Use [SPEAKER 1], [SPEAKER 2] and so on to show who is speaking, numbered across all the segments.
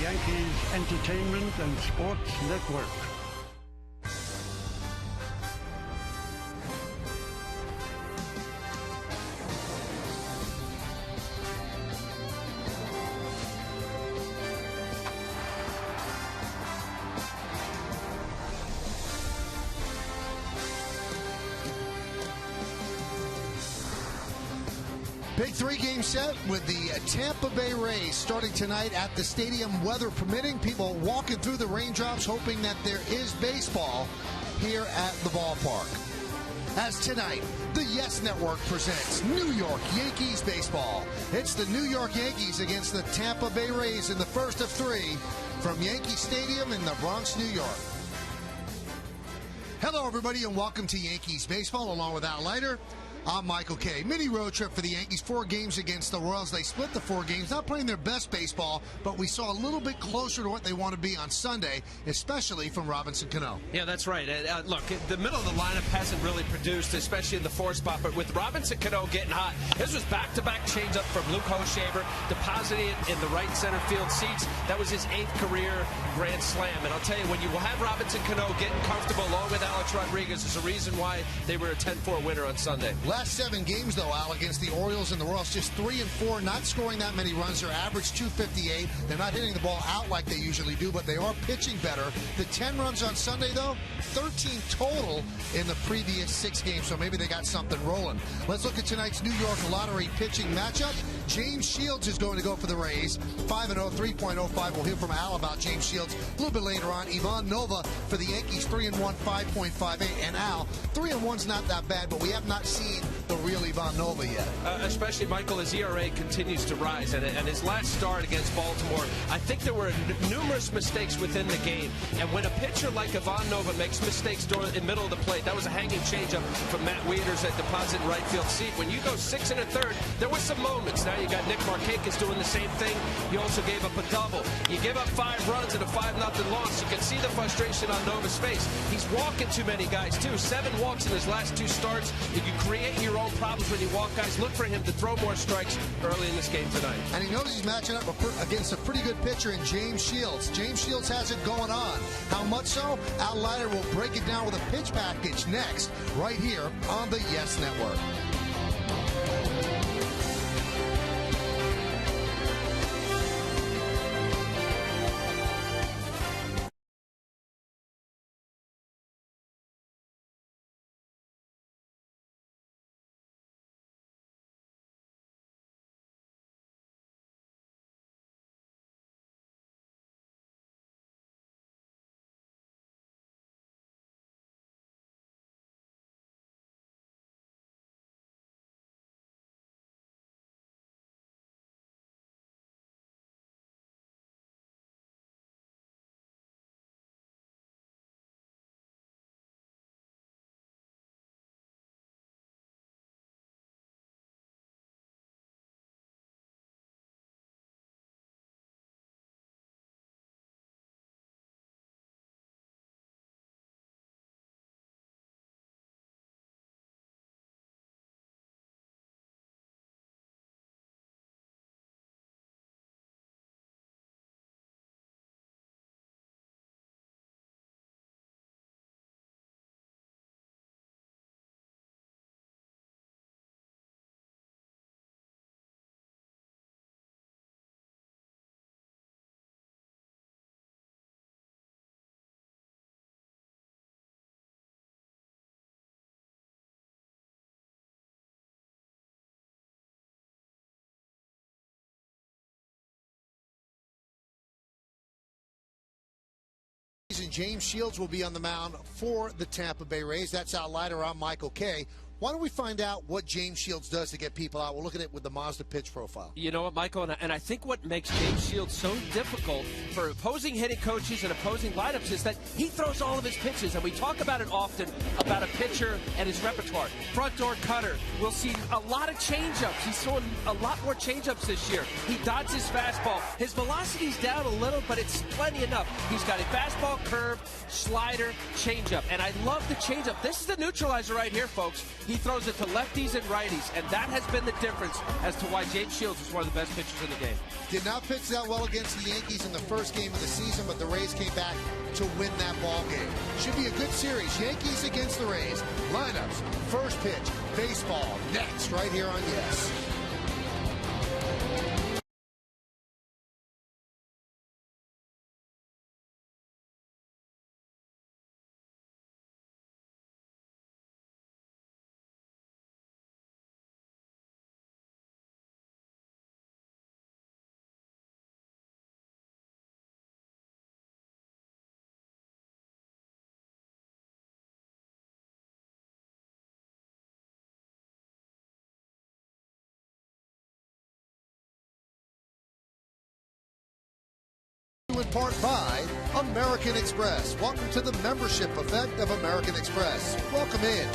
[SPEAKER 1] Yankees Entertainment and Sports Network.
[SPEAKER 2] Big three-game set with the Tampa Bay Rays starting tonight at the stadium, weather permitting. People walking through the raindrops hoping that there is baseball here at the ballpark. As tonight, the Yes Network presents New York Yankees baseball. It's the New York Yankees against the Tampa Bay Rays in the first of three from Yankee Stadium in the Bronx, New York. Hello, everybody, and welcome to Yankees baseball along with Al Leiter. I'm Michael Kay. Mini road trip for the Yankees, 4 games against the Royals. They split the 4 games, not playing their best baseball, but we saw a little bit closer to what they want to be on Sunday, especially from Robinson Cano.
[SPEAKER 3] Yeah, that's right. Look, the middle of the lineup hasn't really produced, especially in the 4 spot, but with Robinson Cano getting hot, his was back-to-back changeup from Luke Hochevar, depositing it in the right center field seats. That was his 8th career grand slam. And I'll tell you, when you will have Robinson Cano getting comfortable along with Alex Rodriguez, is a reason why they were a 10-4 winner on Sunday.
[SPEAKER 2] Last 7 games, though, Al, against the Orioles and the Royals, just 3-4, not scoring that many runs. Their average 258. They're not hitting the ball out like they usually do, but they are pitching better. The 10 runs on Sunday, though, 13 total in the previous 6 games, so maybe they got something rolling. Let's look at tonight's New York Lottery pitching matchup. James Shields is going to go for the Rays. 5-0, 3.05. We'll hear from Al about James Shields a little bit later on. Ivan Nova for the Yankees, 3-1, 5.58. And Al, 3-1's not that bad, but we have not seen the real Ivan Nova yet.
[SPEAKER 3] Especially, Michael, his ERA continues to rise. And his last start against Baltimore, I think there were numerous mistakes within the game. And when a pitcher like Ivan Nova makes mistakes in the middle of the plate, that was a hanging changeup from Matt Wieters at deposit right field seat. When you go 6 1/3, there were some moments. Now you got Nick Markakis doing the same thing. You also gave up a double. You give up 5 runs and a 5-0 loss. You can see the frustration on Nova's face. He's walking too many guys, too. 7 walks in his last 2 starts. You can create your own problems when you walk guys. Look for him to throw more strikes early in this game tonight.
[SPEAKER 2] And he knows he's matching up against a pretty good pitcher in James Shields. James Shields has it going on. How much so? Al Leiter will break it down with a pitch package next, right here on the Yes Network. And James Shields will be on the mound for the Tampa Bay Rays. That's Al Leiter. I'm Michael Kay. Why don't we find out what James Shields does to get people out? We'll look at it with the Mazda pitch profile.
[SPEAKER 3] You know what, Michael, and I think what makes James Shields so difficult for opposing hitting coaches and opposing lineups is that he throws all of his pitches, and we talk about it often about a pitcher and his repertoire. Front door cutter. We'll see a lot of changeups. He's throwing a lot more changeups this year. He dodges his fastball. His velocity's down a little, but it's plenty enough. He's got a fastball, curve, slider, changeup, and I love the changeup. This is the neutralizer right here, folks. He throws it to lefties and righties, and that has been the difference as to why James Shields is one of the best pitchers in the game.
[SPEAKER 2] Did not pitch that well against the Yankees in the first game of the season, but the Rays came back to win that ball game. Should be a good series. Yankees against the Rays. Lineups, first pitch, baseball, next, right here on Yes. In part by American Express. Welcome to the membership effect of American Express. Welcome in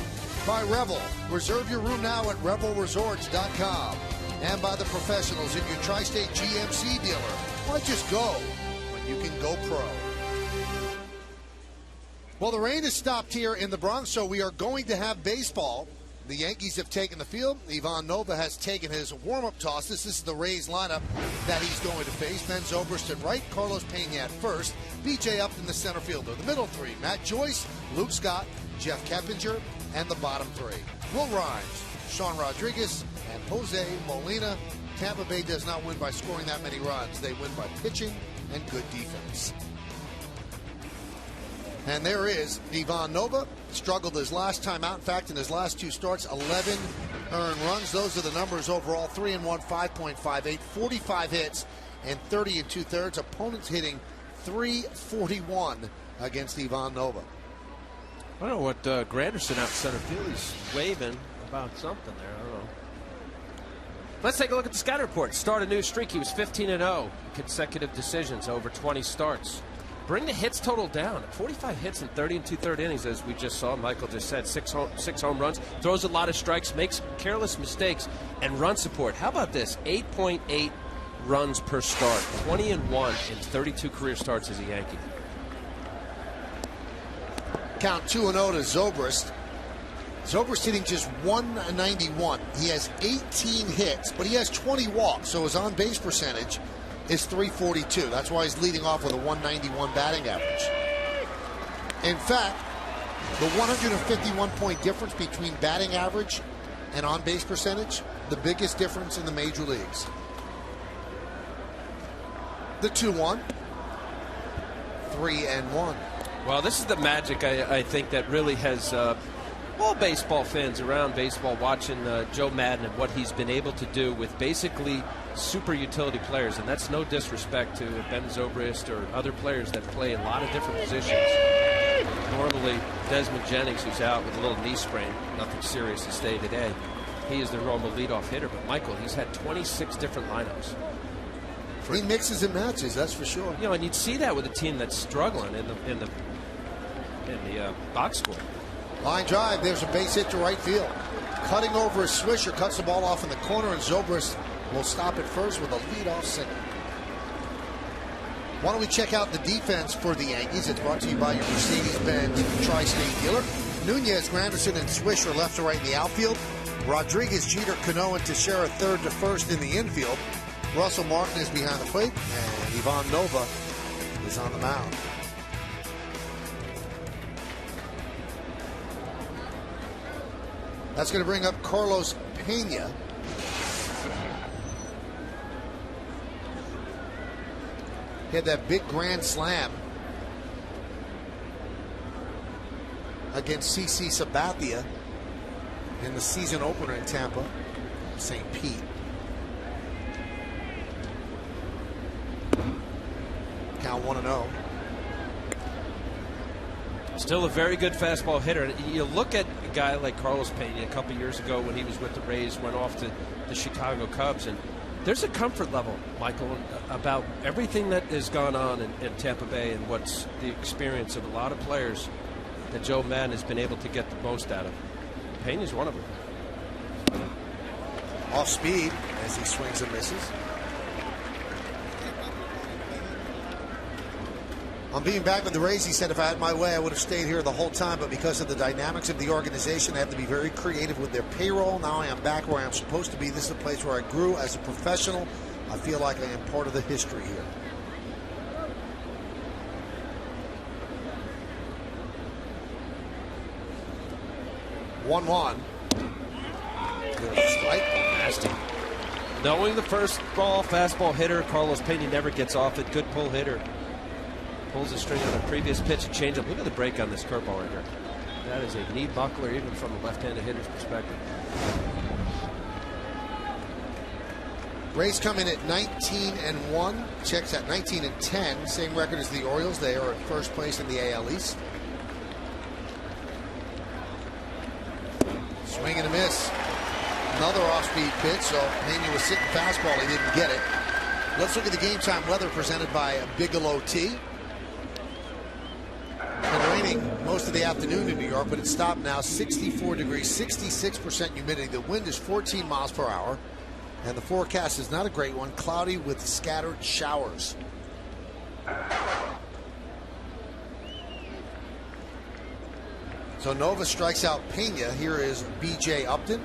[SPEAKER 2] by Revel. Reserve your room now at revelresorts.com. And by the professionals in your Tri-State GMC dealer. Why just go when you can go pro? Well, the rain has stopped here in the Bronx, so we are going to have baseball. The Yankees have taken the field. Ivan Nova has taken his warm-up toss. This is the Rays lineup that he's going to face. Ben Zobrist at right, Carlos Pena at first, BJ Upton the center fielder. The middle three, Matt Joyce, Luke Scott, Jeff Keppinger, and the bottom three, Will Rhymes, Sean Rodriguez, and Jose Molina. Tampa Bay does not win by scoring that many runs. They win by pitching and good defense. And there is Ivan Nova. Struggled his last time out. In fact, in his last two starts, 11 earned runs. Those are the numbers overall. 3-1, 5.58, 45 hits, and 30 2/3. Opponents hitting .341 against Ivan Nova.
[SPEAKER 3] I don't know what Granderson out in center field. He's waving about something there. I don't know. Let's take a look at the scout report. Start a new streak. He was 15-0. Consecutive decisions over 20 starts. Bring the hits total down. 45 hits in 30 2/3 innings, as we just saw. Michael just said six home runs. Throws a lot of strikes, makes careless mistakes, and run support. How about this? 8.8 runs per start. 20-1 in 32 career starts as a Yankee.
[SPEAKER 2] Count 2-0 to Zobrist. Zobrist hitting just .191. He has 18 hits, but he has 20 walks, so his on-base percentage is .342. That's why he's leading off with a .191 batting average. In fact, the 151-point difference between batting average and on-base percentage, the biggest difference in the major leagues. The 2-1, 3-1.
[SPEAKER 3] Well, this is the magic, I think, that really has all baseball fans around baseball watching Joe Maddon and what he's been able to do with basically super utility players. And that's no disrespect to Ben Zobrist or other players that play a lot of different positions. Normally, Desmond Jennings, who's out with a little knee sprain, nothing serious to say today, he is the normal leadoff hitter. But Michael, he's had 26 different lineups.
[SPEAKER 2] He mixes and matches, that's for sure.
[SPEAKER 3] You know, and you'd see that with a team that's struggling in the box score.
[SPEAKER 2] Line drive, there's a base hit to right field. Cutting over a Swisher, cuts the ball off in the corner, and Zobrist will stop it first with a leadoff single. Why don't we check out the defense for the Yankees? It's brought to you by your Mercedes-Benz Tri-State dealer. Nunez, Granderson, and Swisher left to right in the outfield. Rodriguez, Jeter, Cano, and Teixeira third to first in the infield. Russell Martin is behind the plate, and Ivan Nova is on the mound. That's going to bring up Carlos Pena. He had that big grand slam against CC Sabathia in the season opener in Tampa, St. Pete. Count 1-0.
[SPEAKER 3] Still a very good fastball hitter. And you look at a guy like Carlos Pena a couple years ago when he was with the Rays, went off to the Chicago Cubs, and there's a comfort level, Michael, about everything that has gone on in Tampa Bay and what's the experience of a lot of players that Joe Maddon has been able to get the most out of. Pena's one of them.
[SPEAKER 2] Off speed as he swings and misses. On being back with the Rays, he said, if I had my way, I would have stayed here the whole time, but because of the dynamics of the organization, I have to be very creative with their payroll. Now I am back where I'm supposed to be. This is a place where I grew as a professional. I feel like I am part of the history here. One. Strike.
[SPEAKER 3] Nasty. Knowing the first ball fastball hitter, Carlos Pena never gets off it. Good pull hitter. Pulls the string on a previous pitch, a changeup. Look at the break on this curveball right here. That is a knee buckler, even from a left-handed hitter's perspective.
[SPEAKER 2] Rays come in at 19-1. Checks at 19-10. Same record as the Orioles. They are at first place in the AL East. Swing and a miss. Another off-speed pitch. So Pena was sitting fastball. He didn't get it. Let's look at the game time weather presented by Bigelow Tea. It's been raining most of the afternoon in New York, but it's stopped now. 64 degrees, 66% humidity. The wind is 14 miles per hour. And the forecast is not a great one. Cloudy with scattered showers. So Nova strikes out Pena. Here is B.J. Upton.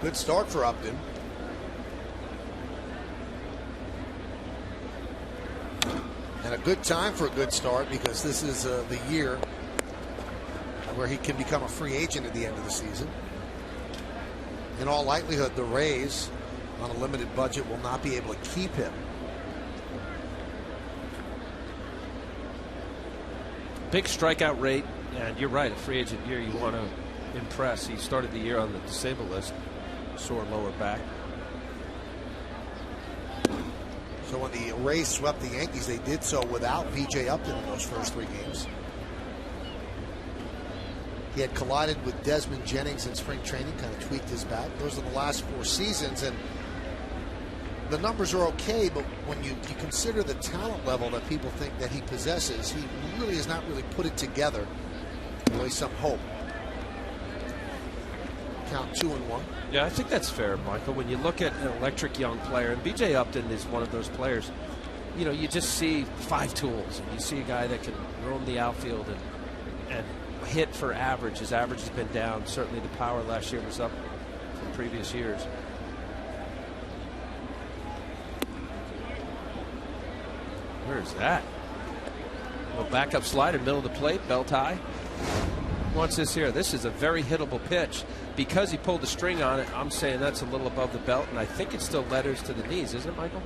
[SPEAKER 2] Good start for Upton. And a good time for a good start, because this is the year where he can become a free agent at the end of the season. In all likelihood, the Rays, on a limited budget, will not be able to keep him.
[SPEAKER 3] Big strikeout rate, and you're right, a free agent year, you want to impress. He started the year on the disabled list, sore lower back.
[SPEAKER 2] So when the Rays swept the Yankees, they did so without B.J. Upton in those first 3 games. He had collided with Desmond Jennings in spring training, kind of tweaked his bat. Those are the last 4 seasons, and the numbers are okay, but when you consider the talent level that people think that he possesses, he really has not really put it together. Really some hope. Count 2-1.
[SPEAKER 3] Yeah, I think that's fair, Michael. When you look at an electric young player, and B.J. Upton is one of those players, you know, you just see 5 tools, and you see a guy that can roam the outfield and hit for average. His average has been down. Certainly the power last year was up from previous years. Where's that? A little backup slider, middle of the plate, belt high. Wants this here. This is a very hittable pitch. Because he pulled the string on it, I'm saying that's a little above the belt, and I think it still letters to the knees, isn't it, Michael?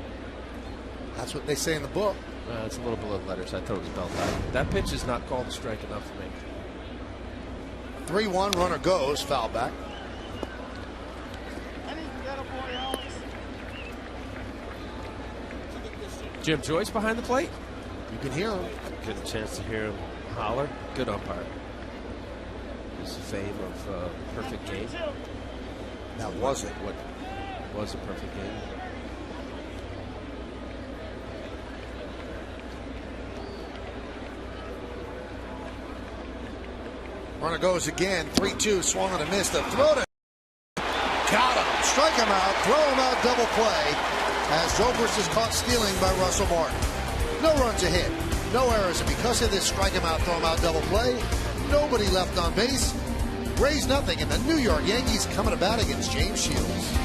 [SPEAKER 2] That's what they say in the book.
[SPEAKER 3] It's a little below the letters. I thought it was belt high. That pitch is not called a strike enough for me.
[SPEAKER 2] 3-1, runner goes, foul back.
[SPEAKER 3] Jim Joyce behind the plate.
[SPEAKER 2] You can hear him.
[SPEAKER 3] Get a chance to hear him holler. Good umpire. This fame of perfect game.
[SPEAKER 2] That was it.
[SPEAKER 3] What was a perfect game?
[SPEAKER 2] Runner goes again. 3-2, swung on a miss. The throw to got him. Strike him out. Throw him out. Double play. As Zobrist is caught stealing by Russell Martin. No runs ahead. No errors. And because of this strike him out, throw him out double play, nobody left on base. Rays nothing. And the New York Yankees coming to bat against James Shields.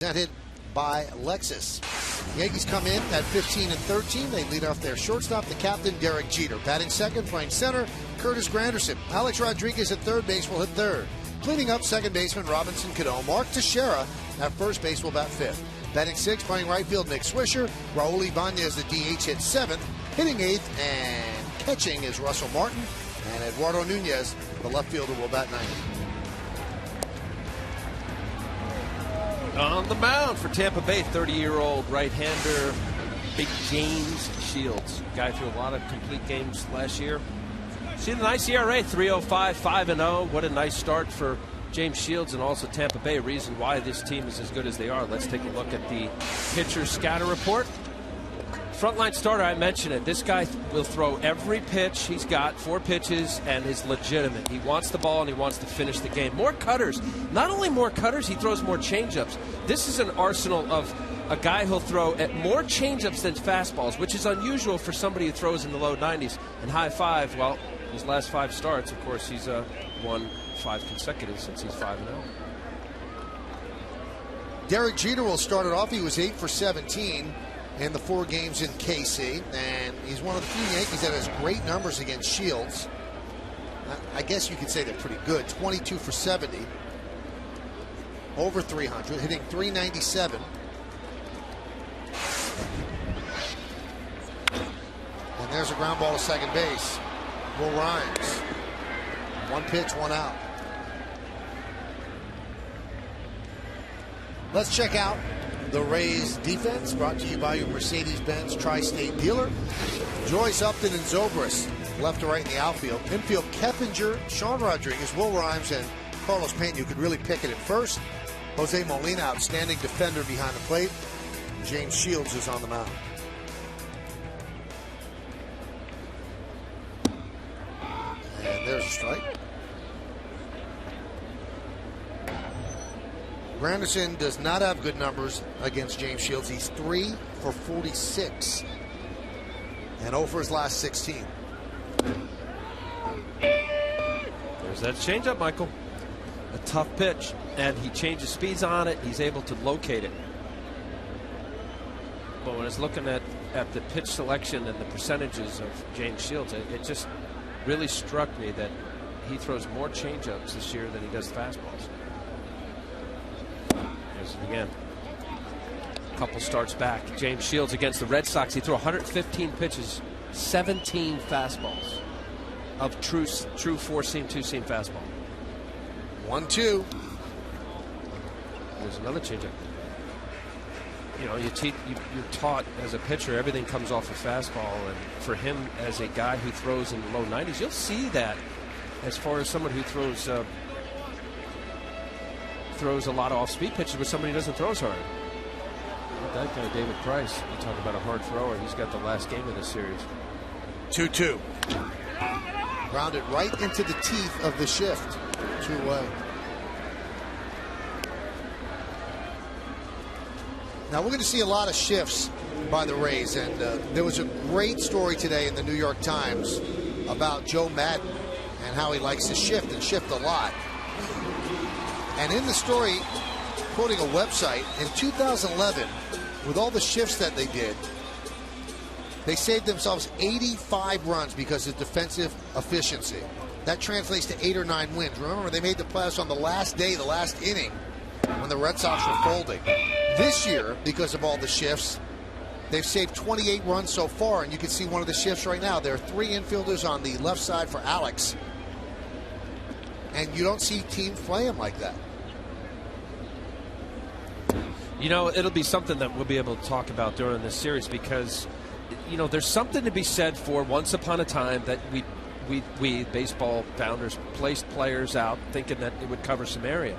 [SPEAKER 2] Presented by Lexus. Yankees come in at 15-13. They lead off their shortstop, the captain, Derek Jeter. Batting second, playing center, Curtis Granderson. Alex Rodriguez at third base will hit third. Cleaning up, second baseman Robinson Cano. Mark Teixeira at first base will bat fifth. Batting sixth, playing right field, Nick Swisher. Raul Ibanez, the DH, hit seventh. Hitting eighth and catching is Russell Martin. And Eduardo Nunez, the left fielder, will bat ninth.
[SPEAKER 3] On the mound for Tampa Bay, 30-year-old right-hander, Big James Shields. Guy threw a lot of complete games last year. See the nice ERA, 3.05, 5-0. What a nice start for James Shields and also Tampa Bay. Reason why this team is as good as they are. Let's take a look at the pitcher scatter report. Frontline starter, I mentioned it. This guy will throw every pitch he's got, 4 pitches, and is legitimate. He wants the ball and he wants to finish the game. More cutters. Not only more cutters, he throws more changeups. This is an arsenal of a guy who'll throw at more changeups than fastballs, which is unusual for somebody who throws in the low 90s. And high 5, well, his last 5 starts, of course, he's won 5 consecutive since he's 5-0.
[SPEAKER 2] Derek Jeter will start it off. He was 8 for 17 in the 4 games in KC, and he's one of the few Yankees that has great numbers against Shields. I guess you could say they're pretty good. 22 for 70, over 300, hitting 397. And there's a ground ball to second base. Will Rhymes. 1 pitch, 1 out. Let's check out the Rays defense, brought to you by your Mercedes-Benz Tri-State dealer. Joyce, Upton, and Zobrist, left to right in the outfield. Infield, Keppinger, Sean Rodriguez, Will Rhymes, and Carlos Payne, who could really pick it at first. Jose Molina, outstanding defender behind the plate. James Shields is on the mound. And there's a strike. Granderson does not have good numbers against James Shields. He's 3 for 46 and 0 for his last 16.
[SPEAKER 3] There's that changeup, Michael. A tough pitch, and he changes speeds on it. He's able to locate it. But when I was looking at the pitch selection and the percentages of James Shields, it just really struck me that he throws more changeups this year than he does fastballs. Again, a couple starts back. James Shields against the Red Sox, he threw 115 pitches, 17 fastballs of true 4-seam, 2-seam fastball.
[SPEAKER 2] 1-2.
[SPEAKER 3] There's another changeup. You know, you're taught as a pitcher everything comes off a fastball, and for him as a guy who throws in the low 90s, you'll see that as far as someone who throws a lot of off-speed pitches with somebody who doesn't throw as hard. That guy, David Price, you talk about a hard thrower. He's got the last game of this series.
[SPEAKER 2] 2-2. Grounded right into the teeth of the shift. 2-away. Now we're going to see a lot of shifts by the Rays, and there was a great story today in the New York Times about Joe Madden and how he likes to shift and shift a lot. And in the story, quoting a website, in 2011, with all the shifts that they did, they saved themselves 85 runs because of defensive efficiency. That translates to 8 or 9 wins. Remember, they made the playoffs on the last day, the last inning, when the Red Sox were folding. This year, because of all the shifts, they've saved 28 runs so far, and you can see one of the shifts right now. There are 3 infielders on the left side for Alex, and you don't see teams play him like that.
[SPEAKER 3] You know, it'll be something that we'll be able to talk about during this series because, you know, there's something to be said for once upon a time that we baseball founders placed players out thinking that it would cover some area.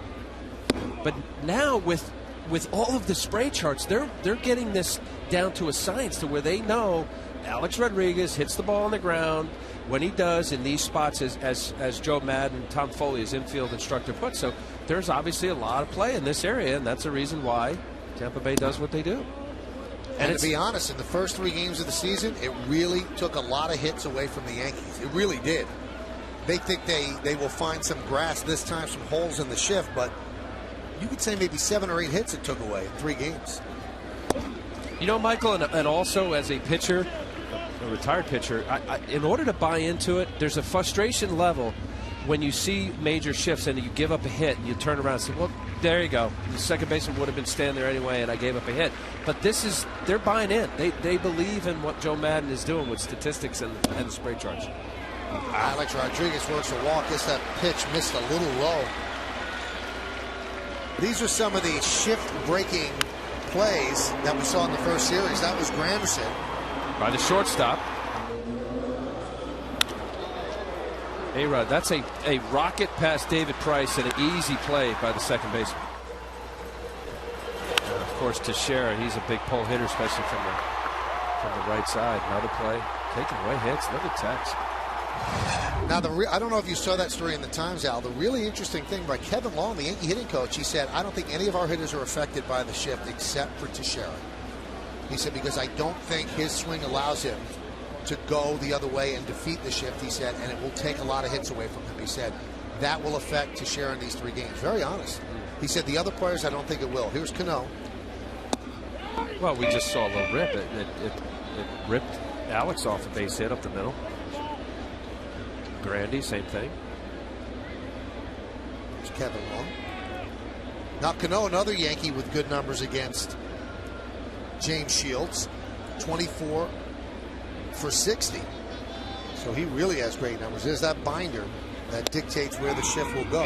[SPEAKER 3] But now with all of the spray charts, they're getting this down to a science to where they know Alex Rodriguez hits the ball on the ground when he does in these spots as Joe Madden, Tom Foley, his infield instructor, put. So there's obviously a lot of play in this area, and that's the reason why Tampa Bay does what they do.
[SPEAKER 2] And to be honest, in the first 3 games of the season, it really took a lot of hits away from the Yankees. It really did. They think they will find some grass this time, some holes in the shift, but you could say maybe 7 or 8 hits it took away in 3 games.
[SPEAKER 3] You know, Michael, and also as a pitcher, a retired pitcher, in order to buy into it, there's a frustration level when you see major shifts and you give up a hit and you turn around and say, well, there you go. The second baseman would have been standing there anyway and I gave up a hit. But they're buying in. They believe in what Joe Madden is doing with statistics and the spray charts.
[SPEAKER 2] Alex Rodriguez works a walk. Guess that pitch missed a little low. These are some of the shift-breaking plays that we saw in the first series. That was Granderson.
[SPEAKER 3] By the shortstop. A-Rod, that's a rocket past David Price and an easy play by the second baseman. And of course, Teixeira, he's a big pull hitter, especially from the right side. Another play, taking away hits. Look at Tex.
[SPEAKER 2] Now, I don't know if you saw that story in the Times, Al. The really interesting thing by Kevin Long, the Yankee hitting coach, he said, I don't think any of our hitters are affected by the shift except for Teixeira. He said, because I don't think his swing allows him to go the other way and defeat the shift, he said, and it will take a lot of hits away from him. He said, that will affect Teixeira in these 3 games. Very honest. He said, the other players, I don't think it will. Here's Cano.
[SPEAKER 3] Well, we just saw a little rip. It ripped Alex off a base hit up the middle. Grandy, same thing.
[SPEAKER 2] There's Kevin Long. Now Cano, another Yankee with good numbers against James Shields. 24 for 60. So he really has great numbers. There's that binder that dictates where the shift will go.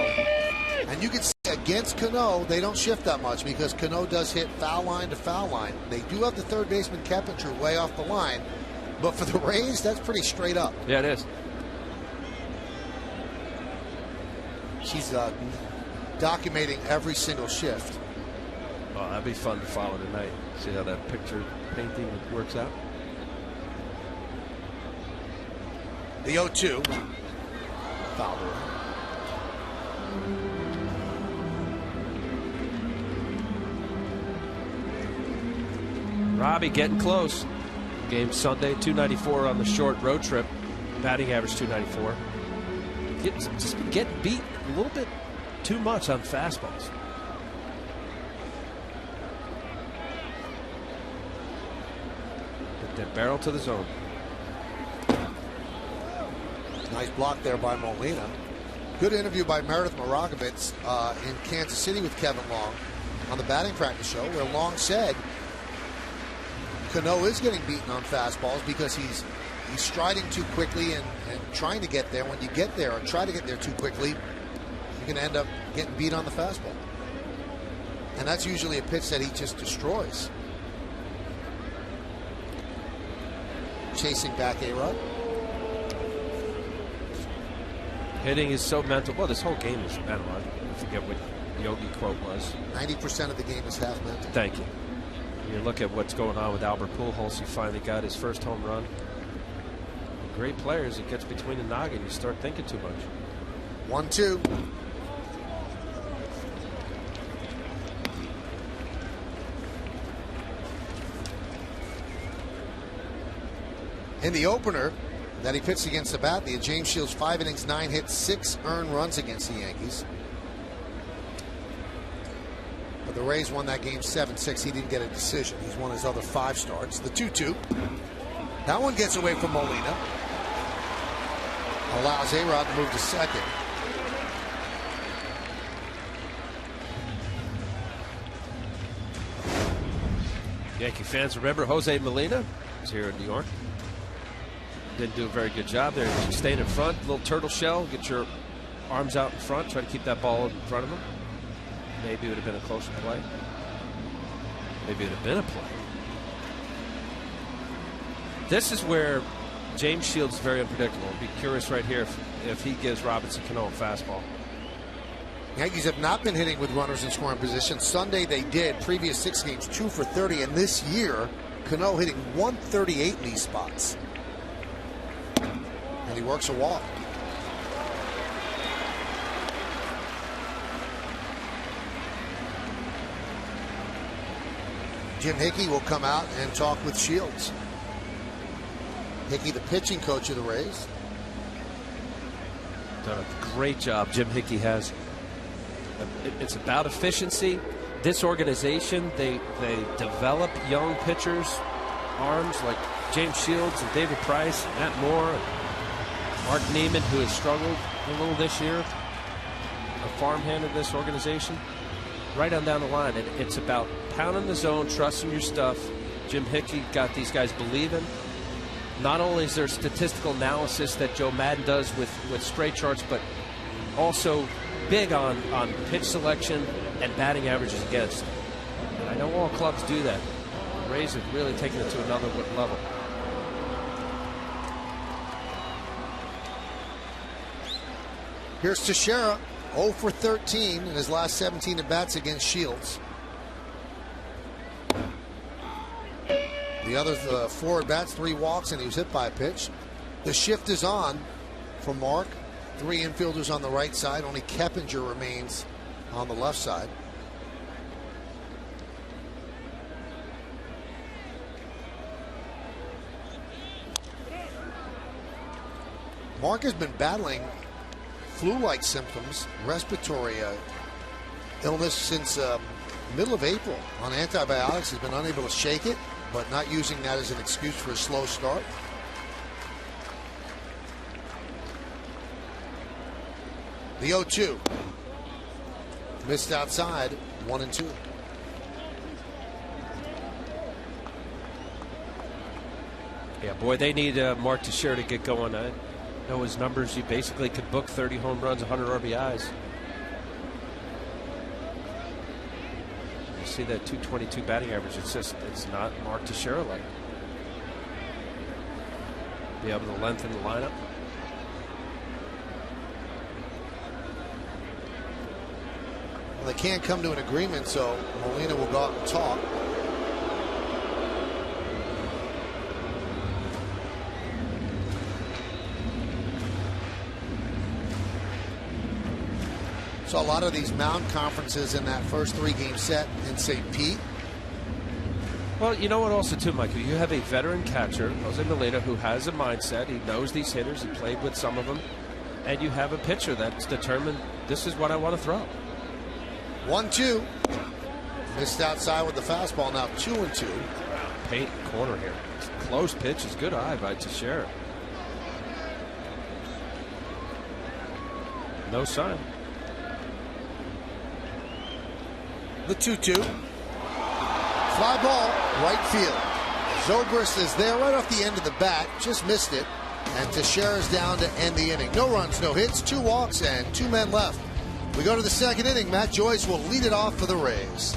[SPEAKER 2] And you can see against Cano, they don't shift that much because Cano does hit foul line to foul line. They do have the third baseman Keppinger way off the line. But for the Rays, that's pretty straight up.
[SPEAKER 3] Yeah, it is.
[SPEAKER 2] She's documenting every single shift.
[SPEAKER 3] Well, that'd be fun to follow tonight. See how that picture painting works out.
[SPEAKER 2] The 0-2. Foul.
[SPEAKER 3] Robbie getting close. Game Sunday, 294 on the short road trip. Batting average 294. Just been getting beat a little bit too much on fastballs. Get that barrel to the zone.
[SPEAKER 2] Nice block there by Molina. Good interview by Meredith Maragovitz in Kansas City with Kevin Long on the batting practice show, where Long said Cano is getting beaten on fastballs because he's striding too quickly and trying to get there. When you get there or try to get there too quickly, you're going to end up getting beat on the fastball. And that's usually a pitch that he just destroys. Chasing back A-Rod.
[SPEAKER 3] Hitting is so mental. Well, this whole game is mental. I forget what Yogi quote was.
[SPEAKER 2] 90% of the game is half mental.
[SPEAKER 3] Thank you. You look at what's going on with Albert Pujols. He finally got his first home run. Great players, it gets between the noggin. You start thinking too much.
[SPEAKER 2] 1-2. In the opener that he pitched against the Sabathia, James Shields 5 innings, 9 hits, 6 earned runs against the Yankees. But the Rays won that game 7-6. He didn't get a decision. He's won his other 5 starts. The 2-2. That one gets away from Molina. Allows A-Rod to move to second.
[SPEAKER 3] Yankee fans remember Jose Molina was here in New York. Didn't do a very good job there. Staying in front, little turtle shell, get your arms out in front, try to keep that ball in front of him. Maybe it would have been a closer play. Maybe it would have been a play. This is where James Shields is very unpredictable. I'd be curious right here if he gives Robinson Cano a fastball.
[SPEAKER 2] Yankees have not been hitting with runners in scoring position. Sunday they did. Previous 6 games, 2 for 30. And this year, Cano hitting 138 in these spots. And he works a walk. Jim Hickey will come out and talk with Shields. Hickey, the pitching coach of the Rays.
[SPEAKER 3] Done a great job Jim Hickey has. It's about efficiency. This organization, they develop young pitchers, arms like James Shields and David Price, Matt Moore, and Mark Neiman, who has struggled a little this year, a farmhand of this organization. Right on down the line, and it's about pounding the zone, trusting your stuff. Jim Hickey got these guys believing. Not only is there statistical analysis that Joe Madden does with straight charts, but also big on pitch selection, and batting averages against. And I know all clubs do that. The Rays have really taken it to another level.
[SPEAKER 2] Here's Teixeira, 0 for 13 in his last 17 at-bats against Shields. The other 4 at-bats, 3 walks, and he was hit by a pitch. The shift is on for Mark. 3 infielders on the right side. Only Keppinger remains on the left side. Mark has been battling flu-like symptoms, respiratory illness since middle of April on antibiotics. He's been unable to shake it, but not using that as an excuse for a slow start. The 0-2. Missed outside, 1-2.
[SPEAKER 3] Yeah, boy, they need Mark Teixeira to get going. I know his numbers. He basically could book 30 home runs, 100 RBIs. You see that 222 batting average. It's not Mark Teixeira like. Be able to lengthen the lineup.
[SPEAKER 2] Well, they can't come to an agreement, so Molina will go out and talk. Saw a lot of these mound conferences in that first 3-game set in St. Pete.
[SPEAKER 3] Well, you know what also too, Michael, you have a veteran catcher, Jose Molina, who has a mindset. He knows these hitters. He played with some of them. And you have a pitcher that's determined, this is what I want to throw.
[SPEAKER 2] 1-2. Missed outside with the fastball. Now 2-2.
[SPEAKER 3] Paint corner here. Close pitch is good eye by Teixeira. No sign.
[SPEAKER 2] The 2-2. Fly ball, right field. Zobrist is there right off the end of the bat. Just missed it. And Teixeira's down to end the inning. No runs, no hits, 2 walks, and 2 men left. We go to the second inning. Matt Joyce will lead it off for the Rays.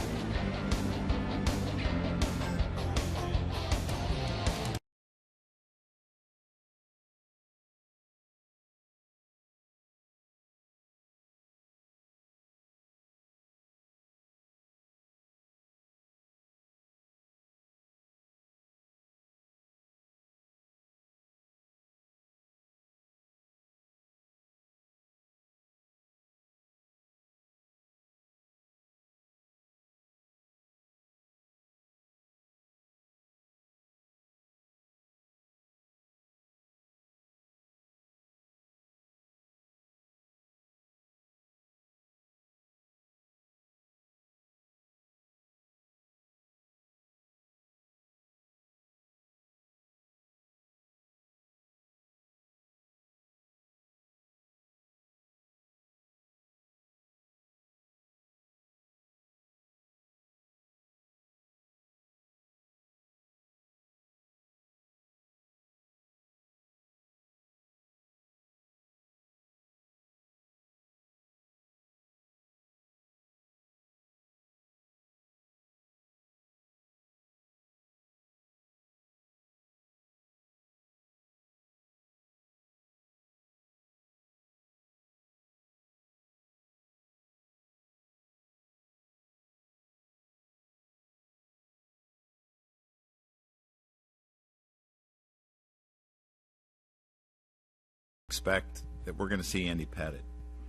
[SPEAKER 4] Expect that we're going to see Andy Pettitte.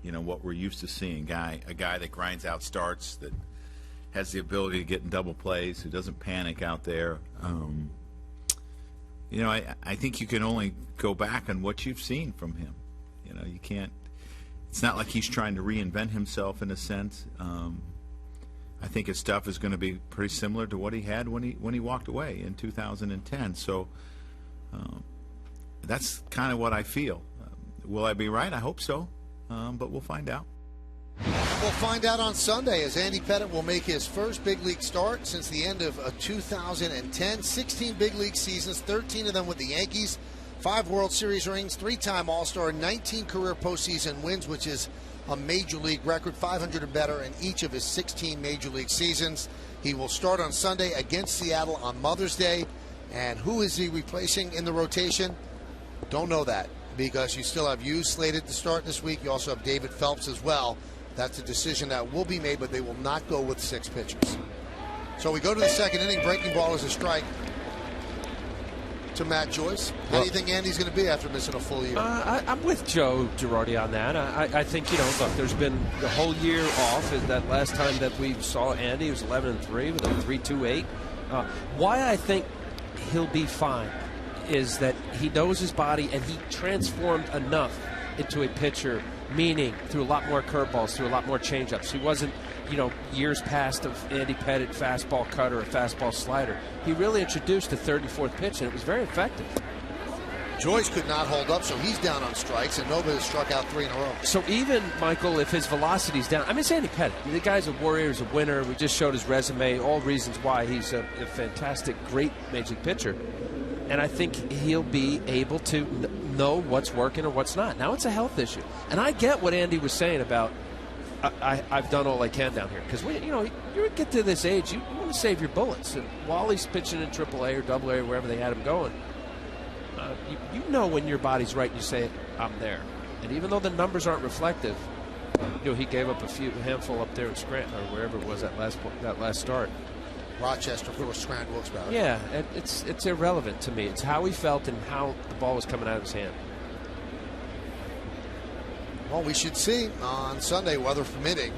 [SPEAKER 4] You know, what we're used to seeing, a guy that grinds out starts, that has the ability to get in double plays, who doesn't panic out there. You know, I think you can only go back on what you've seen from him. You know, you can't. It's not like he's trying to reinvent himself in a sense. I think his stuff is going to be pretty similar to what he had when he walked away in 2010. So that's kind of what I feel. Will I be right? I hope so, but we'll find out.
[SPEAKER 2] We'll find out on Sunday as Andy Pettitte will make his first big league start since the end of 2010. 16 big league seasons, 13 of them with the Yankees, 5 World Series rings, 3-time All-Star, 19 career postseason wins, which is a Major League record, 500 and better in each of his 16 Major League seasons. He will start on Sunday against Seattle on Mother's Day. And who is he replacing in the rotation? Don't know that, because you still have Hughes slated to start this week. You also have David Phelps as well. That's a decision that will be made, but they will not go with 6 pitchers. So we go to the second inning. Breaking ball is a strike to Matt Joyce. How do you think Andy's going to be after missing a full year?
[SPEAKER 3] I'm with Joe Girardi on that. I think, look, there's been the whole year off. That last time that we saw Andy, he was 11-3 with a 3.28. Why I think he'll be fine is that he knows his body, and he transformed enough into a pitcher, meaning through a lot more curveballs, through a lot more changeups. He wasn't, years past of Andy Pettitte fastball cutter, a fastball slider. He really introduced the 34th pitch, and it was very effective.
[SPEAKER 2] Joyce could not hold up, so he's down on strikes, and Nova has struck out 3 in a row.
[SPEAKER 3] So even, Michael, if his velocity's down, it's Andy Pettitte. The guy's a warrior, he's a winner. We just showed his resume, all reasons why he's a fantastic, great Major League pitcher. And I think he'll be able to know what's working or what's not. Now it's a health issue. And I get what Andy was saying about, I've done all I can down here. Because, you get to this age, you want to save your bullets. And while he's pitching in AAA or AA or wherever they had him going, you know when your body's right and you say, I'm there. And even though the numbers aren't reflective, he gave up a handful up there in Scranton or wherever it was that last start.
[SPEAKER 2] Rochester for Scranton Wilkes-Barre.
[SPEAKER 3] Yeah, it's irrelevant to me. It's how he felt and how the ball was coming out of his hand.
[SPEAKER 2] Well, we should see on Sunday, weather permitting.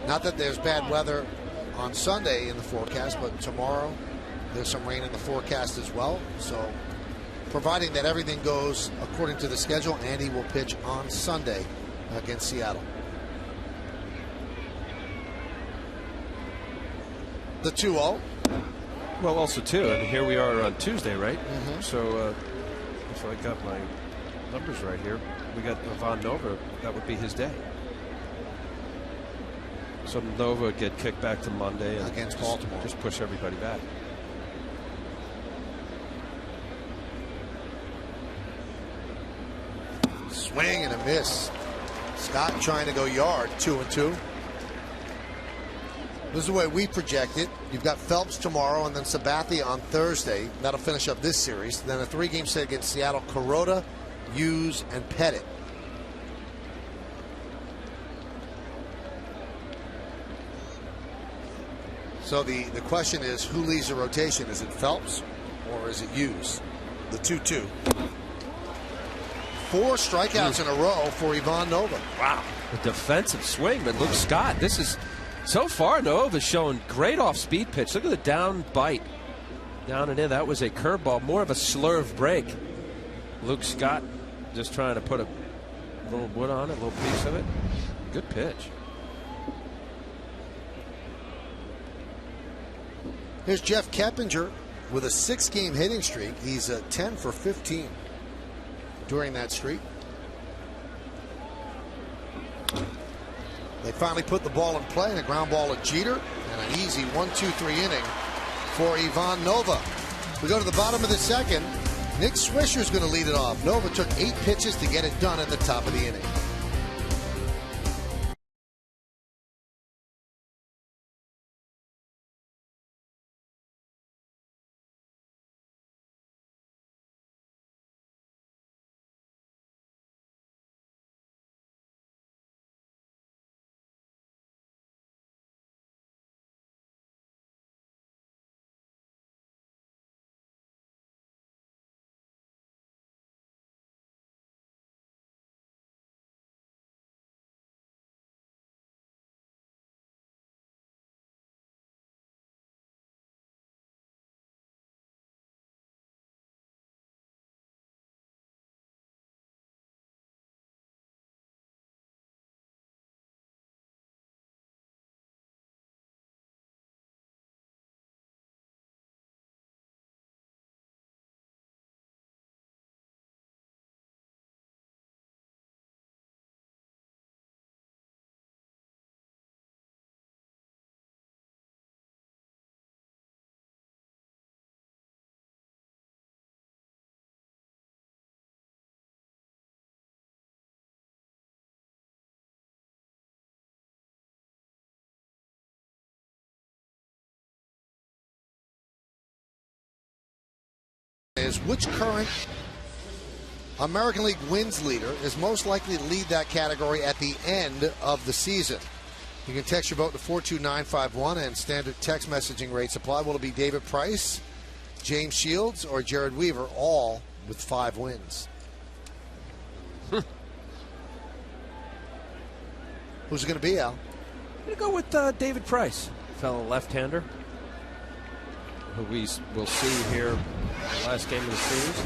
[SPEAKER 2] Not that there's bad weather on Sunday in the forecast, but tomorrow there's some rain in the forecast as well. So, providing that everything goes according to the schedule, Andy will pitch on Sunday against Seattle. The 2-0.
[SPEAKER 3] Well, also, too, here we are on Tuesday, right?
[SPEAKER 2] Mm-hmm.
[SPEAKER 3] So, if I got my numbers right here, we got Ivan Nova. That would be his day. So Nova would get kicked back to Monday and
[SPEAKER 2] against Baltimore.
[SPEAKER 3] Just push everybody back.
[SPEAKER 2] Swing and a miss. Scott trying to go yard, 2-2. This is the way we project it. You've got Phelps tomorrow and then Sabathia on Thursday. That'll finish up this series. Then a 3-game set against Seattle. Kuroda, Hughes, and Pettitte. So the question is, who leads the rotation? Is it Phelps or is it Hughes? The 2-2. 4 strikeouts in a row for Ivan Nova.
[SPEAKER 3] Wow. A defensive swing, but Luke Scott, this is, so far Nova's showing great off-speed pitch. Look at the down bite. Down and in, that was a curveball, more of a slurve break. Luke Scott just trying to put a little wood on it, a little piece of it. Good pitch.
[SPEAKER 2] Here's Jeff Keppinger with a 6-game hitting streak. He's 10 for 15 during that streak. They finally put the ball in play, and a ground ball at Jeter, and an easy 1-2-3 inning for Ivan Nova. We go to the bottom of the second. Nick Swisher's going to lead it off. Nova took 8 pitches to get it done at the top of the inning. which current American League wins leader is most likely to lead that category at the end of the season? You can text your vote to 42951 and standard text messaging rates apply. Will it be David Price, James Shields, or Jared Weaver, all with 5 wins? Who's it going to be, Al?
[SPEAKER 3] I'm going to go with David Price, fellow left-hander, who we will see here in the last game of the series.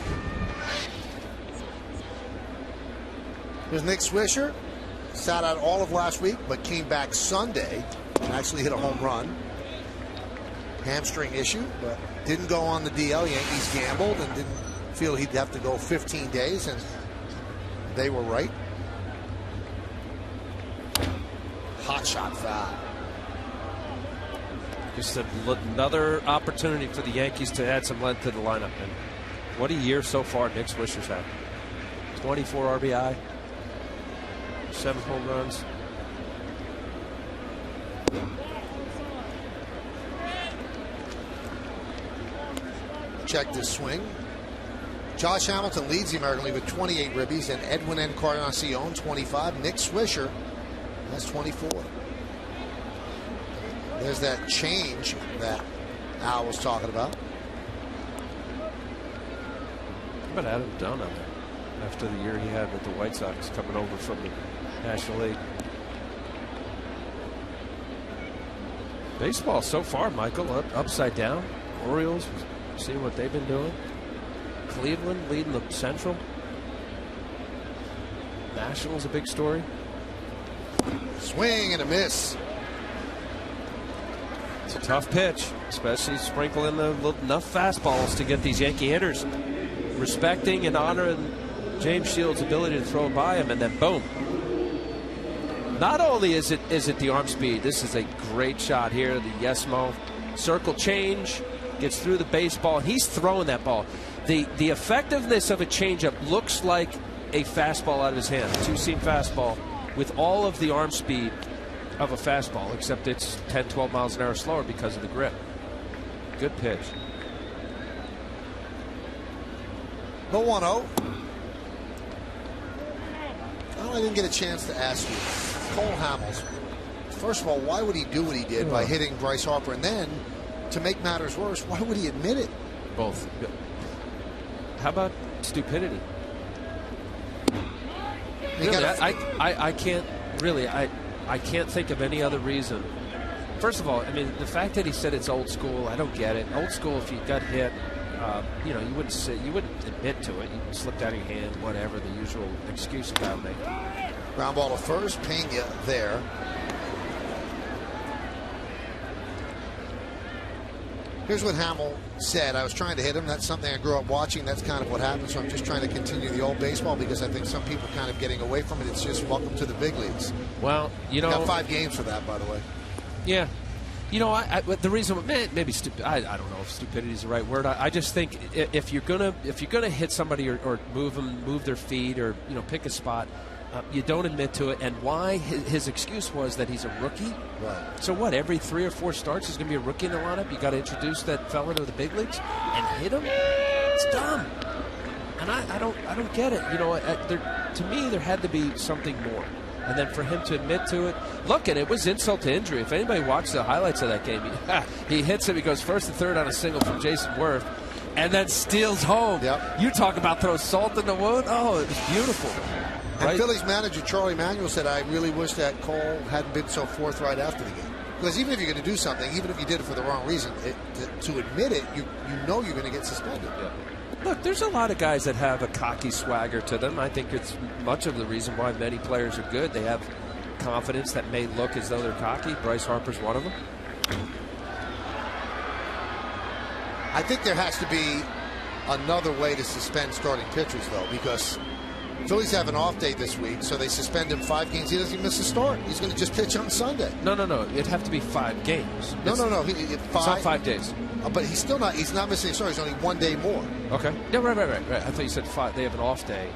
[SPEAKER 2] There's Nick Swisher. Sat out all of last week, but came back Sunday and actually hit a home run. Hamstring issue, but didn't go on the DL. Yankees gambled and didn't feel he'd have to go 15 days, and they were right. Hot shot foul.
[SPEAKER 3] Just another opportunity for the Yankees to add some length to the lineup. And what a year so far Nick Swisher's had. 24 RBI, 7 home runs.
[SPEAKER 2] Check this swing. Josh Hamilton leads the American League with 28 ribbies, and Edwin Encarnacion 25. Nick Swisher has 24. There's that change that Al was talking about.
[SPEAKER 3] How about Adam Dunn on there after the year he had with the White Sox coming over from the National League? Baseball so far, Michael, upside down. Orioles, see what they've been doing. Cleveland leading the Central. Nationals a big story.
[SPEAKER 2] Swing and a miss.
[SPEAKER 3] It's a tough pitch, especially sprinkling enough fastballs to get these Yankee hitters respecting and honoring James Shields' ability to throw by him, and then boom. Not only is it the arm speed, this is a great shot here. The Yesmo circle change gets through the baseball, and he's throwing that ball. The effectiveness of a changeup looks like a fastball out of his hand, a two-seam fastball with all of the arm speed of a fastball, except it's 10, 12 miles an hour slower because of the grip. Good pitch.
[SPEAKER 2] The 1-0. I didn't get a chance to ask you. Cole Hamels, first of all, why would he do what he did by hitting Bryce Harper? And then, to make matters worse, why would he admit it?
[SPEAKER 3] Both. How about stupidity? Really, I can't really. I can't think of any other reason. First of all, I mean, the fact that he said it's old school, I don't get it. Old school, if you got hit, you wouldn't admit to it. You slipped out of your hand, whatever, the usual excuse a guy will make.
[SPEAKER 2] Ground ball to first, Pena there. Here's what Hamill said. I was trying to hit him. That's something I grew up watching. That's kind of what happened. So I'm just trying to continue the old baseball because I think some people are kind of getting away from it. It's just welcome to the big leagues.
[SPEAKER 3] Well, you know,
[SPEAKER 2] got 5 games for that, by the way.
[SPEAKER 3] Yeah. You know, the reason, maybe stupid. I don't know if stupidity is the right word. I just think if you're gonna hit somebody or move their feet or pick a spot, you don't admit to it. And why his excuse was that he's a rookie.
[SPEAKER 2] Right.
[SPEAKER 3] So what? Every 3 or 4 starts, he's going to be a rookie in the lineup. You got to introduce that fella to the big leagues and hit him. It's dumb. And I don't get it. You know, to me, there had to be something more. And then for him to admit to it, look, and it was insult to injury. If anybody watched the highlights of that game, he hits him. He goes first and third on a single from Jason Worth, and then steals home.
[SPEAKER 2] Yep.
[SPEAKER 3] You talk about throw salt in the wound. Oh, it was beautiful.
[SPEAKER 2] And
[SPEAKER 3] Right?
[SPEAKER 2] Phillies manager Charlie Manuel said, I really wish that Cole hadn't been so forthright after the game. Because even if you're going to do something, even if you did it for the wrong reason, to admit it, you know you're going to get suspended.
[SPEAKER 3] Yeah. Look, there's a lot of guys that have a cocky swagger to them. I think it's much of the reason why many players are good. They have confidence that may look as though they're cocky. Bryce Harper's one of them.
[SPEAKER 2] I think there has to be another way to suspend starting pitchers, though, because Phillies have an off day this week, so they suspend him 5 games. He doesn't even miss a start. He's going to just pitch on Sunday.
[SPEAKER 3] No. It'd have to be 5 games.
[SPEAKER 2] No.
[SPEAKER 3] It's not 5 days.
[SPEAKER 2] But he's still not. He's not missing a start. He's only 1 day more.
[SPEAKER 3] Okay. Yeah, right. I thought you said 5. They have an off day.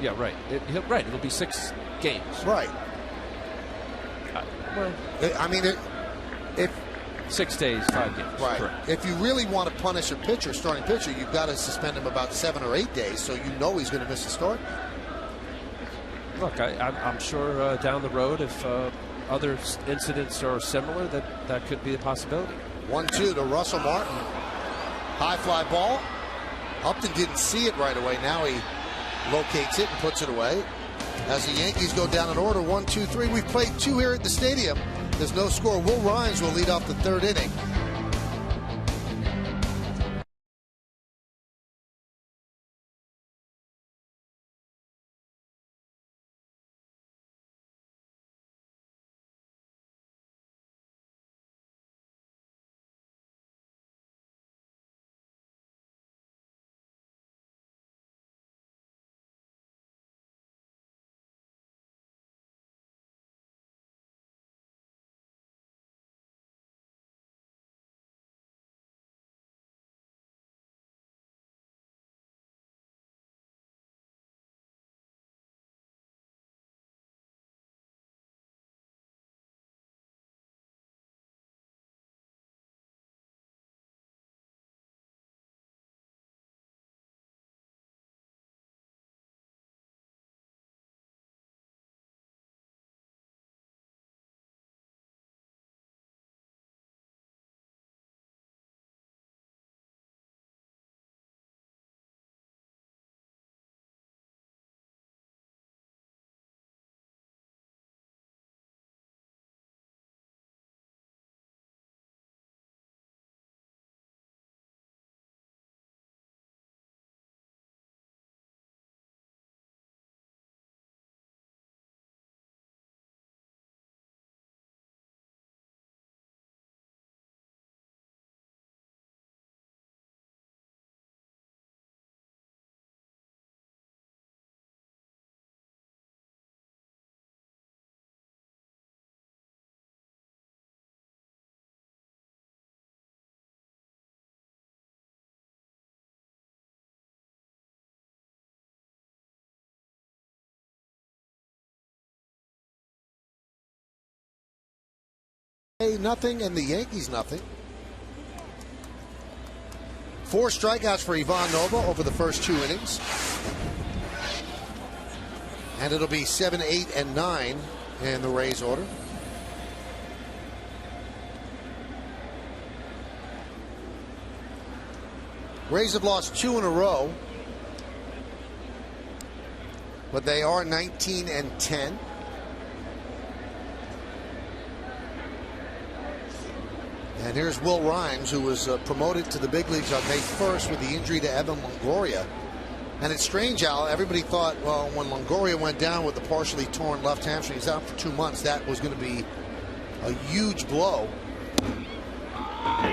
[SPEAKER 3] Yeah, right. It'll be 6 games.
[SPEAKER 2] Right.
[SPEAKER 3] Well,
[SPEAKER 2] I mean, if
[SPEAKER 3] 6 days, 5 games.
[SPEAKER 2] Right.
[SPEAKER 3] Correct.
[SPEAKER 2] If you really want to punish a pitcher, starting pitcher, you've got to suspend him about 7 or 8 days, so you know he's going to miss a start.
[SPEAKER 3] Look, I'm sure down the road, if other incidents are similar, that could be a possibility.
[SPEAKER 2] 1-2 to Russell Martin. High fly ball. Upton didn't see it right away. Now he locates it and puts it away. As the Yankees go down in order, 1, 2, 3. We've played 2 here at the stadium. There's no score. Will Rhymes will lead off the 3rd inning. Nothing, and the Yankees nothing. 4 strikeouts for Ivan Nova over the first 2 innings. And it'll be 7, 8, and 9 in the Rays order. Rays have lost 2 in a row, but they are 19 and 10. And here's Will Rhymes, who was promoted to the big leagues on May 1st with the injury to Evan Longoria. And it's strange, Al. Everybody thought, well, when Longoria went down with the partially torn left hamstring, he's out for 2 months, that was going to be a huge blow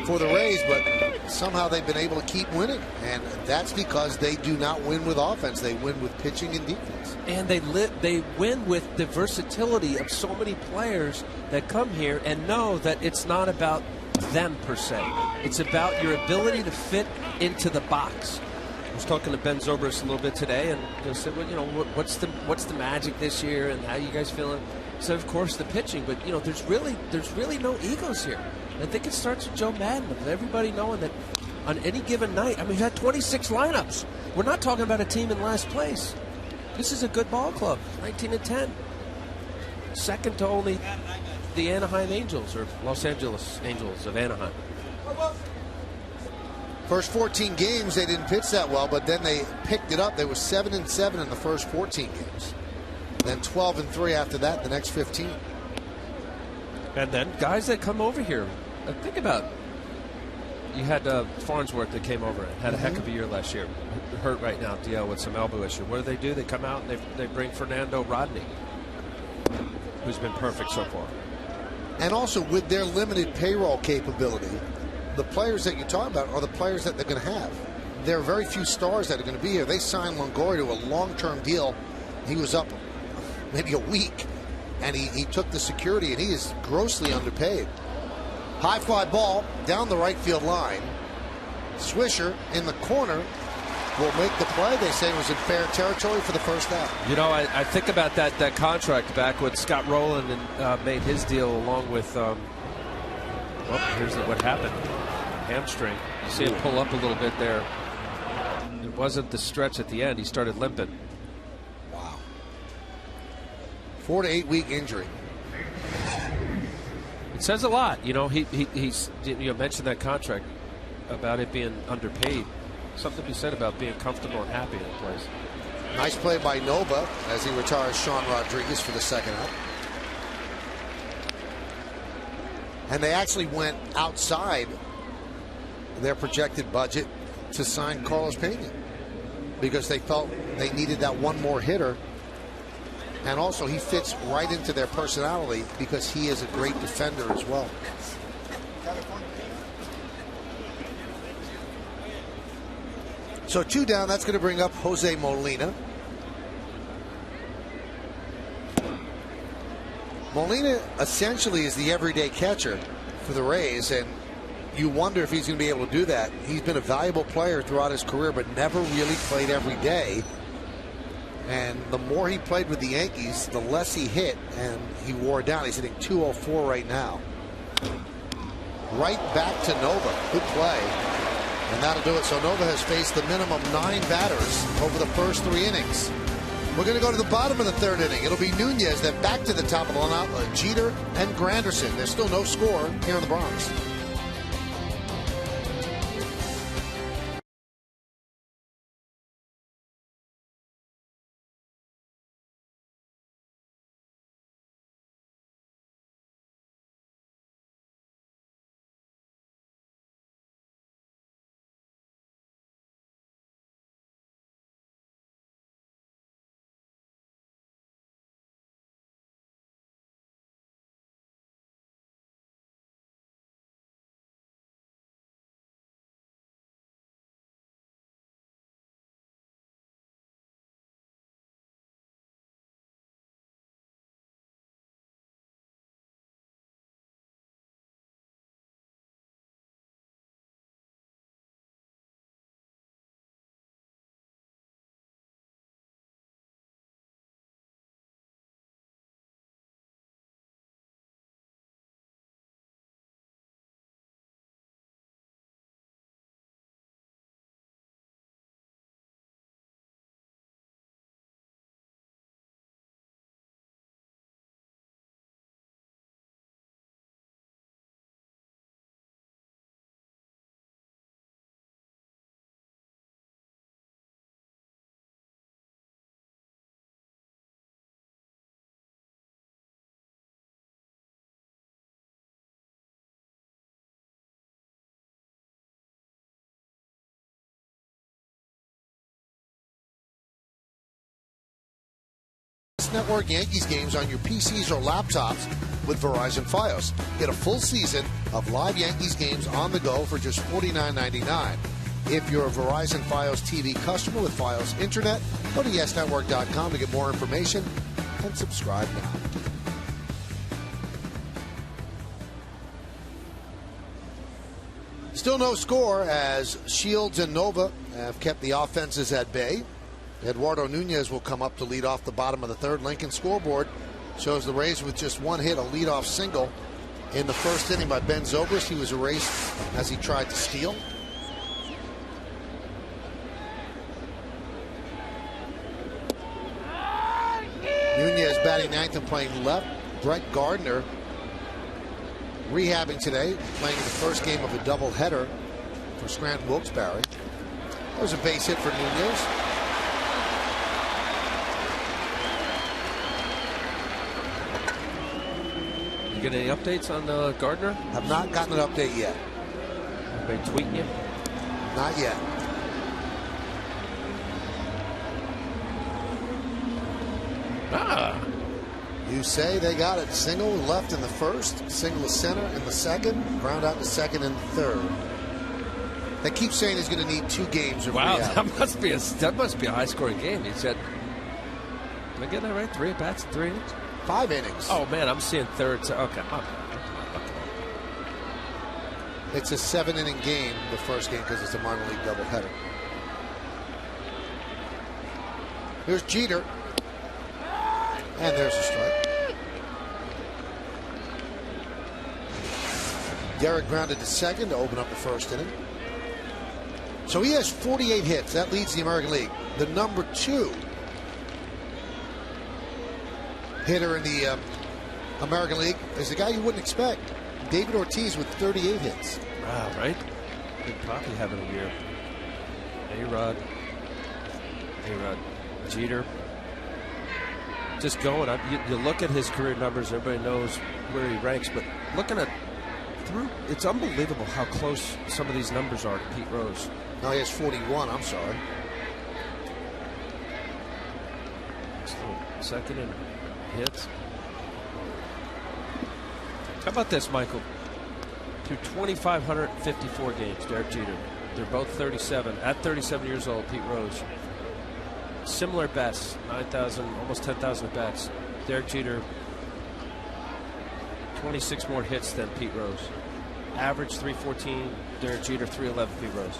[SPEAKER 2] for the Rays. But somehow they've been able to keep winning. And that's because they do not win with offense. They win with pitching and defense.
[SPEAKER 3] And they win with the versatility of so many players that come here and know that it's not about them per se. It's about your ability to fit into the box. I was talking to Ben Zobrist a little bit today, and just said, well, you know, what's the magic this year, and how you guys feeling? So of course the pitching, but you know, there's really no egos here. I think it starts with Joe Madden, with everybody knowing that on any given night. I mean, we've had 26 lineups. We're not talking about a team in last place. This is a good ball club, 19 and 10, second to only the Anaheim Angels, or Los Angeles Angels of Anaheim.
[SPEAKER 2] First 14 games they didn't pitch that well, but then they picked it up. They were 7 and 7 in the first 14 games. Then 12 and 3 after that, the next 15.
[SPEAKER 3] And then guys that come over here, think about it. You had Farnsworth that came over and had a heck of a year last year. Hurt right now, DL, with some elbow issue. What do? They come out and they bring Fernando Rodney, who's been perfect so far.
[SPEAKER 2] And also, with their limited payroll capability, the players that you're talking about are the players that they're going to have. There are very few stars that are going to be here. They signed Longoria to a long-term deal. He was up maybe a week, and he took the security, and he is grossly underpaid. High fly ball down the right field line. Swisher in the corner will make the play. They say it was in fair territory for the first out.
[SPEAKER 3] You know, I think about that contract back when Scott Rowland made his deal along with Well, here's what happened. Hamstring. You see him pull up a little bit there. It wasn't the stretch at the end. He started limping.
[SPEAKER 2] Wow. 4 to 8 week injury.
[SPEAKER 3] It says a lot. You know, he's mentioned that contract about it being underpaid. Something to be said about being comfortable and happy in a place.
[SPEAKER 2] Nice play by Nova as he retires Sean Rodriguez for the second out. And they actually went outside their projected budget to sign Carlos Pena because they felt they needed that one more hitter. And also he fits right into their personality because he is a great defender as well. So 2 down, that's going to bring up Jose Molina. Molina essentially is the everyday catcher for the Rays, and you wonder if he's going to be able to do that. He's been a valuable player throughout his career, but never really played every day. And the more he played with the Yankees, the less he hit, and he wore down. He's hitting .204 right now. Right back to Nova. Good play. And that'll do it. So Nova has faced the minimum 9 batters over the first 3 innings. We're going to go to the bottom of the 3rd inning. It'll be Nunez, then back to the top of the lineup, Jeter and Granderson. There's still no score here in the Bronx. Network Yankees games on your PCs or laptops with Verizon Fios. Get a full season of live Yankees games on the go for just $49.99. If you're a Verizon Fios TV customer with Fios Internet, go to yesnetwork.com to get more information and subscribe now. Still no score as Shields and Nova have kept the offenses at bay. Eduardo Nunez will come up to lead off the bottom of the 3rd. Lincoln scoreboard shows the Rays with just 1 hit, a leadoff single in the 1st inning by Ben Zobrist. He was erased as he tried to steal. Nunez batting 9th and playing left. Brett Gardner rehabbing today, playing the first game of a doubleheader for Scranton Wilkes-Barre. There's a base hit for Nunez.
[SPEAKER 3] You get any updates on Gardner?
[SPEAKER 2] Have not gotten an update yet.
[SPEAKER 3] Anybody tweeting you?
[SPEAKER 2] Not yet. You say they got it. Single left in the 1st, single to center in the 2nd, ground out to 2nd and 3rd. They keep saying he's going to need 2 games of
[SPEAKER 3] wow,
[SPEAKER 2] rehab.
[SPEAKER 3] that must be a high-scoring game. He said, did I get that right? 3 at-bats, 3 innings?
[SPEAKER 2] 5 innings.
[SPEAKER 3] Oh, man, I'm seeing 3rd. Okay.
[SPEAKER 2] It's a 7-inning game, the first game, because it's a minor league doubleheader. Here's Jeter. And there's a strike. Derek grounded to second to open up the first inning. So he has 48 hits. That leads the American League. The number 2 hitter in the American League is the guy you wouldn't expect. David Ortiz with 38 hits.
[SPEAKER 3] Wow, right? Big Poppy having a year. A-Rod, Jeter. Just going up. You look at his career numbers, everybody knows where he ranks, but looking at through, it's unbelievable how close some of these numbers are to Pete Rose.
[SPEAKER 2] No, he has 41, I'm sorry.
[SPEAKER 3] Second in hits. How about this, Michael? Through 2,554 games, Derek Jeter. They're both 37. At 37 years old, Pete Rose. Similar bets, 9,000, almost 10,000 at bats. Derek Jeter, 26 more hits than Pete Rose. Average 314, Derek Jeter 311, Pete Rose.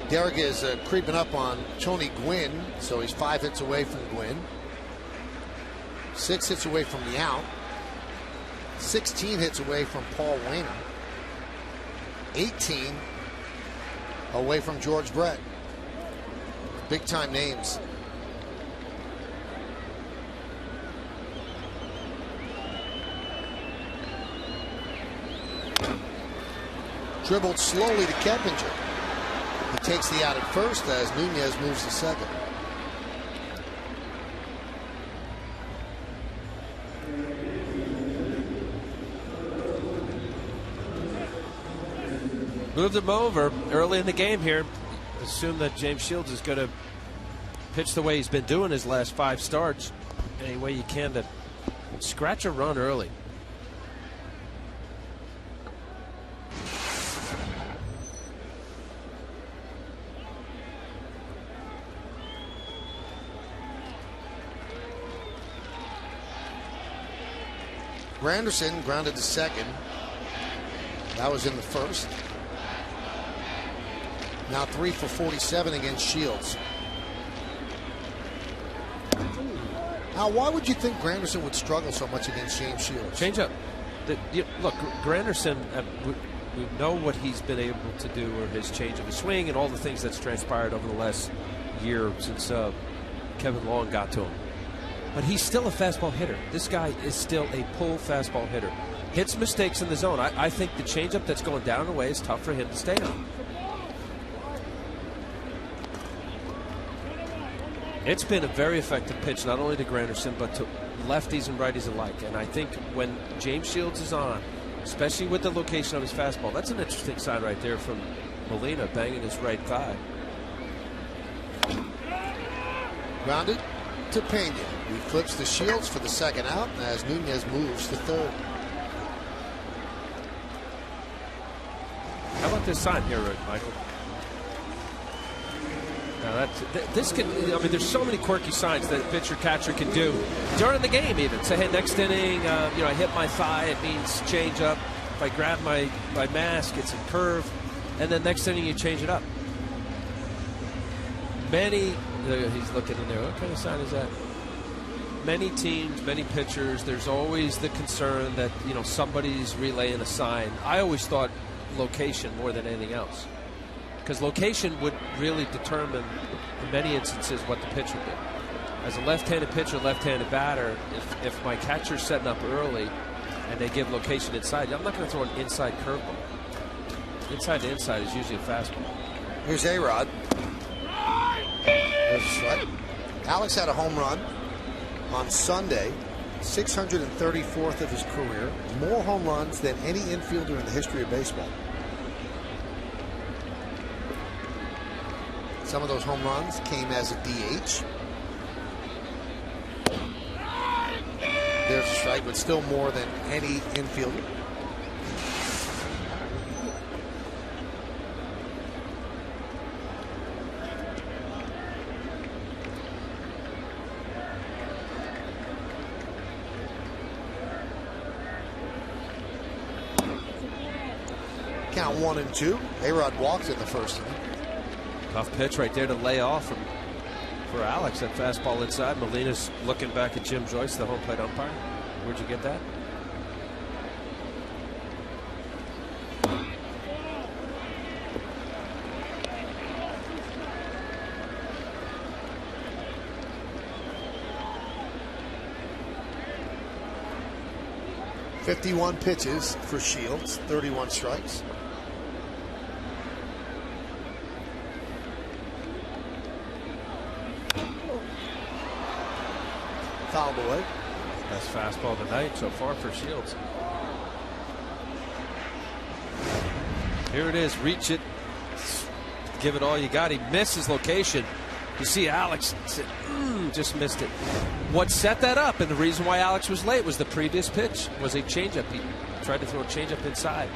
[SPEAKER 2] Derek is creeping up on Tony Gwynn, so he's 5 hits away from Gwynn. 6 hits away from the out. 16 hits away from Paul Wainer. 18 away from George Brett. Big time names. Dribbled slowly to Keppinger. He takes the out at first as Nunez moves to second.
[SPEAKER 3] Moved him over early in the game here. Assume that James Shields is going to pitch the way he's been doing his last 5 starts. Any way you can to scratch a run early.
[SPEAKER 2] Granderson grounded to second. That was in the first. Now 3 for 47 against Shields. Now, why would you think Granderson would struggle so much against James Shields?
[SPEAKER 3] Change up. Look, Granderson, we know what he's been able to do, or his change of his swing and all the things that's transpired over the last year since Kevin Long got to him. But he's still a fastball hitter. This guy is still a pull fastball hitter. Hits mistakes in the zone. I think the changeup that's going down and away is tough for him to stay on. It's been a very effective pitch, not only to Granderson, but to lefties and righties alike. And I think when James Shields is on, especially with the location of his fastball, that's an interesting sign right there from Molina, banging his right thigh.
[SPEAKER 2] Grounded to Pena. He flips to Shields for the second out as Nunez moves to third.
[SPEAKER 3] How about this sign here, Michael? Now this could, I mean, there's so many quirky signs that a pitcher catcher can do during the game. Even say, hey, next inning, I hit my thigh, it means change up. If I grab my mask, it's a curve, and then next inning you change it up. He's looking in there. What kind of sign is that? Many teams, many pitchers, there's always the concern that, somebody's relaying a sign. I always thought location more than anything else, because location would really determine, in many instances, what the pitcher did. As a left-handed pitcher, left-handed batter, if my catcher's setting up early and they give location inside, I'm not going to throw an inside curveball. Inside to inside is usually a fastball.
[SPEAKER 2] Here's A-Rod. There's a strike. Alex had a home run on Sunday, 634th of his career. More home runs than any infielder in the history of baseball. Some of those home runs came as a DH. There's a strike, but still more than any infielder. Count 1-2. A-Rod walked in the first inning.
[SPEAKER 3] Tough pitch right there to lay off for Alex. That fastball inside. Molina's looking back at Jim Joyce, the home plate umpire. Where'd you get that?
[SPEAKER 2] .51 pitches for Shields, 31 strikes. Fouled away.
[SPEAKER 3] Best fastball tonight so far for Shields. Here it is. Reach it. Give it all you got. He missed his location. You see Alex just missed it. What set that up, and the reason why Alex was late, was the previous pitch was a changeup. He tried to throw a changeup inside.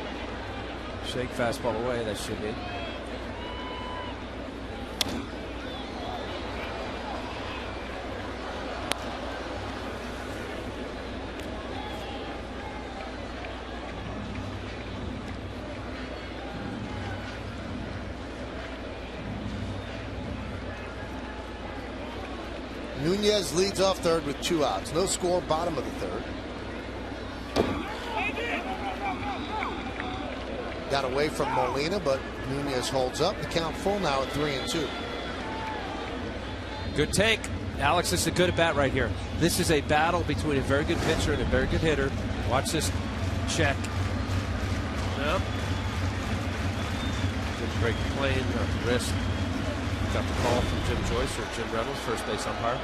[SPEAKER 3] Shake fastball away. That should be.
[SPEAKER 2] Nunez leads off third with 2 outs. No score, bottom of the third. Got away from Molina, but Nunez holds up. The count full now at 3-2.
[SPEAKER 3] Good take. Alex, this is a good at bat right here. This is a battle between a very good pitcher and a very good hitter. Watch this check. Yep. Good break plane, wrist. Got the call from Jim Joyce or Jim Reynolds, first base umpire.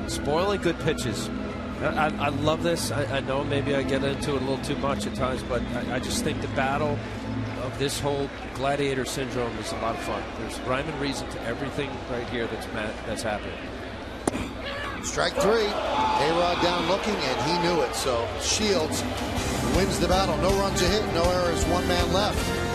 [SPEAKER 3] Spoiling good pitches. I love this. I know maybe I get into it a little too much at times, but I just think the battle of this whole gladiator syndrome is a lot of fun. There's rhyme and reason to everything right here that's happening.
[SPEAKER 2] Strike 3. A-Rod down looking, and he knew it. So Shields wins the battle. No runs a hit, no errors, 1 man left.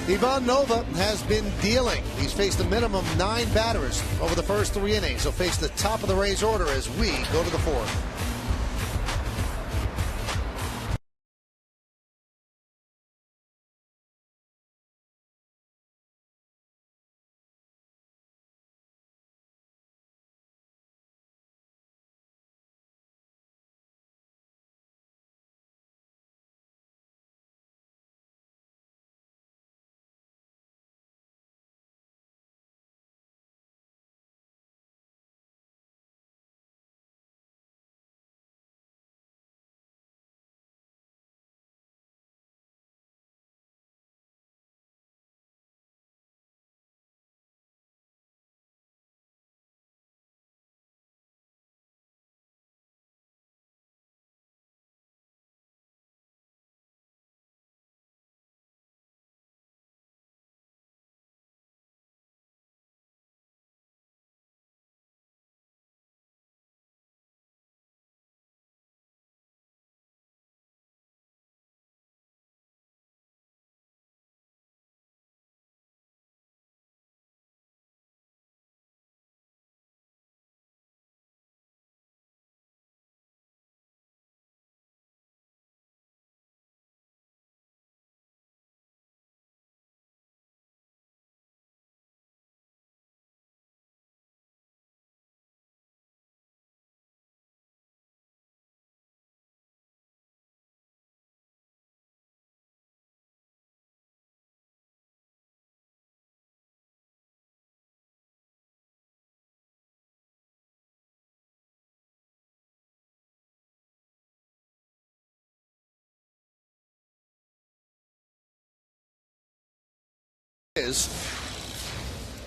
[SPEAKER 2] Ivan Nova has been dealing. He's faced a minimum 9 batters over the first 3 innings. He'll face the top of the Rays order as we go to the 4th.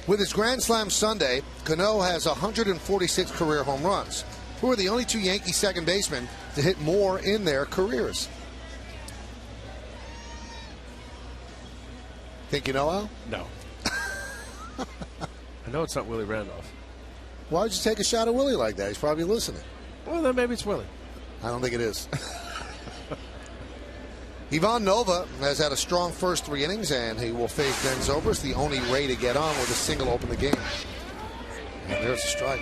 [SPEAKER 2] With his Grand Slam Sunday, Cano has 146 career home runs. Who are the only 2 Yankee second basemen to hit more in their careers? Think you know, Al?
[SPEAKER 3] No. I know it's not Willie Randolph.
[SPEAKER 2] Why would you take a shot at Willie like that? He's probably listening.
[SPEAKER 3] Well, then maybe it's Willie.
[SPEAKER 2] I don't think it is. Ivan Nova has had a strong first 3 innings, and he will face Ben Zobrist, the only Ray to get on with a single open the game. And there's a strike.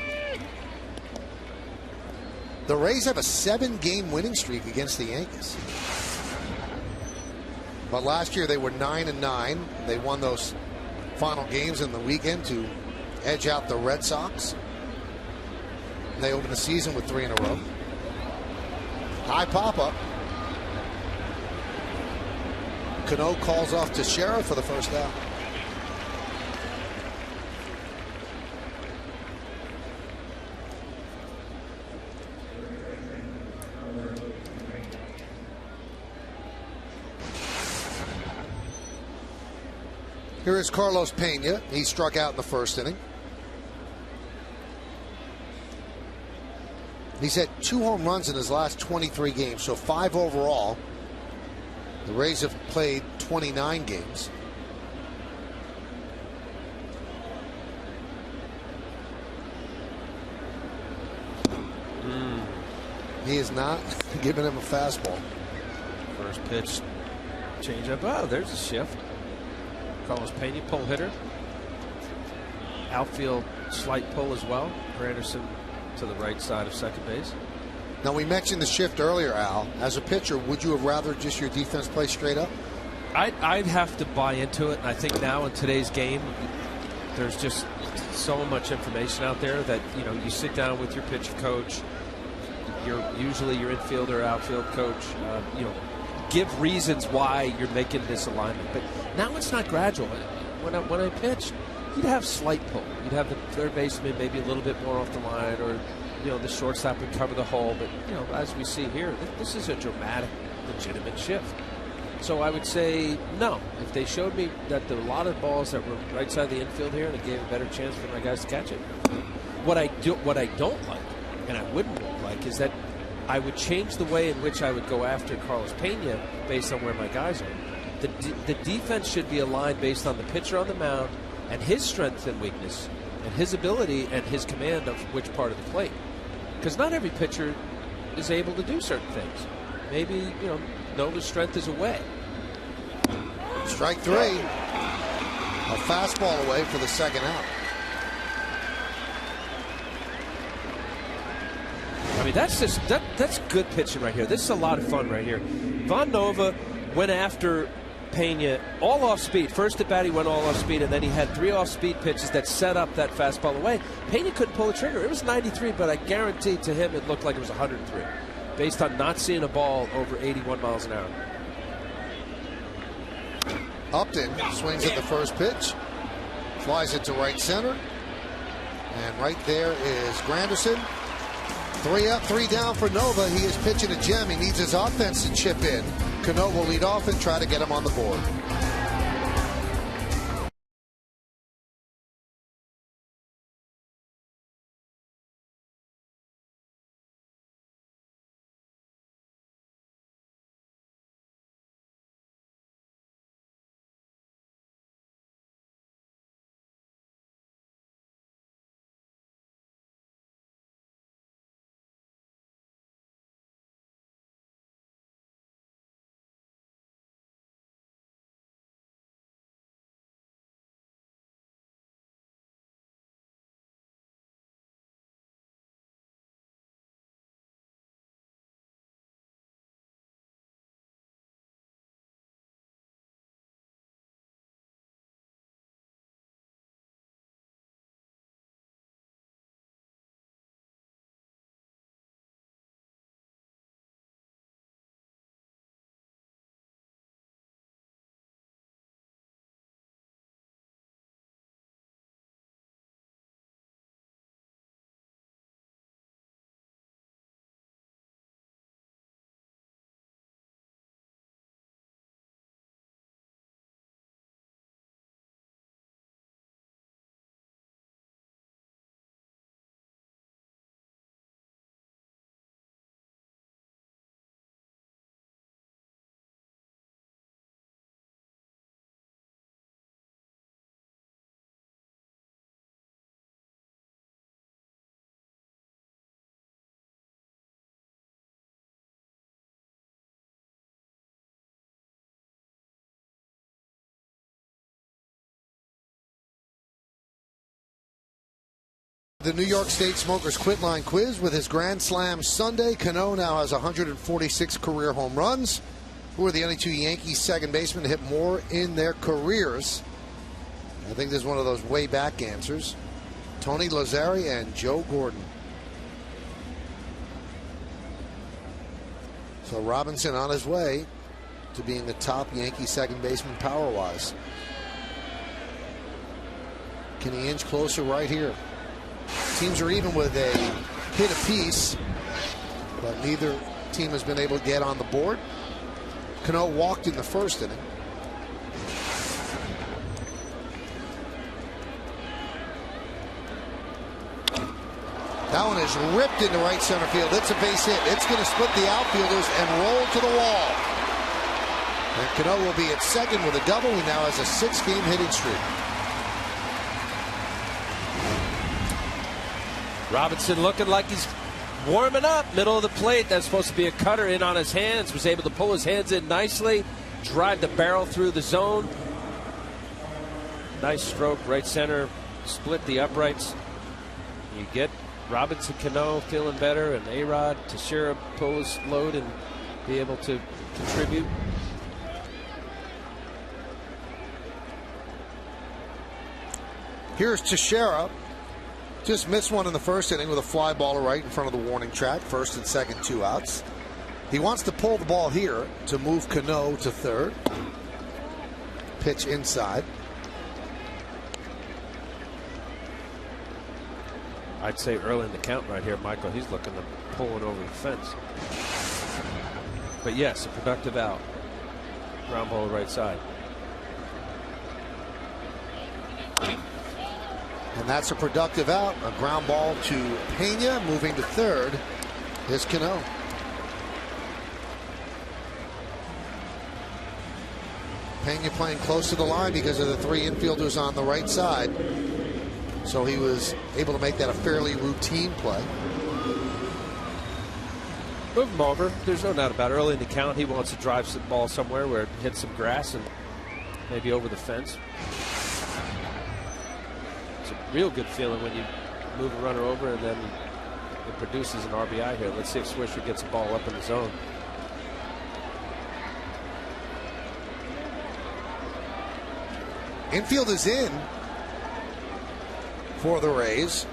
[SPEAKER 2] The Rays have a 7-game winning streak against the Yankees. But last year they were 9-9. They won those final games in the weekend to edge out the Red Sox. They opened the season with 3 in a row. High pop-up. Cano calls off to Sheriff for the first out. Here is Carlos Pena. He struck out in the first inning. He's had 2 home runs in his last 23 games, so 5 overall. The Rays have played 29 games. He is not giving him a fastball.
[SPEAKER 3] First pitch, change up. Oh, there's a shift. Carlos Pena, pull hitter. Outfield slight pull as well. Granderson to the right side of second base.
[SPEAKER 2] Now, we mentioned the shift earlier, Al. As a pitcher, would you have rather just your defense play straight up?
[SPEAKER 3] I'd have to buy into it, and I think now in today's game, there's just so much information out there that, you know, you sit down with your pitcher coach, usually your infielder, outfield coach, you know, give reasons why you're making this alignment. But now it's not gradual. When I pitched, you'd have slight pull. You'd have the third baseman maybe a little bit more off the line, or, you know, the shortstop would cover the hole. But, you know, as we see here, this is a dramatic, legitimate shift. So I would say no. If they showed me that there were a lot of balls that were right side of the infield here, and it gave a better chance for my guys to catch it. What I don't like, and I wouldn't like, is that I would change the way in which I would go after Carlos Pena based on where my guys are. The defense should be aligned based on the pitcher on the mound and his strength and weakness, and his ability and his command of which part of the plate. Because not every pitcher is able to do certain things. Maybe, you know, Nova's strength is away.
[SPEAKER 2] Strike 3. A fastball away for the second out.
[SPEAKER 3] I mean, that's good pitching right here. This is a lot of fun right here. Von Nova went after Pena all off speed. First at bat, he went all off speed, and then he had 3 off speed pitches that set up that fastball away. Pena couldn't pull the trigger. It was 93, but I guarantee to him it looked like it was 103, based on not seeing a ball over 81 miles an hour.
[SPEAKER 2] Upton swings at the first pitch, flies it to right center, and right there is Granderson. 3 up, 3 down for Nova. He is pitching a gem. He needs his offense to chip in. Cano will lead off and try to get him on the board. the New York State Smokers Quitline Quiz with his Grand Slam Sunday. Cano now has 146 career home runs. Who are the only two Yankees second basemen to hit more in their careers? I think this is one of those way back answers. Tony Lazzari and Joe Gordon. So Robinson on his way to being the top Yankee second baseman power-wise. Can he inch closer right here? Teams are even with a hit apiece, but neither team has been able to get on the board. Cano walked in the first inning. That one is ripped into right center field. It's a base hit. It's going to split the outfielders and roll to the wall. And Cano will be at second with a double. He now has a 6-game hitting streak.
[SPEAKER 3] Robinson looking like he's warming up, middle of the plate. That's supposed to be a cutter in on his hands. Was able to pull his hands in nicely, drive the barrel through the zone. Nice stroke, right center, split the uprights. You get Robinson, Cano feeling better, and A-Rod, Teixeira pull his load and be able to contribute.
[SPEAKER 2] Here's Teixeira. Just missed one in the first inning with a fly ball right in front of the warning track. First and second, 2 outs. He wants to pull the ball here to move Cano to third. Pitch inside.
[SPEAKER 3] I'd say early in the count right here, Michael, he's looking to pull it over the fence. But yes, a productive out. Ground ball right side.
[SPEAKER 2] And that's a productive out. A ground ball to Pena. Moving to third is Cano. Pena playing close to the line because of the 3 infielders on the right side. So he was able to make that a fairly routine play.
[SPEAKER 3] Move him over. There's no doubt about it. Early in the count, he wants to drive the ball somewhere where it hits some grass and maybe over the fence. It's a real good feeling when you move a runner over and then it produces an RBI here. Let's see if Swisher gets the ball up in the zone.
[SPEAKER 2] Infield is in for the Rays.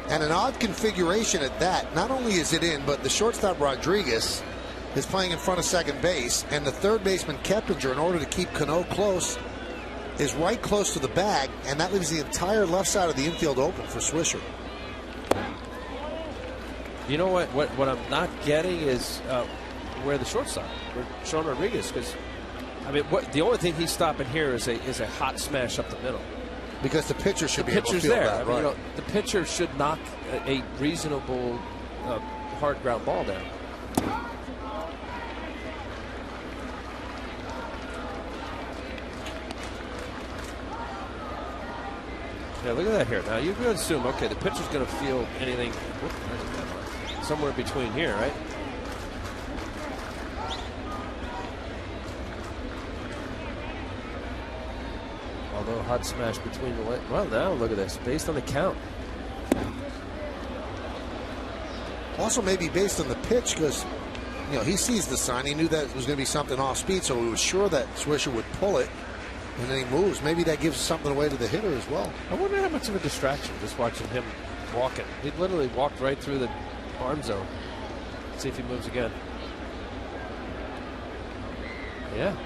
[SPEAKER 2] And an odd configuration at that. Not only is it in, but the shortstop Rodriguez is playing in front of second base, and the third baseman Keppinger, in order to keep Cano close, is right close to the bag, and that leaves the entire left side of the infield open for Swisher.
[SPEAKER 3] You know what I'm not getting is where the shortstop, where Sean Rodriguez, because I mean, the only thing he's stopping here is a hot smash up the middle.
[SPEAKER 2] Because the pitcher should be able to feel
[SPEAKER 3] there.
[SPEAKER 2] that,
[SPEAKER 3] I mean,
[SPEAKER 2] right?
[SPEAKER 3] you know, the pitcher should knock a reasonable hard ground ball down. Yeah, look at that here. Now you're going to assume, okay, the pitcher's going to feel anything somewhere between here, right? Although hot smash between the legs. Well, now look at this. Based on the count.
[SPEAKER 2] Also, maybe based on the pitch, because he sees the sign. He knew that it was going to be something off speed, so he was sure that Swisher would pull it, and then he moves. Maybe that gives something away to the hitter as well.
[SPEAKER 3] I wonder how much of a distraction just watching him walking. He literally walked right through the arm zone. Let's see if he moves again. Yeah.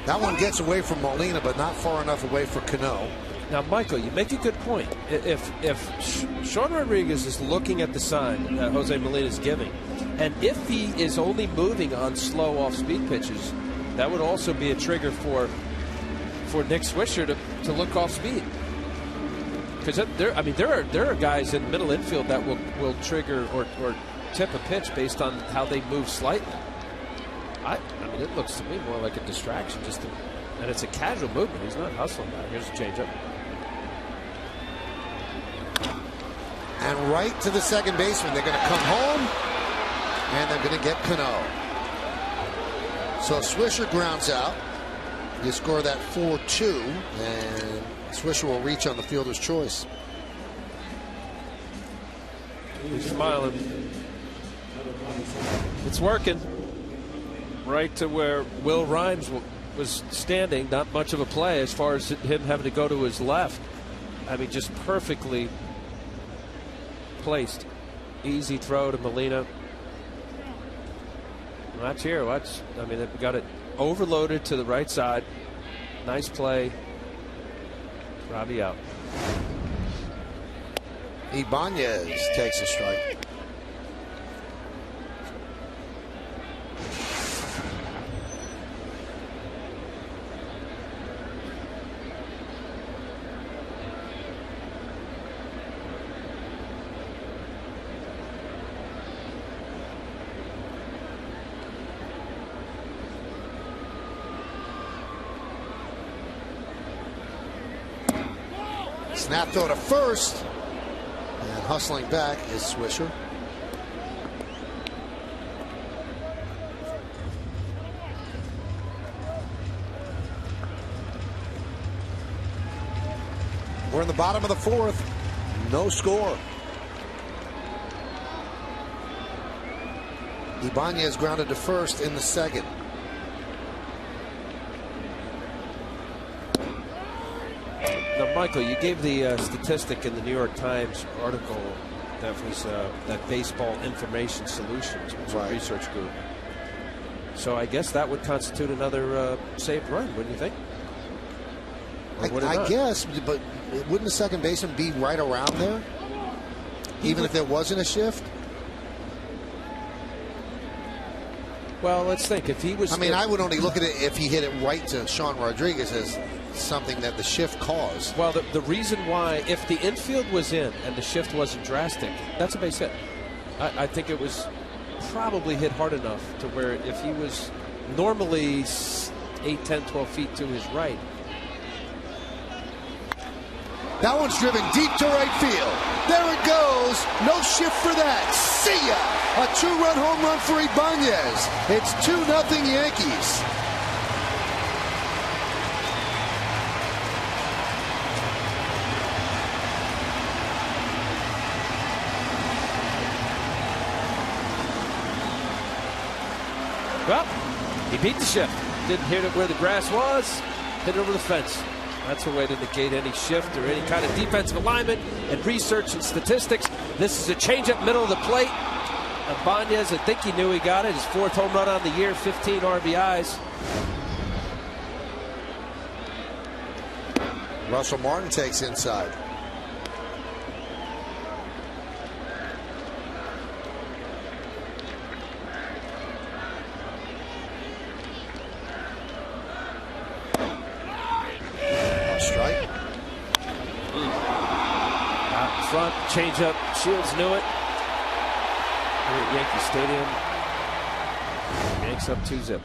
[SPEAKER 2] That one gets away from Molina, but not far enough away for Cano.
[SPEAKER 3] Now, Michael, you make a good point. If Sean Rodriguez is looking at the sign that Jose Molina is giving, and if he is only moving on slow off-speed pitches, that would also be a trigger for Nick Swisher to look off speed. Because there are guys in middle infield that will trigger or tip a pitch based on how they move slightly. I mean, it looks to me more like a distraction, and it's a casual movement. He's not hustling now. Here's a changeup.
[SPEAKER 2] And right to the second baseman. They're going to come home, and they're going to get Cano. So Swisher grounds out. You score that 4-2, and Swisher will reach on the fielder's choice.
[SPEAKER 3] He's smiling. It's working. Right to where Will Rhymes was standing. Not much of a play as far as him having to go to his left. I mean, just perfectly placed. Easy throw to Molina. Watch here. Watch. I mean, they've got it overloaded to the right side. Nice play. Robbie out.
[SPEAKER 2] Ibanez takes a strike. Snap throw to first. And hustling back is Swisher. We're in the bottom of the fourth. No score. Ibanez grounded to first in the second.
[SPEAKER 3] Now, Michael, you gave the statistic in the New York Times article that was that Baseball Information Solutions was a research group. So I guess that would constitute another saved run, wouldn't you think?
[SPEAKER 2] I guess, but wouldn't the second baseman be right around there? Even if there wasn't a shift?
[SPEAKER 3] Well, let's think. If he was...
[SPEAKER 2] I mean, I would only look at it if he hit it right to Sean Rodriguez as something that the shift caused.
[SPEAKER 3] Well, the reason why, if the infield was in and the shift wasn't drastic, that's a base hit. I think it was probably hit hard enough to where if he was normally 8, 10, 12 feet to his right.
[SPEAKER 2] That one's driven deep to right field. There it goes. No shift for that. See ya. A 2-run home run for Ibanez. It's 2-0 Yankees.
[SPEAKER 3] Well, he beat the shift. Didn't hit it where the grass was. Hit it over the fence. That's a way to negate any shift or any kind of defensive alignment and research and statistics. This is a changeup middle of the plate. Ibanez, I think he knew he got it. His 4th home run on the year, 15 RBIs.
[SPEAKER 2] Russell Martin takes inside. Strike.
[SPEAKER 3] Out front, changeup. Shields knew it. Here at Yankee Stadium. Yanks up 2-0.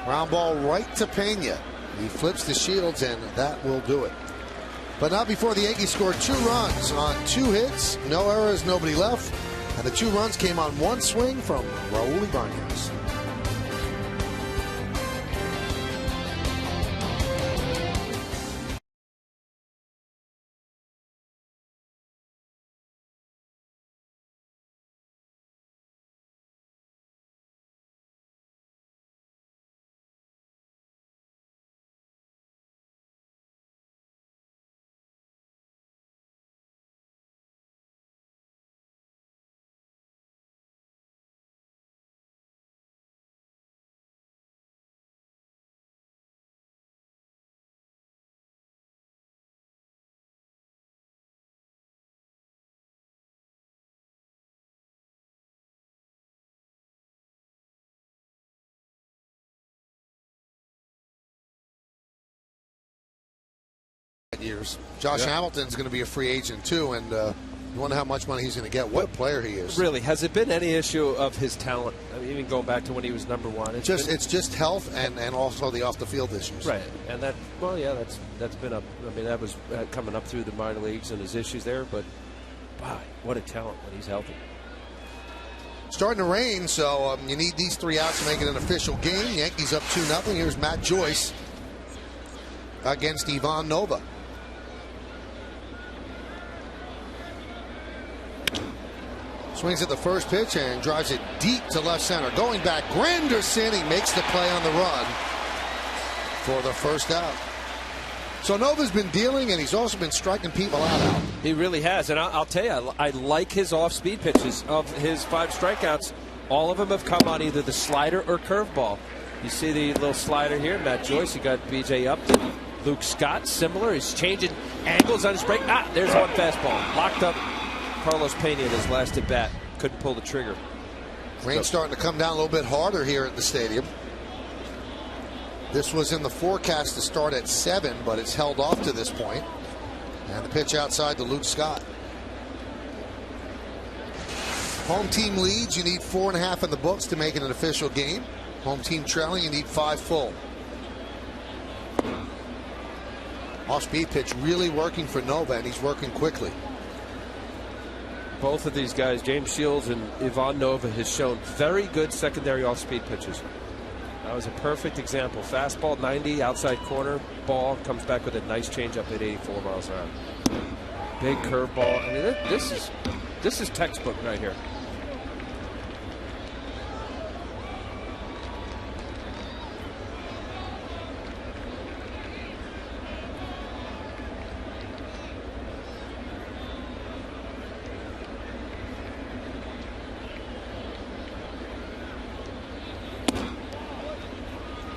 [SPEAKER 2] Ground ball right to Pena. He flips to Shields, and that will do it. But not before the Yankees scored 2 runs on 2 hits, no errors, nobody left, and the 2 runs came on 1 swing from Raul Ibanez. Years. Josh Hamilton's going to be a free agent too, and you wonder how much money he's going to get. What a player he is!
[SPEAKER 3] Really, has it been any issue of his talent? I mean, even going back to when he was #1,
[SPEAKER 2] it's just health and also the off the field issues.
[SPEAKER 3] Right, and that that's been up. I mean, that was coming up through the minor leagues and his issues there. But wow, what a talent when he's healthy.
[SPEAKER 2] Starting to rain, so you need these 3 outs to make it an official game. Yankees up 2-0. Here's Matt Joyce against Ivan Nova. Swings at the first pitch and drives it deep to left center. Going back, Granderson. He makes the play on the run for the first out. So Nova's been dealing, and he's also been striking people out.
[SPEAKER 3] He really has, and I'll tell you, I like his off-speed pitches. Of his 5 strikeouts, all of them have come on either the slider or curveball. You see the little slider here, Matt Joyce. You got B.J. Upton, Luke Scott, similar. He's changing angles on his break. There's one fastball. Locked up Carlos Pena in his last at bat. Couldn't pull the trigger.
[SPEAKER 2] Rain's starting to come down a little bit harder here at the stadium. This was in the forecast to start at 7, but it's held off to this point. And the pitch outside to Luke Scott. Home team leads, you need 4.5 in the books to make it an official game. Home team trailing, you need 5 full. Off-speed pitch really working for Nova, and he's working quickly.
[SPEAKER 3] Both of these guys, James Shields and Ivan Nova, has shown very good secondary off-speed pitches. That was a perfect example. Fastball 90, outside corner, ball comes back with a nice changeup at 84 miles an hour. Big curveball. I mean, this is textbook right here.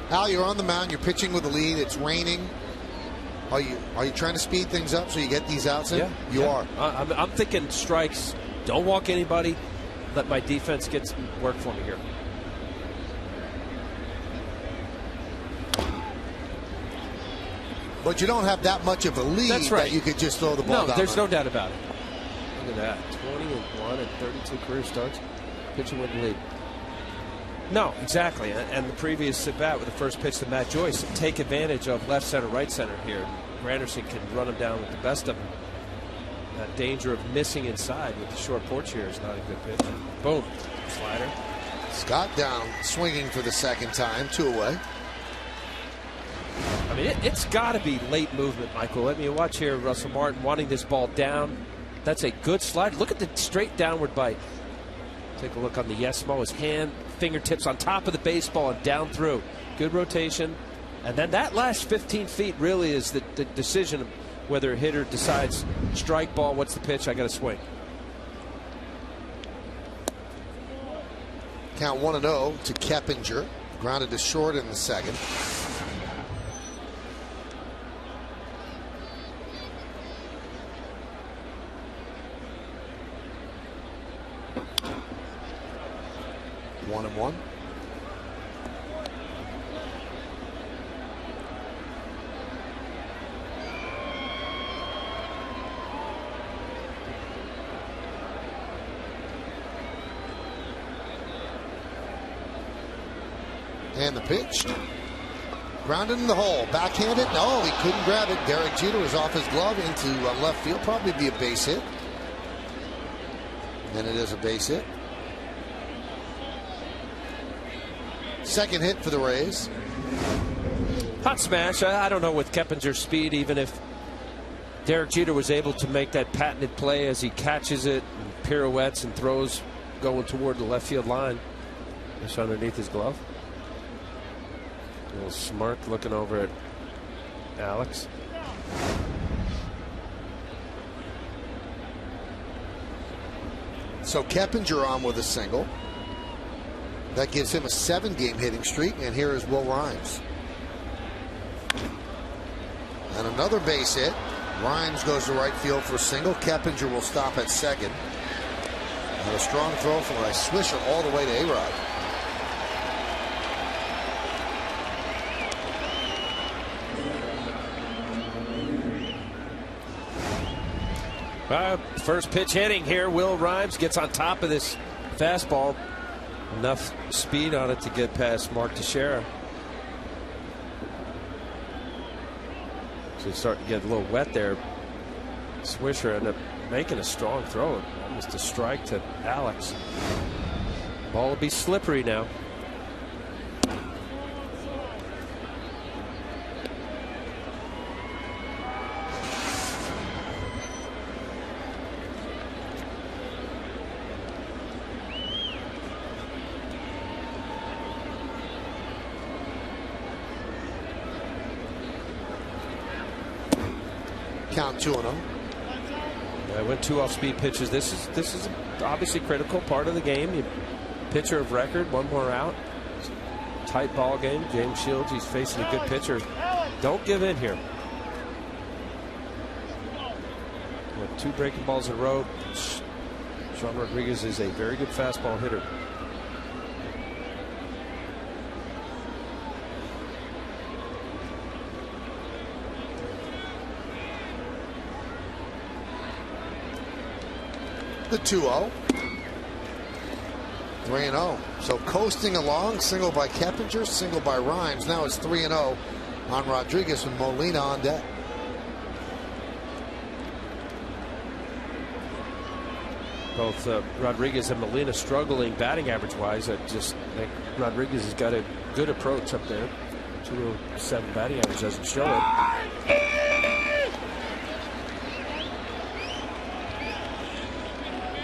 [SPEAKER 2] Al, you're on the mound. You're pitching with the lead. It's raining. Are you trying to speed things up so you get these outs in?
[SPEAKER 3] Yeah,
[SPEAKER 2] you are.
[SPEAKER 3] I'm thinking strikes. Don't walk anybody. Let my defense get some work for me here.
[SPEAKER 2] But you don't have that much of a lead.
[SPEAKER 3] That's right.
[SPEAKER 2] That you could just throw the ball down.
[SPEAKER 3] No, there's no doubt about it. Look at that. 21 and 32 career starts. Pitching with the lead. No, exactly. And the previous at bat with the first pitch to Matt Joyce, take advantage of left center, right center here. Granderson can run him down with the best of them. That danger of missing inside with the short porch here is not a good pitch. Boom. Slider.
[SPEAKER 2] Scott down, swinging for the second time, 2 away.
[SPEAKER 3] I mean, it's got to be late movement, Michael. Let me watch here. Russell Martin wanting this ball down. That's a good slide. Look at the straight downward bite. Take a look on the Yesmo. His hand, fingertips on top of the baseball and down through. Good rotation. And then that last 15 feet really is the decision of whether a hitter decides strike ball, what's the pitch, I got to swing.
[SPEAKER 2] Count 1-0 to Keppinger. Grounded to short in the second. One and one. And the pitch. Grounded in the hole. Backhanded. No, he couldn't grab it. Derek Jeter was off his glove into left field. Probably be a base hit. And it is a base hit. Second hit for the Rays.
[SPEAKER 3] Hot smash. I don't know with Keppinger's speed, even if Derek Jeter was able to make that patented play as he catches it and pirouettes and throws going toward the left field line. Just underneath his glove. A little smirk looking over at Alex.
[SPEAKER 2] So Keppinger on with a single. That gives him a 7-game hitting streak, and here is Will Rhymes. And another base hit. Rhymes goes to right field for a single. Keppinger will stop at second. And a strong throw from a swisher all the way to A-Rod.
[SPEAKER 3] First pitch hitting here. Will Rhymes gets on top of this fastball. Enough speed on it to get past Mark Teixeira. So it's starting to get a little wet there. Swisher ended up making a strong throw. Almost a strike to Alex. Ball will be slippery now.
[SPEAKER 2] Count 2-0.
[SPEAKER 3] I went 2 off-speed pitches. This is obviously critical part of the game. You pitcher of record, 1 more out. Tight ball game. James Shields, he's facing a good pitcher. Don't give in here. With 2 breaking balls in a row, Sean Rodriguez is a very good fastball hitter.
[SPEAKER 2] The 2-0. 3-0. So coasting along, single by Keppinger, single by Rhymes. Now it's 3-0 on Rodriguez with Molina on deck.
[SPEAKER 3] Both Rodriguez and Molina struggling batting average wise. I just think Rodriguez has got a good approach up there. 207 batting average doesn't show it.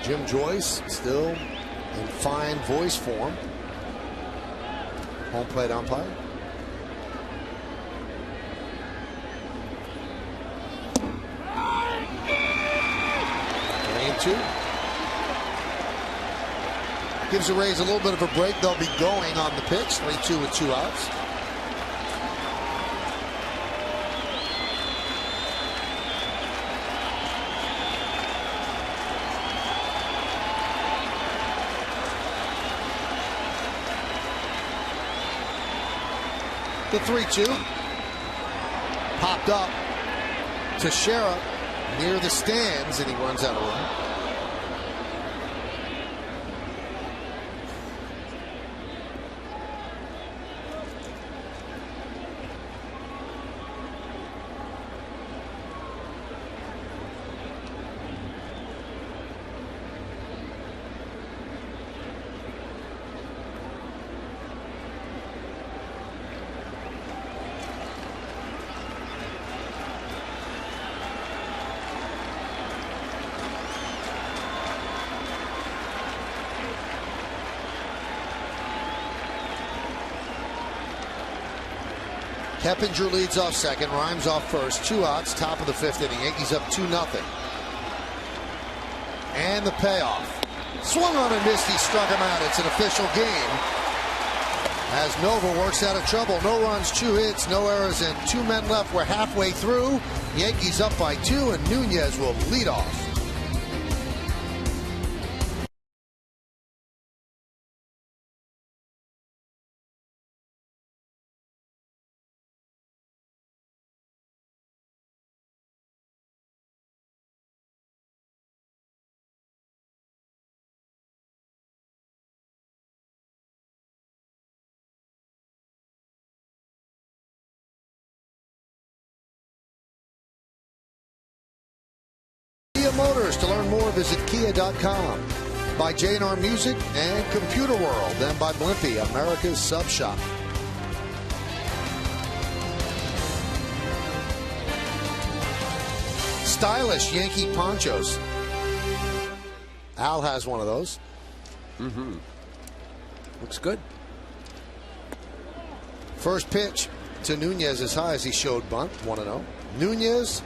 [SPEAKER 2] Jim Joyce still in fine voice form. Home plate umpire. Lane 2. Gives the Rays a little bit of a break. They'll be going on the pitch. 3-2 with 2 outs. The 3-2 popped up to Shera near the stands, and he runs out of room. Keppinger leads off second, Rhymes off first. 2 outs, top of the 5th inning. Yankees up 2-0. And the payoff. Swung on and missed. He struck him out. It's an official game. As Nova works out of trouble. No runs, 2 hits, no errors, and 2 men left. We're halfway through. Yankees up by 2, and Nunez will lead off. Motors. To learn more, visit kia.com. By J&R Music and Computer World, and by Blimpie, America's sub shop. Stylish Yankee ponchos. Al has one of those.
[SPEAKER 3] Looks good.
[SPEAKER 2] First pitch to Nunez as high as he showed bunt. 1-0. Nunez,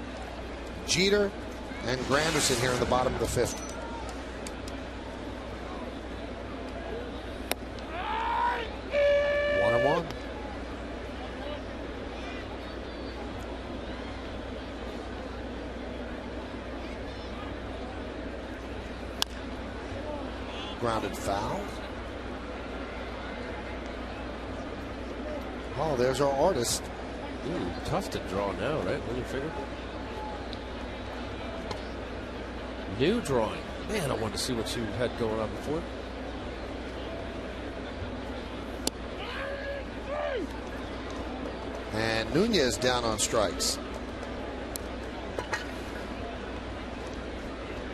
[SPEAKER 2] Jeter, and Granderson here in the bottom of the 5th. One and one. Grounded foul. Oh, there's our artist.
[SPEAKER 3] Ooh, tough to draw now, right? What do you figure? New drawing. Man, I wanted to see what you had going on before.
[SPEAKER 2] And Nunez down on strikes.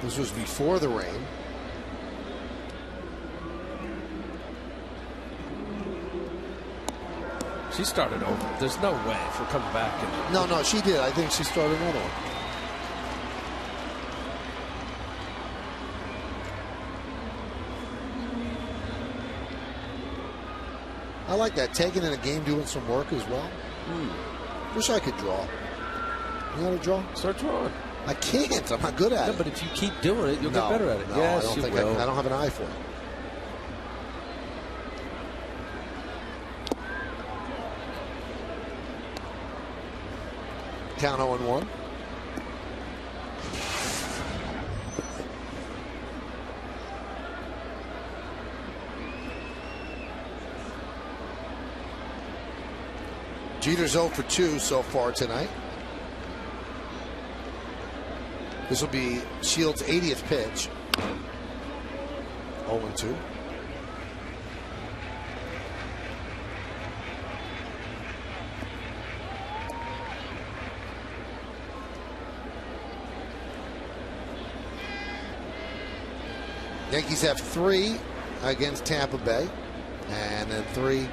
[SPEAKER 2] This was before the rain.
[SPEAKER 3] She started over. There's no way for coming back.
[SPEAKER 2] No, she did. I think she started another one. I like that. Taking in a game, doing some work as well. Wish I could draw. You want to draw?
[SPEAKER 3] Start drawing.
[SPEAKER 2] I can't. I'm not good at it.
[SPEAKER 3] But if you keep doing it, you'll get better at it.
[SPEAKER 2] No,
[SPEAKER 3] Yes,
[SPEAKER 2] I don't
[SPEAKER 3] you
[SPEAKER 2] think
[SPEAKER 3] will.
[SPEAKER 2] I don't have an eye for it. Count 0-1. Jeter's 0 for 2 so far tonight. This will be Shields' 80th pitch. 0-2. Yankees have 3 against Tampa Bay, and then 3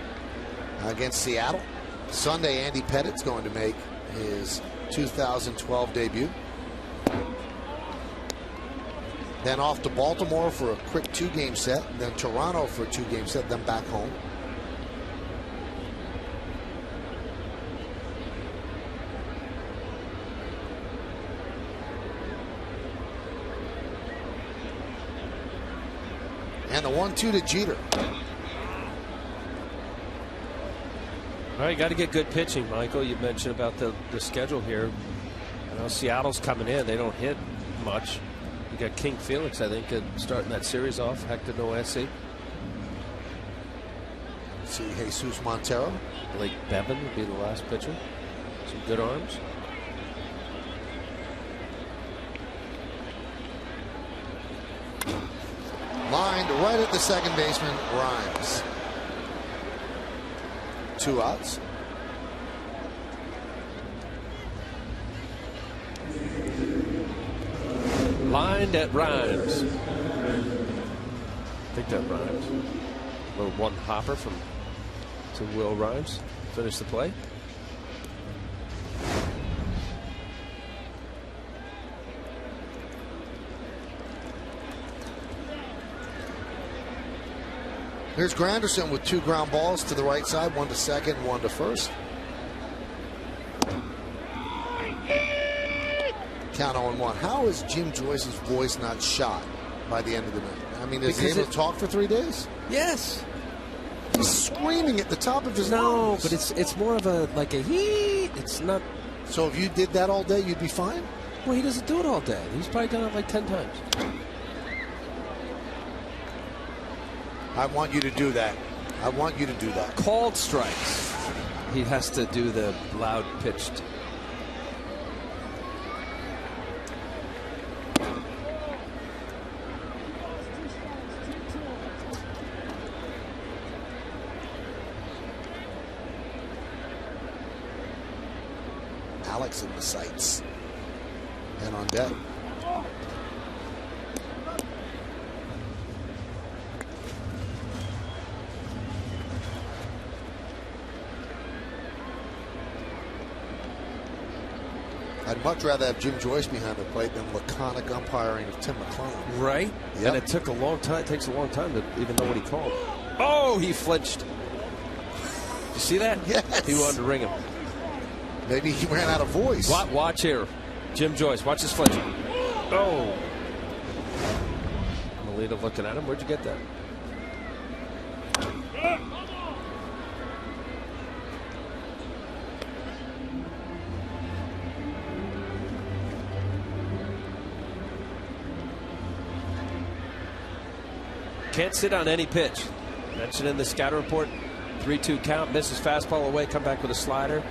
[SPEAKER 2] against Seattle. Sunday, Andy Pettit's going to make his 2012 debut. Then off to Baltimore for a quick 2-game set, and then Toronto for a 2-game set, then back home. And the 1-2 to Jeter.
[SPEAKER 3] All right, got to get good pitching, Michael. You mentioned about the schedule here. I know Seattle's coming in. They don't hit much. You got King Felix, I think, starting that series off. Hector Noesi.
[SPEAKER 2] See Jesus Montero.
[SPEAKER 3] Blake Bevan would be the last pitcher. Some good arms.
[SPEAKER 2] Lined right at the second baseman, Rhymes. 2 outs.
[SPEAKER 3] Lined at Rhymes. I think that Rhymes. A little one hopper to Will Rhymes. Finish the play.
[SPEAKER 2] Here's Granderson with 2 ground balls to the right side, 1 to second, 1 to first. Count 0-1. How is Jim Joyce's voice not shot by the end of the night? I mean, is he able to talk for 3 days?
[SPEAKER 3] Yes.
[SPEAKER 2] He's screaming at the top of his
[SPEAKER 3] No,
[SPEAKER 2] lungs.
[SPEAKER 3] but it's more of a hee. It's not.
[SPEAKER 2] So if you did that all day, you'd be fine?
[SPEAKER 3] Well, he doesn't do it all day. He's probably done it like 10 times.
[SPEAKER 2] I want you to do that. I want you to do that.
[SPEAKER 3] Called strikes. He has to do the loud pitched.
[SPEAKER 2] Alex in the sights. And on deck. I'd much rather have Jim Joyce behind the plate than laconic umpiring of Tim McClellan.
[SPEAKER 3] Right?
[SPEAKER 2] Yep.
[SPEAKER 3] And it took a long time. It takes a long time to even know what he called. Oh, he flinched. You see that?
[SPEAKER 2] Yes.
[SPEAKER 3] He wanted to ring him.
[SPEAKER 2] Maybe he ran out of voice.
[SPEAKER 3] Watch here. Jim Joyce. Watch his flinch. Oh. Melita looking at him. Where'd you get that? Can't sit on any pitch. Mentioned in the scatter report, 3-2 count, misses fastball away, come back with a slider.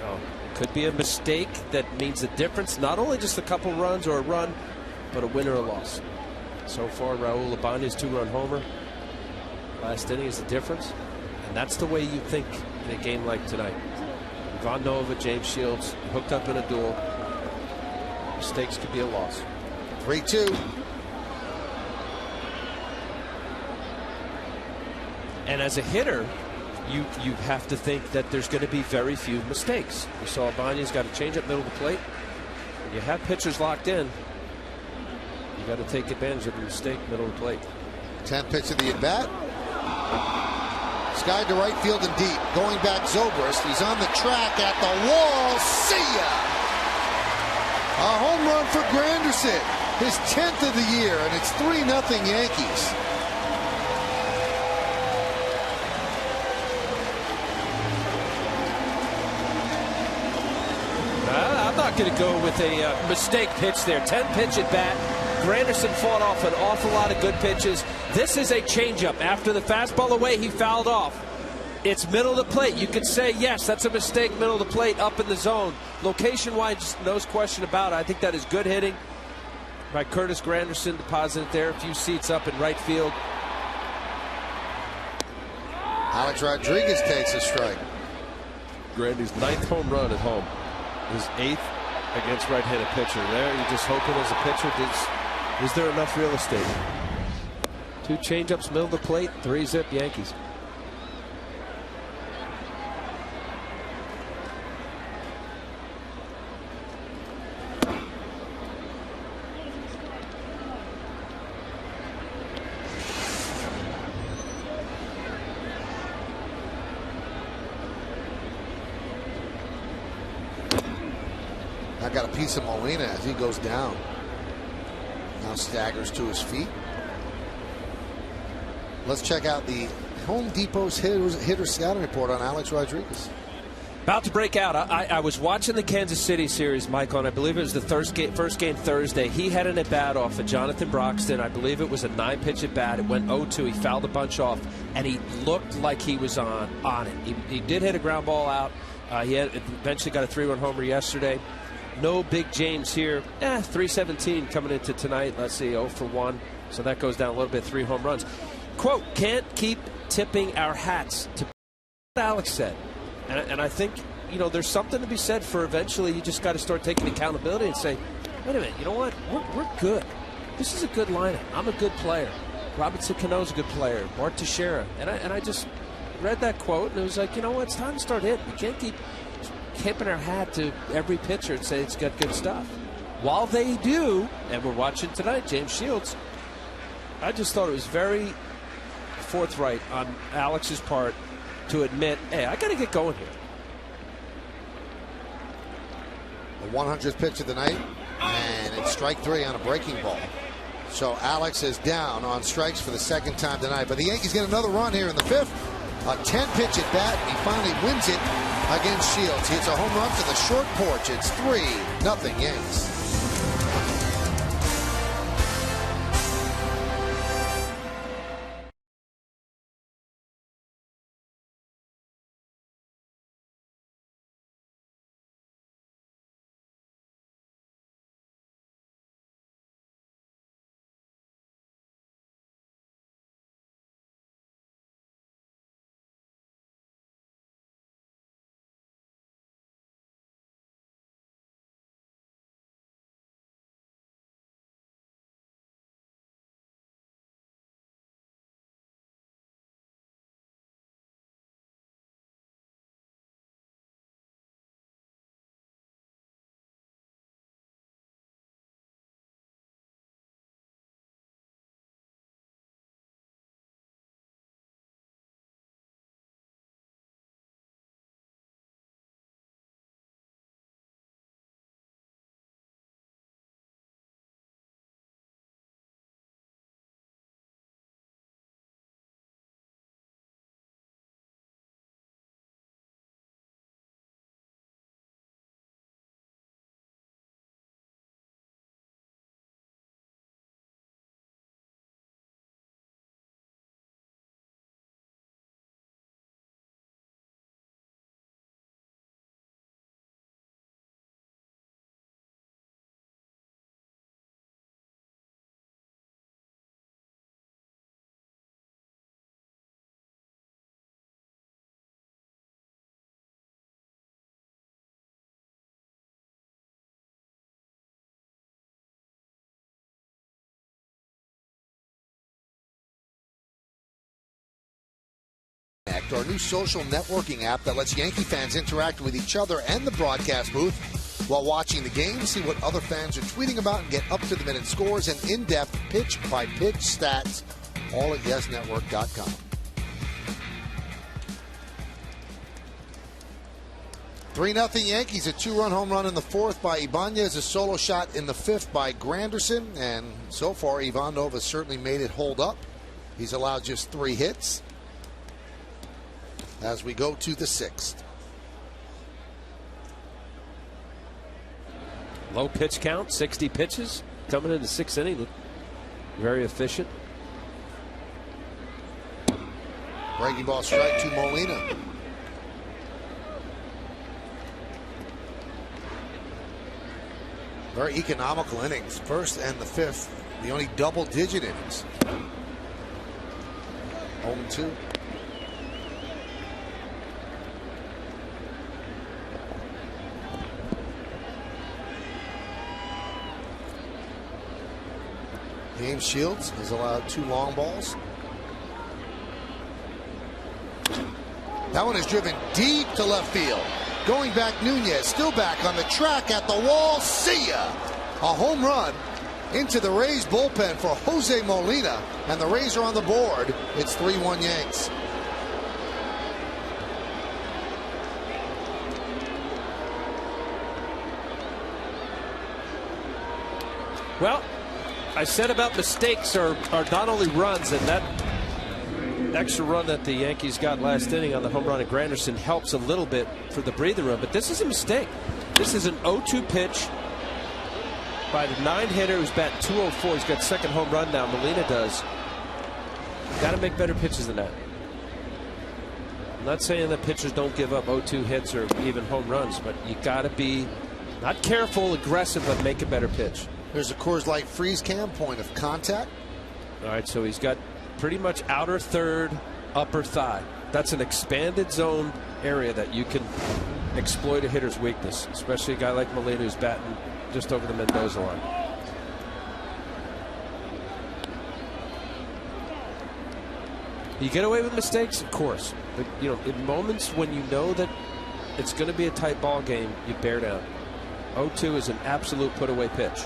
[SPEAKER 3] Oh, could be a mistake that means the difference, not only just a couple runs or a run, but a win or a loss. So far, Raul Ibanez's 2-run homer. Last inning is the difference, and that's the way you think in a game like tonight. Ivan Nova, James Shields hooked up in a duel. Mistakes could be a loss.
[SPEAKER 2] 3-2.
[SPEAKER 3] And as a hitter, you have to think that there's going to be very few mistakes. You saw Abanya's got to change up middle of the plate. When you have pitchers locked in, you got to take advantage of the mistake middle of the plate.
[SPEAKER 2] 10th pitch of the at bat. Sky to right field and deep. Going back Zobrist. He's on the track at the wall. See ya! A home run for Granderson. His 10th of the year, and it's 3-0 Yankees.
[SPEAKER 3] I'm not going to go with a mistake pitch there. 10 pitch at bat. Granderson fought off an awful lot of good pitches. This is a changeup. After the fastball away, he fouled off. It's middle of the plate. You could say, yes, that's a mistake, middle of the plate, up in the zone. Location-wise, no question about it. I think that is good hitting by Curtis Granderson. Deposited there, a few seats up in right field.
[SPEAKER 2] Alex Rodriguez takes a strike.
[SPEAKER 3] Grandy's 9th home run at home. His 8th against right-handed pitcher. There, you're just hoping as a pitcher, is there enough real estate? 2 changeups, middle of the plate, 3-zip Yankees.
[SPEAKER 2] I got a piece of Molina as he goes down. Now staggers to his feet. Let's check out the Home Depot's hitter scouting report on Alex Rodriguez.
[SPEAKER 3] About to break out. I was watching the Kansas City series, Michael, and I believe it was the first game Thursday. He had an at-bat off of Jonathan Broxton. I believe it was a 9-pitch at-bat. It went 0-2. He fouled a bunch off, and he looked like he was on it. He did hit a ground ball out. He had eventually got a 3-run homer yesterday. No Big James here. 317 coming into tonight. Let's see, 0 for 1. So that goes down a little bit, 3 home runs. Quote, can't keep tipping our hats to what Alex said. And I think, there's something to be said for eventually you just got to start taking accountability and say, wait a minute, you know what? We're good. This is a good lineup. I'm a good player. Robinson Cano's a good player. Mark Teixeira. And I just read that quote, and it was like, you know what? It's time to start hitting. We can't keep tipping our hat to every pitcher and say it's got good stuff. While they do, and we're watching tonight, James Shields, I just thought it was very forthright on Alex's part to admit, hey, I got to get going here.
[SPEAKER 2] The 100th pitch of the night, and it's strike 3 on a breaking ball. So Alex is down on strikes for the 2nd time tonight. But the Yankees get another run here in the 5th. A 10-pitch at bat, and he finally wins it against Shields. He hits a home run to the short porch. It's 3-0 Yanks. Connect, our new social networking app that lets Yankee fans interact with each other and the broadcast booth while watching the game, see what other fans are tweeting about, and get up-to-the-minute scores and in-depth pitch-by-pitch stats, all at YesNetwork.com. 3-0 Yankees, a 2-run home run in the fourth by Ibanez, a solo shot in the fifth by Granderson, and so far Ivan Nova certainly made it hold up. He's allowed just 3 hits as we go to the sixth.
[SPEAKER 3] Low pitch count, 60 pitches coming in the sixth inning. Very efficient.
[SPEAKER 2] Breaking ball strike to Molina. Very economical innings. First and the fifth, the only double-digit innings. 0-2. James Shields has allowed 2 long balls. That one is driven deep to left field. Going back, Nunez still back on the track at the wall. See ya! A home run into the Rays bullpen for Jose Molina, and the Rays are on the board. It's 3-1 Yanks.
[SPEAKER 3] Well, I said about mistakes are not only runs, and that extra run that the Yankees got last inning on the home run of Granderson helps a little bit for the breathing room, but this is a mistake. This is an 0-2 pitch by the 9-hitter who's batting .204. He's got second home run now. Molina does. Got to make better pitches than that. I'm not saying that pitchers don't give up 0-2 hits or even home runs, but you got to be not careful, aggressive, but make a better pitch.
[SPEAKER 2] There's a Coors Light freeze cam, point of contact.
[SPEAKER 3] All right, so he's got pretty much outer third, upper thigh. That's an expanded zone area that you can exploit a hitter's weakness, especially a guy like Molina who's batting just over the Mendoza line. You get away with mistakes, of course. But, you know, in moments when you know that it's going to be a tight ball game, you bear down. 0-2 is an absolute put-away pitch.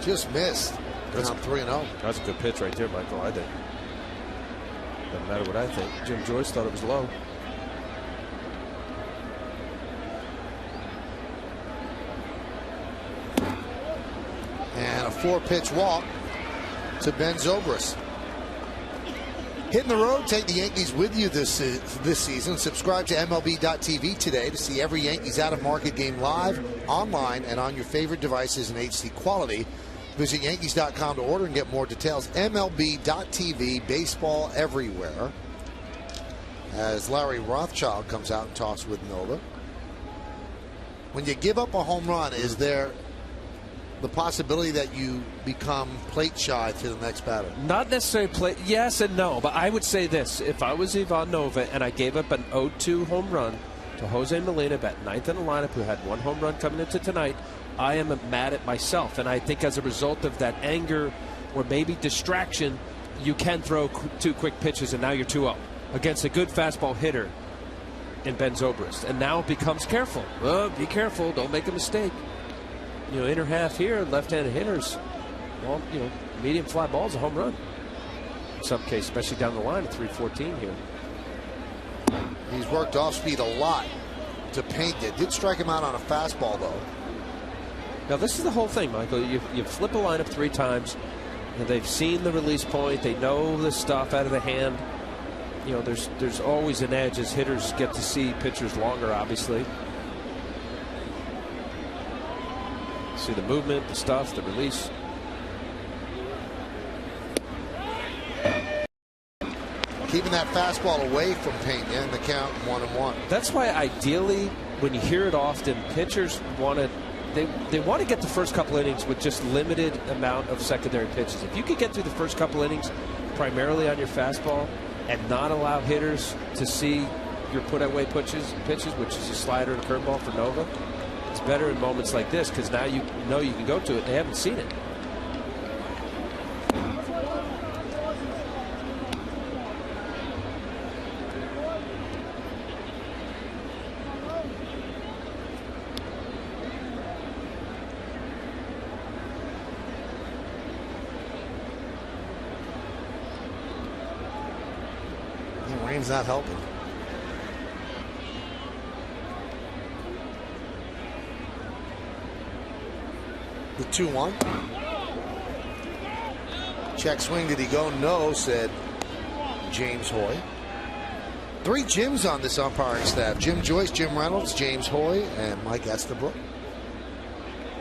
[SPEAKER 2] Just missed.
[SPEAKER 3] That's
[SPEAKER 2] 3-0.
[SPEAKER 3] That's a good pitch right there, Michael. I think. Doesn't matter what I think. Jim Joyce thought it was low.
[SPEAKER 2] And a 4-pitch walk to Ben Zobrist. Hitting the road, take the Yankees with you this season. Subscribe to MLB.tv today to see every Yankees out-of-market game live, online, and on your favorite devices in HD quality. Visit Yankees.com to order and get more details. MLB.tv, baseball everywhere. As Larry Rothschild comes out and talks with Nova. When you give up a home run, is there the possibility that you become plate shy to the next batter?
[SPEAKER 3] Not necessarily plate, yes and no, but I would say this. If I was Ivan Nova and I gave up an 0-2 home run to Jose Molina, bat 9th in the lineup, who had 1 home run coming into tonight, I am mad at myself. And I think as a result of that anger or maybe distraction, you can throw 2 quick pitches and now you're 2-0 against a good fastball hitter in Ben Zobrist. And now it becomes careful. Oh, be careful. Don't make a mistake. You know, inner half here, left-handed hitters, well, you know, medium fly ball is a home run. In some case, especially down the line at 314 here.
[SPEAKER 2] He's worked off speed a lot to paint it. Did strike him out on a fastball, though.
[SPEAKER 3] Now, this is the whole thing, Michael. You flip a lineup 3 times, and they've seen the release point. They know the stuff out of the hand. You know, there's always an edge as hitters get to see pitchers longer, obviously. See the movement, the stuff, the release.
[SPEAKER 2] Keeping that fastball away from Pena and the count 1-1.
[SPEAKER 3] That's why ideally, when you hear it often, pitchers want to they want to get the first couple innings with just limited amount of secondary pitches. If you could get through the first couple innings primarily on your fastball and not allow hitters to see your put-away pitches, which is a slider and curveball for Nova, it's better in moments like this because now you know you can go to it. They haven't seen it.
[SPEAKER 2] rain's not helping. The 2-1. Check swing. Did he go? No, said James Hoy. 3 Jims on this umpiring staff. Jim Joyce, Jim Reynolds, James Hoy, and Mike Estabrook.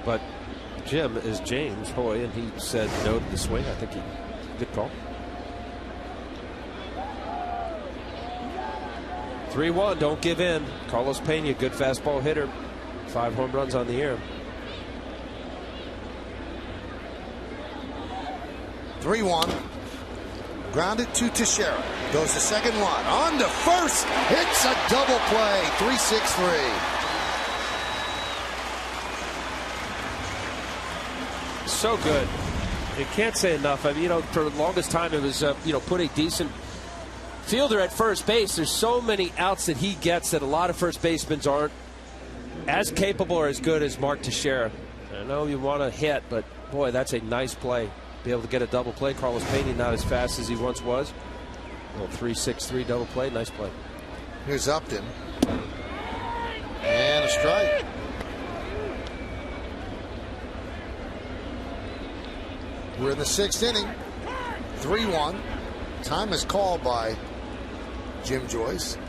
[SPEAKER 3] But Jim is James Hoy, and he said no to the swing. I think he good call. 3-1, don't give in. Carlos Pena, good fastball hitter. 5 home runs on the year.
[SPEAKER 2] 3-1. Grounded to Teixeira. Goes to second one. On to first. It's a double play. 3-6-3.
[SPEAKER 3] So good. You can't say enough. I mean, for the longest time it was, put a decent fielder at first base. There's so many outs that he gets that a lot of first basemen aren't as capable or as good as Mark Teixeira. I know you want to hit, but boy, that's a nice play. Be able to get a double play. Carlos Pena not as fast as he once was. A little 3-6-3 double play. Nice play.
[SPEAKER 2] Here's Upton. And a strike. We're in the 6th inning. 3-1. Time is called by Jim Joyce.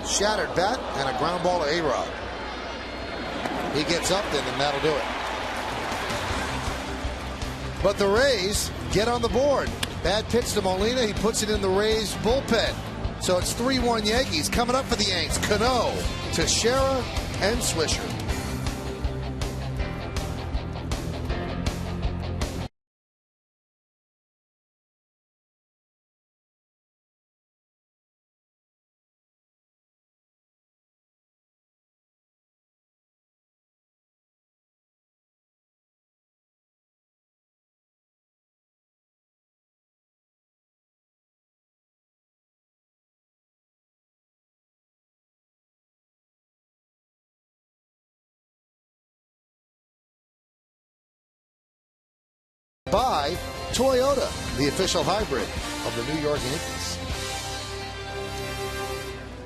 [SPEAKER 2] Shattered bat and a ground ball to A-Rod. He gets Upton, and that'll do it. But the Rays get on the board. Bad pitch to Molina. He puts it in the Rays bullpen. So it's 3-1 Yankees. Coming up for the Yanks, Cano, Teixeira, and Swisher. By Toyota, the official hybrid of the New York Yankees.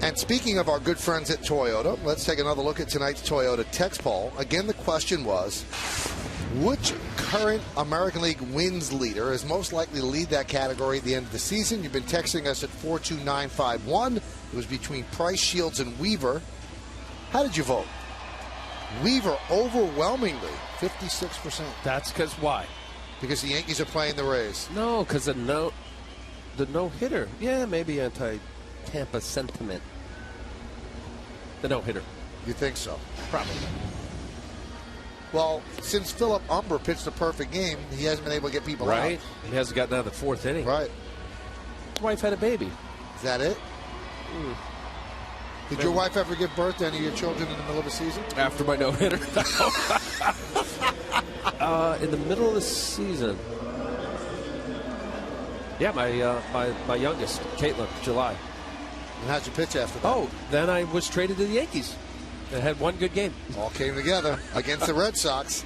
[SPEAKER 2] And speaking of our good friends at Toyota, let's take another look at tonight's Toyota text poll. Again, the question was, which current American League wins leader is most likely to lead that category at the end of the season? You've been texting us at 42951. It was between Price, Shields, and Weaver. How did you vote? Weaver overwhelmingly, 56%.
[SPEAKER 3] That's because why?
[SPEAKER 2] Because the Yankees are playing the Rays.
[SPEAKER 3] No, because the no-hitter. Yeah, maybe anti-Tampa sentiment. The no-hitter.
[SPEAKER 2] You think so?
[SPEAKER 3] Probably.
[SPEAKER 2] Well, since Philip Umber pitched a perfect game, he hasn't been able to get people out.
[SPEAKER 3] Right. He hasn't gotten out of the 4th inning.
[SPEAKER 2] Right.
[SPEAKER 3] His wife had a baby.
[SPEAKER 2] Is that it? Did your wife ever give birth to any of your children in the middle of the season?
[SPEAKER 3] After my no-hitter. In the middle of the season. Yeah, my youngest, Caitlin, July.
[SPEAKER 2] And how'd you pitch after that?
[SPEAKER 3] Oh, then I was traded to the Yankees. I had one good game.
[SPEAKER 2] All came together against the Red Sox.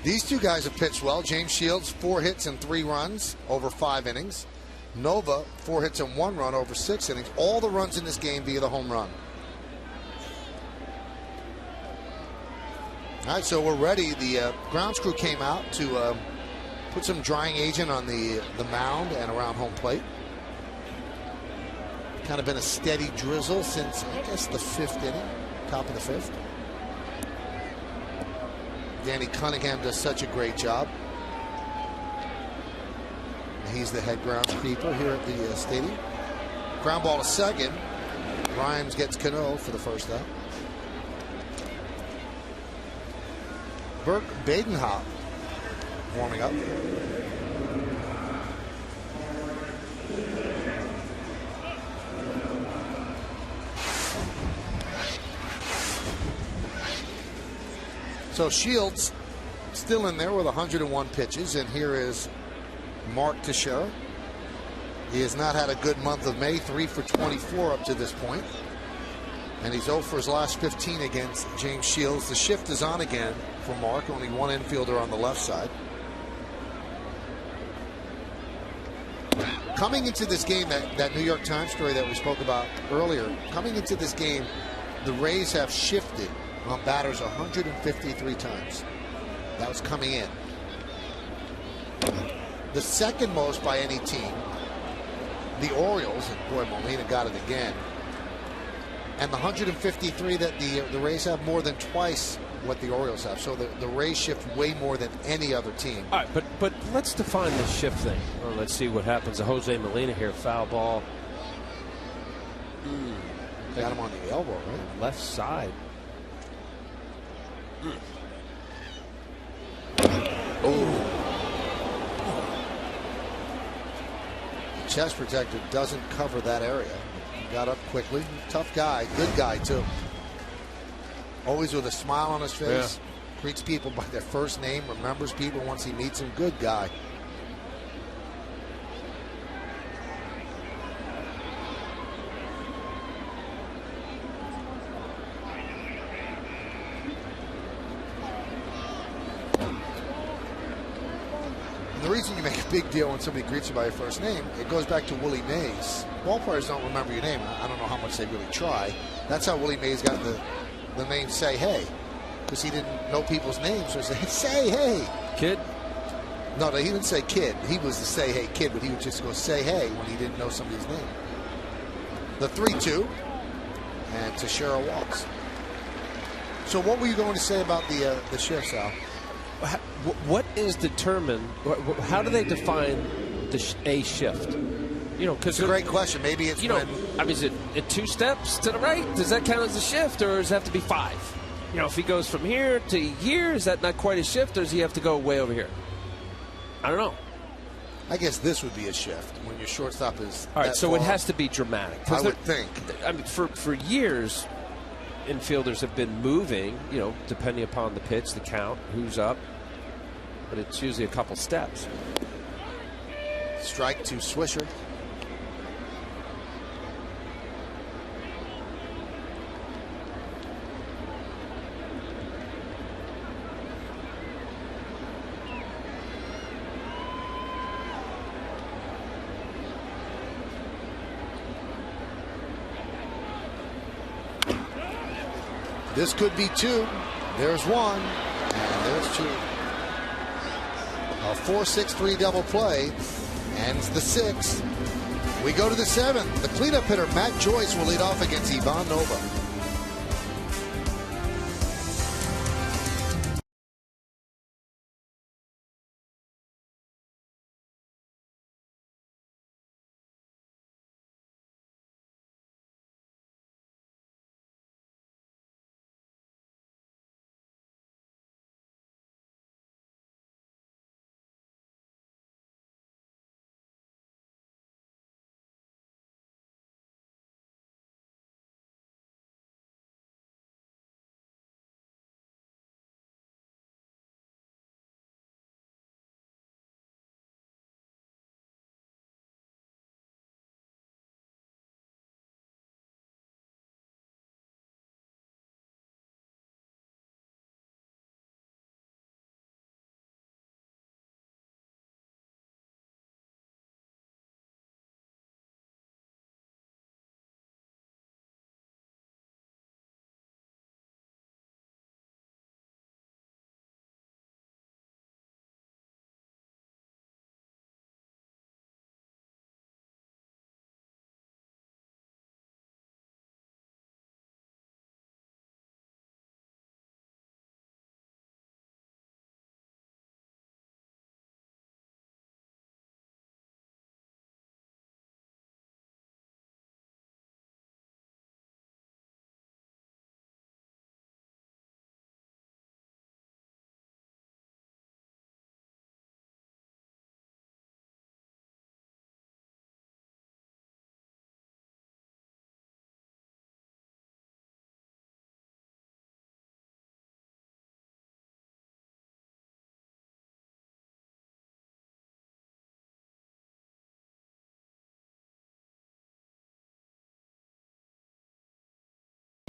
[SPEAKER 2] These two guys have pitched well. James Shields, 4 hits and 3 runs over 5 innings. Nova, 4 hits and 1 run over 6 innings. All the runs in this game via the home run. All right, so we're ready. The grounds crew came out to put some drying agent on the mound and around home plate. Kind of been a steady drizzle since, I guess, the 5th inning, top of the 5th. Danny Cunningham does such a great job. He's the head groundskeeper here at the stadium. Ground ball to second. Rhymes gets Cano for the first out. Burke Badenhop warming up. So Shields still in there with 101 pitches, and here is Mark Teixeira. He has not had a good month of May, 3 for 24 up to this point. And he's 0 for his last 15 against James Shields. The shift is on again for Mark. Only one infielder on the left side. Coming into this game, that New York Times story that we spoke about earlier, coming into this game, the Rays have shifted on batters 153 times. That was coming in. The second most by any team, the Orioles, and boy, Molina got it again. And the 153 that the Rays have, more than twice what the Orioles have. So the Rays shift way more than any other team.
[SPEAKER 3] All right, but let's define the shift thing. Well, let's see what happens to Jose Molina here. Foul ball.
[SPEAKER 2] Got him on the elbow, right?
[SPEAKER 3] Left side.
[SPEAKER 2] Oh. The chest protector doesn't cover that area. He got up quickly. Tough guy. Good guy, too. Always with a smile on his face. Yeah. Greets people by their first name. Remembers people once he meets them. Good guy. And the reason you make a big deal when somebody greets you by your first name, it goes back to Willie Mays. Ball players don't remember your name. I don't know how much they really try. That's how Willie Mays got the name Say Hey, because he didn't know people's names. So he said, Say Hey.
[SPEAKER 3] Kid?
[SPEAKER 2] No, he didn't say kid. He was the Say Hey kid, but he would just go Say Hey when he didn't know somebody's name. The 3-2, and Teixeira walks. So what were you going to say about the shifts, Al?
[SPEAKER 3] What is determined? How do they define a shift? You know, because
[SPEAKER 2] it's a great question. Maybe it's
[SPEAKER 3] I mean, is it 2 steps to the right? Does that count as a shift, or does it have to be 5? You know, if he goes from here to here, is that not quite a shift, or does he have to go way over here? I don't know.
[SPEAKER 2] I guess this would be a shift when your shortstop is.
[SPEAKER 3] All right, so
[SPEAKER 2] far.
[SPEAKER 3] it has to be dramatic.
[SPEAKER 2] I would think.
[SPEAKER 3] I mean, for years, infielders have been moving. You know, depending upon the pitch, the count, who's up, but it's usually a couple steps.
[SPEAKER 2] Strike to Swisher. This could be 2. There's 1. And there's 2. A 4-6-3 double play. And it's the 6th. We go to the 7th. The cleanup hitter, Matt Joyce, will lead off against Ivan Nova.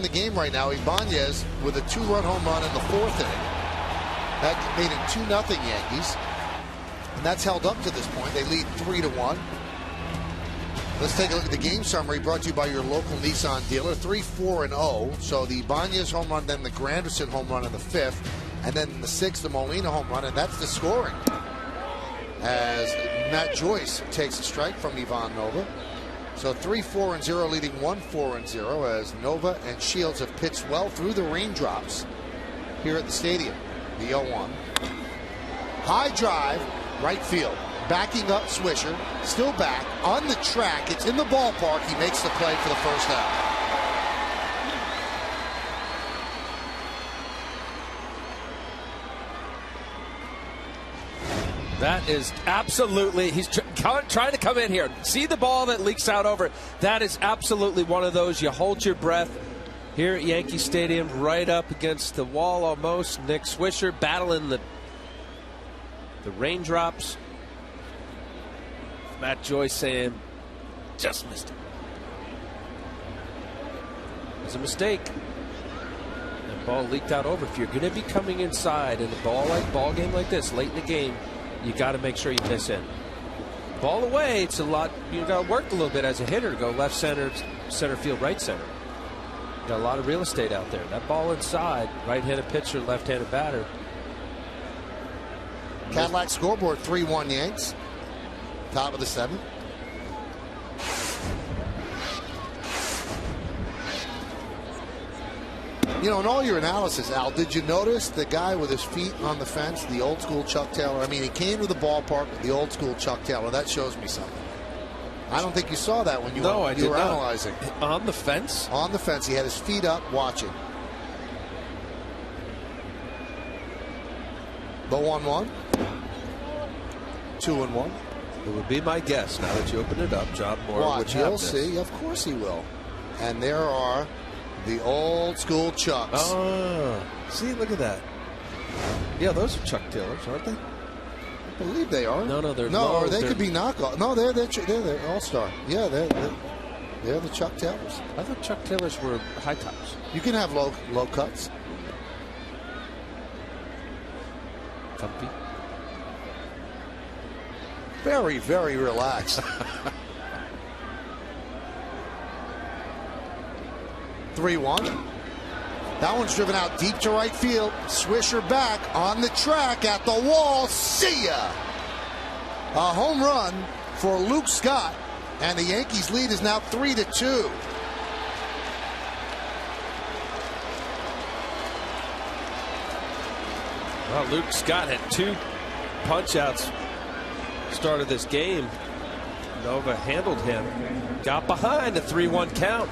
[SPEAKER 2] in the game right now. Ibanez with a 2-run home run in the 4th inning. That made it 2-0 Yankees. And that's held up to this point. They lead 3-1. Let's take a look at the game summary brought to you by your local Nissan dealer. 3-4-0. So the Ibanez home run, then the Granderson home run in the 5th, and then the 6th, the Molina home run, and that's the scoring. As Matt Joyce takes a strike from Ivan Nova. So 3-4-0, leading 1-4-0, as Nova and Shields have pitched well through the raindrops here at the stadium. The 0-1. High drive, right field. Backing up Swisher, still back, on the track. It's in the ballpark. He makes the play for the first out.
[SPEAKER 3] That is absolutely, he's trying to come in here. See the ball that leaks out over. That is absolutely one of those. You hold your breath here at Yankee Stadium, right up against the wall almost. Nick Swisher battling the raindrops. Matt Joyce saying, just missed it. It was a mistake. The ball leaked out over. If you're going to be coming inside in a ball game like this, late in the game, you got to make sure you miss in. Ball away, it's a lot. You got to work a little bit as a hitter to go left center, center field, right center. You got a lot of real estate out there. That ball inside, right-handed pitcher, left-handed batter.
[SPEAKER 2] Cadillac scoreboard, 3-1 Yanks. Top of the 7th. You know, in all your analysis, Al, did you notice the guy with his feet on the fence, the old school Chuck Taylor? I mean, he came to the ballpark with the old school Chuck Taylor. That shows me something. I don't think you saw that when you were analyzing.
[SPEAKER 3] On the fence?
[SPEAKER 2] On the fence. He had his feet up watching. The 1-1. 2-1.
[SPEAKER 3] It would be my guess now that you open it up. John Moore
[SPEAKER 2] Watch, you'll see. Of course he will. And there are the old school Chucks.
[SPEAKER 3] Oh, see, look at that. Yeah, those are Chuck Taylors, aren't they?
[SPEAKER 2] I believe they are.
[SPEAKER 3] No, they're
[SPEAKER 2] no,
[SPEAKER 3] low.
[SPEAKER 2] Or they could be knockoff. No, they're all-star. Yeah, they're the Chuck Taylors.
[SPEAKER 3] I thought Chuck Taylors were high tops.
[SPEAKER 2] You can have low cuts.
[SPEAKER 3] Comfy.
[SPEAKER 2] Very, very relaxed. 3-1. That one's driven out deep to right field. Swisher back on the track at the wall. See ya. A home run for Luke Scott, and the Yankees lead is now 3-2.
[SPEAKER 3] Well, Luke Scott had 2 punch-outs start of this game. Nova handled him, got behind a 3-1 count.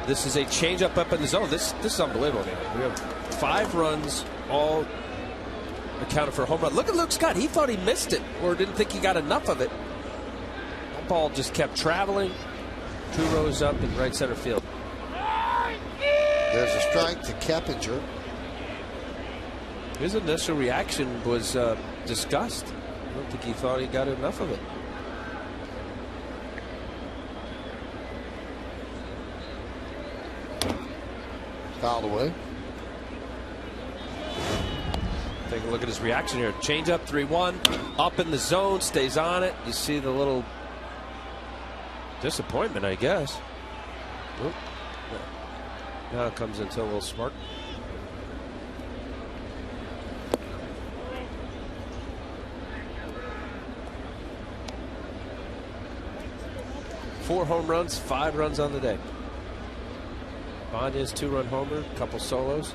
[SPEAKER 3] This is a changeup up in the zone. This is unbelievable. We have 5 runs, all accounted for a home run. Look at Luke Scott. He thought he missed it or didn't think he got enough of it. That ball just kept traveling. 2 rows up in right center field.
[SPEAKER 2] There's a strike to Keppinger.
[SPEAKER 3] His initial reaction was disgust. I don't think he thought he got enough of it.
[SPEAKER 2] Fouled away.
[SPEAKER 3] Take a look at his reaction here. Change up 3-1. Up in the zone. Stays on it. You see the little disappointment, I guess. Oop. Now it comes into a little smirk. Four home runs, 5 runs on the day. Ibanez 2-run homer, couple solos,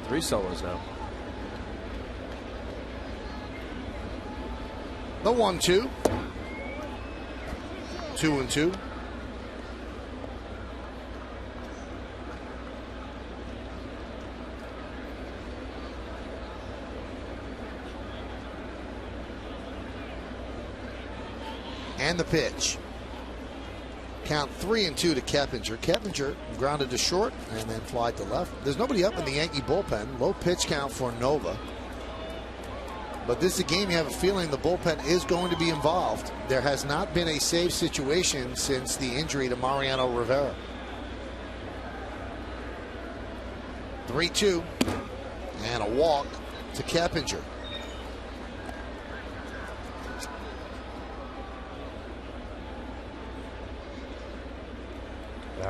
[SPEAKER 3] 3 solos now.
[SPEAKER 2] The 1-2. 2-2. And the pitch. Count 3-2 to Keppinger. Keppinger grounded to short and then flied to left. There's nobody up in the Yankee bullpen. Low pitch count for Nova. But this is a game you have a feeling the bullpen is going to be involved. There has not been a save situation since the injury to Mariano Rivera. 3-2. And a walk to Keppinger.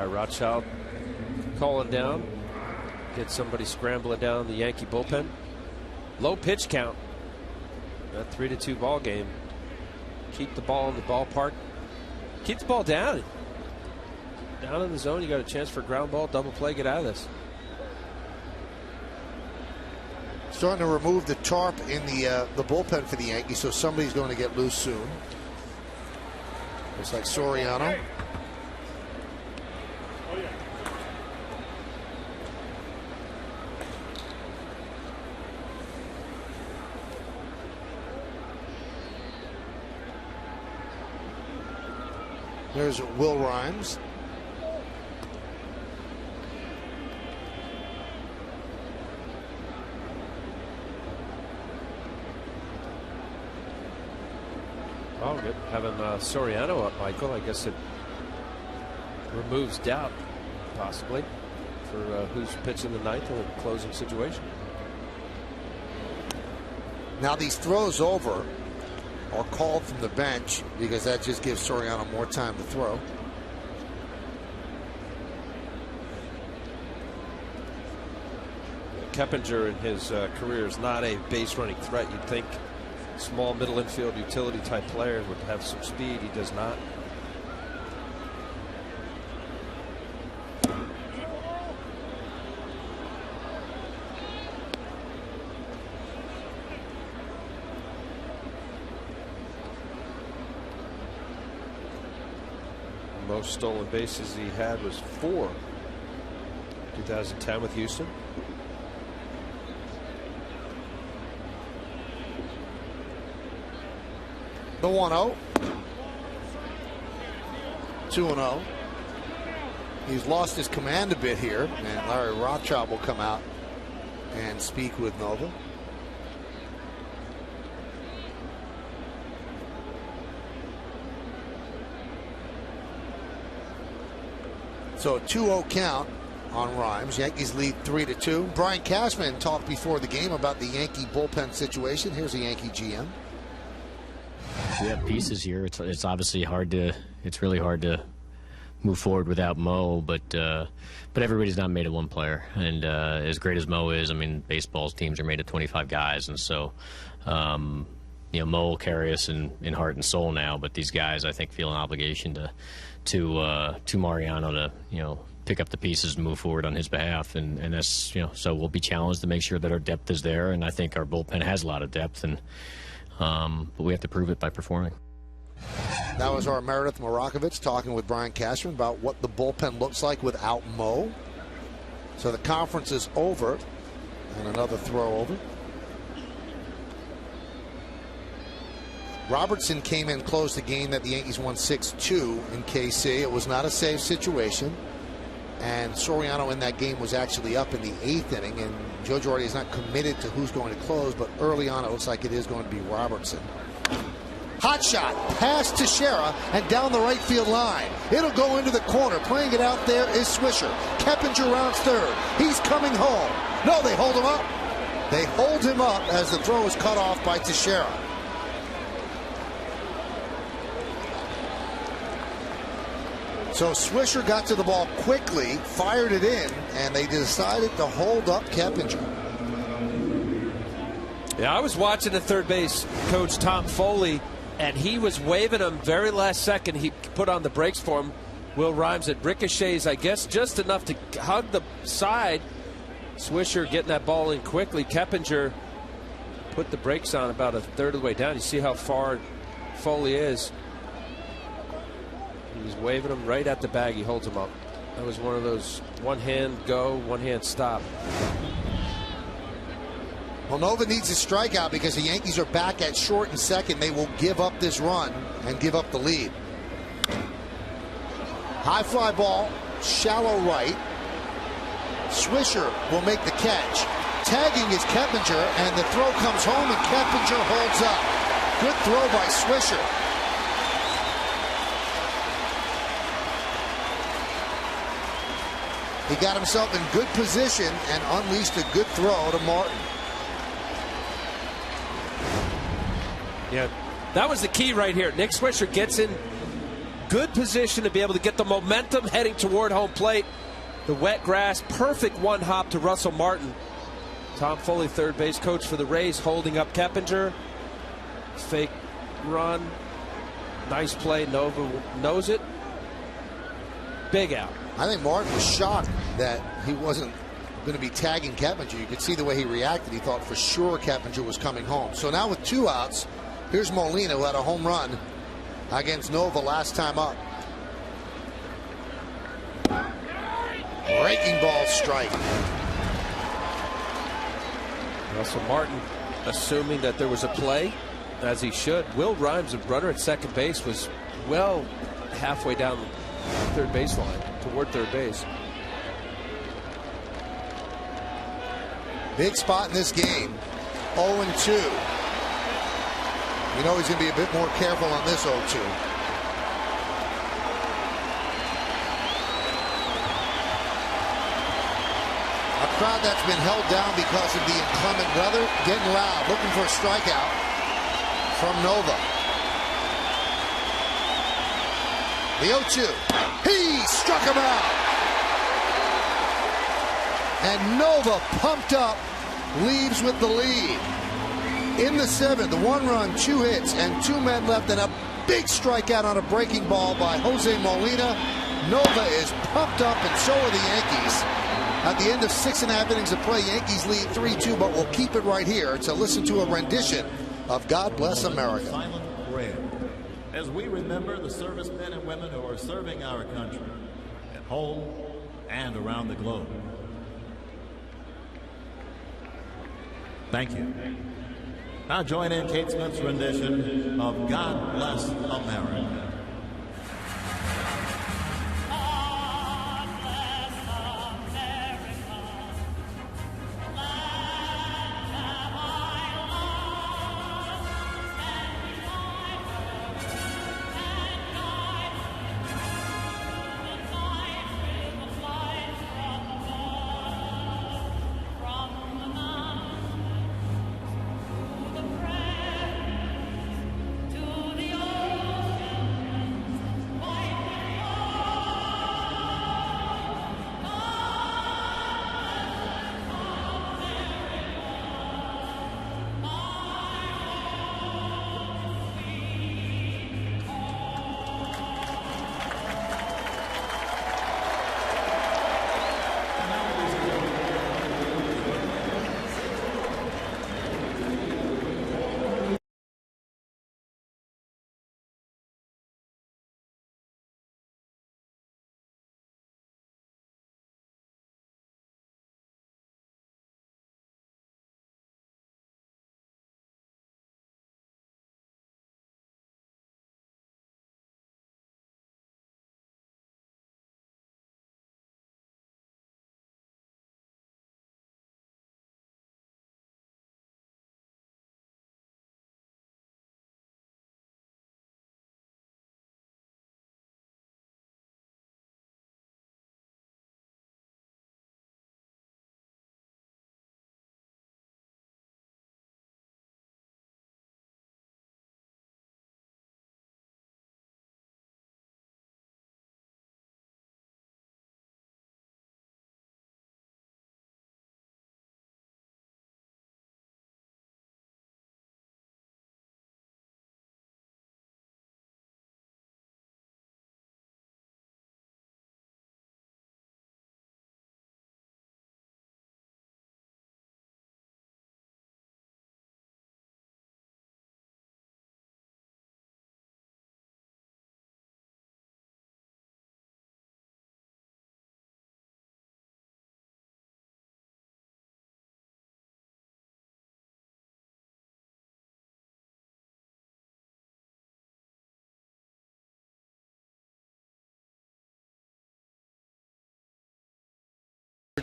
[SPEAKER 3] Rothschild calling down. Get somebody scrambling down the Yankee bullpen. Low pitch count. That 3-2 ball game. Keep the ball in the ballpark. Keep the ball down. Down in the zone, you got a chance for ground ball, double play, get out of this.
[SPEAKER 2] Starting to remove the tarp in the bullpen for the Yankees, so somebody's going to get loose soon. Looks like Soriano. There's Will Rhymes.
[SPEAKER 3] Oh, good. Having Soriano up, Michael, I guess it removes doubt, possibly, for who's pitching the ninth in a closing situation.
[SPEAKER 2] Now these throws over are called from the bench because that just gives Soriano more time to throw.
[SPEAKER 3] Keppinger in his career is not a base running threat. You'd think small middle infield utility type player would have some speed. He does not. Most stolen bases he had was 4. 2010 with Houston.
[SPEAKER 2] The 1-0. 2-0. He's lost his command a bit here, and Larry Rothschild will come out and speak with Nova. So a 2-0 count on Rhymes. Yankees lead 3-2. Brian Cashman talked before the game about the Yankee bullpen situation. Here's a Yankee GM.
[SPEAKER 5] We have pieces here. It's obviously hard to. It's really hard to move forward without Mo, but everybody's not made of one player. And as great as Mo is, I mean, baseball's teams are made of 25 guys, and so Mo will carry us in heart and soul now. But these guys, I think, feel an obligation to Mariano to pick up the pieces and move forward on his behalf, and that's so we'll be challenged to make sure that our depth is there, and I think our bullpen has a lot of depth, and but we have to prove it by performing.
[SPEAKER 2] That was our Meredith Morakovich talking with Brian Cashman about what the bullpen looks like without Mo. So the conference is over, and another throw over. Robertson came in, closed the game that the Yankees won 6-2 in KC. It was not a safe situation. And Soriano in that game was actually up in the 8th inning. And Joe Girardi is not committed to who's going to close, but early on it looks like it is going to be Robertson. Hot shot, pass to Shera, and down the right field line. It'll go into the corner. Playing it out there is Swisher. Keppinger rounds third. He's coming home. No, they hold him up. They hold him up as the throw is cut off by Teixeira. So Swisher got to the ball quickly, fired it in, and they decided to hold up Keppinger.
[SPEAKER 3] Yeah, I was watching the third base coach Tom Foley, and he was waving him very last second. He put on the brakes for him. Will Rhymes, it ricochets, I guess, just enough to hug the side. Swisher getting that ball in quickly. Keppinger put the brakes on about a third of the way down. You see how far Foley is. He's waving him right at the bag. He holds him up. That was one of those one hand go, one hand stop.
[SPEAKER 2] Well, Nova needs a strikeout because the Yankees are back at short and second. They will give up this run and give up the lead. High fly ball, shallow right. Swisher will make the catch. Tagging is Keppinger, and the throw comes home, and Keppinger holds up. Good throw by Swisher. He got himself in good position and unleashed a good throw to Martin.
[SPEAKER 3] Yeah, that was the key right here. Nick Swisher gets in good position to be able to get the momentum heading toward home plate. The wet grass, perfect one hop to Russell Martin. Tom Foley, third base coach for the Rays, holding up Keppinger. Fake run. Nice play. Nova knows it. Big out.
[SPEAKER 2] I think Martin was shocked that he wasn't going to be tagging Keppinger. You could see the way he reacted. He thought for sure Keppinger was coming home. So now with 2 outs, here's Molina, who had a home run against Nova last time up. Breaking ball strike.
[SPEAKER 3] Russell Martin assuming that there was a play, as he should. Will Rhymes, the runner at second base, was well halfway down the third baseline toward third base.
[SPEAKER 2] Big spot in this game. 0-2. You know he's going to be a bit more careful on this 0-2. A crowd that's been held down because of the inclement weather getting loud, looking for a strikeout from Nova. The 0-2. He struck him out. And Nova, pumped up, leaves with the lead. In the 7th, the 1-run, 2 hits, and 2 men left, and a big strikeout on a breaking ball by Jose Molina. Nova is pumped up, and so are the Yankees. At the end of 6.5 innings of play, Yankees lead 3-2, but we'll keep it right here to listen to a rendition of God Bless America.
[SPEAKER 6] Silent prayer as we remember the servicemen and women who are serving our country at home and around the globe. Thank you. Now join in Kate Smith's rendition of God Bless America.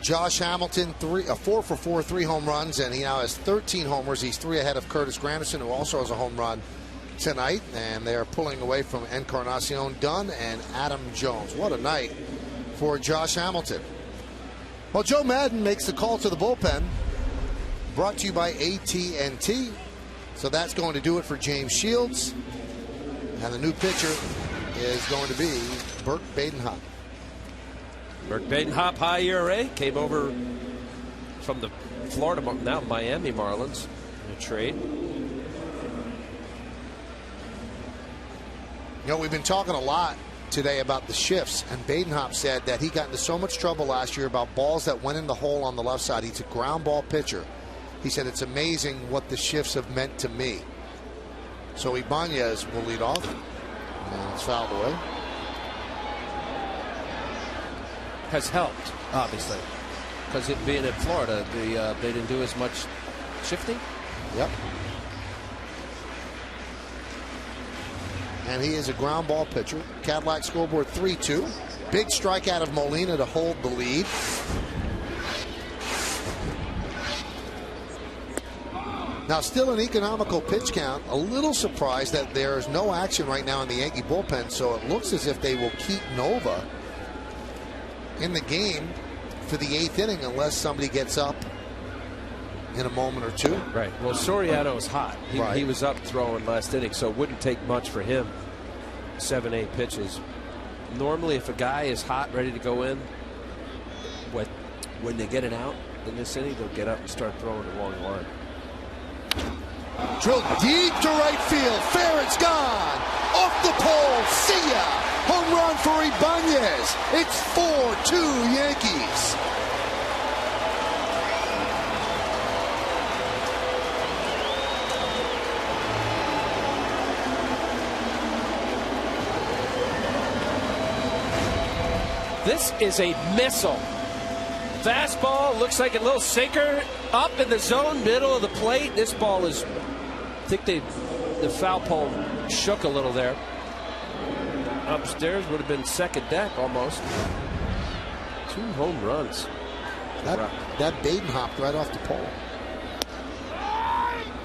[SPEAKER 2] Josh Hamilton, 4 for 4, 3 home runs, and he now has 13 homers. He's 3 ahead of Curtis Granderson, who also has a home run tonight. And they are pulling away from Encarnacion Dunn and Adam Jones. What a night for Josh Hamilton. Well, Joe Madden makes the call to the bullpen. Brought to you by AT&T. So that's going to do it for James Shields. And the new pitcher is going to be Burt Badenhop.
[SPEAKER 3] Burt Badenhop, high ERA, came over from the Florida, now Miami Marlins in a trade.
[SPEAKER 2] You know, we've been talking a lot today about the shifts, and Badenhop said that he got into so much trouble last year about balls that went in the hole on the left side. He's a ground ball pitcher. He said it's amazing what the shifts have meant to me. So Ibanez will lead off. And it's fouled away.
[SPEAKER 3] Has helped, obviously, because it being in Florida, they didn't do as much shifting.
[SPEAKER 2] Yep. And he is a ground ball pitcher. Cadillac scoreboard 3-2. Big strikeout of Molina to hold the lead. Now, still an economical pitch count. A little surprised that there's no action right now in the Yankee bullpen, so it looks as if they will keep Nova in the game for the 8th inning unless somebody gets up in a moment or two.
[SPEAKER 3] Right. Well, Soriano is hot. He was up throwing last inning, so it wouldn't take much for him. 7-8 pitches. Normally, if a guy is hot, ready to go in, when they get it out in this inning, they'll get up and start throwing a long line.
[SPEAKER 2] Drilled deep to right field. Fair, it's gone. Off the pole. See ya. Home run for Ibanez. It's 4-2 Yankees.
[SPEAKER 3] This is a missile. Fastball, looks like a little sinker up in the zone, middle of the plate. This ball is, I think the foul pole shook a little there. Upstairs would have been second deck almost. 2 home runs.
[SPEAKER 2] That Baden hopped right off the pole.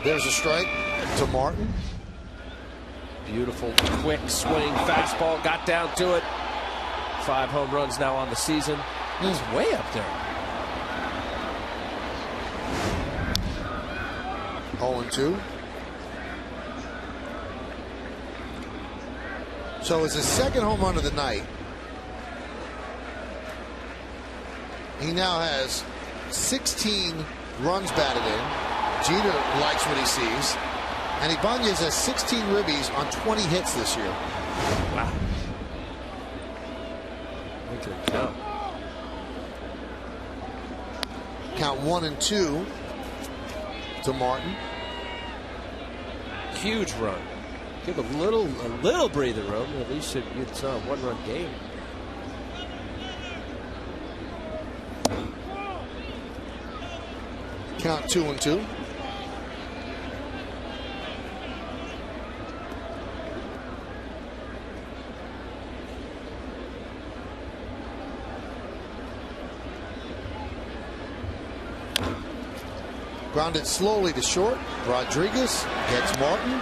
[SPEAKER 2] There's a strike to Martin.
[SPEAKER 3] Beautiful, quick swing, fastball, got down to it. 5 home runs now on the season. He's way up there.
[SPEAKER 2] 0-2. So it's his second home run of the night. He now has 16 runs batted in. Jeter likes what he sees. And Ibanez has 16 ribbies on 20 hits this year.
[SPEAKER 3] Wow. Look at count.
[SPEAKER 2] Count 1-2 to Martin.
[SPEAKER 3] Huge run. Give a little breathing room. At least it's a 1-run game.
[SPEAKER 2] Count 2-2. Grounded slowly to short. Rodriguez gets Martin.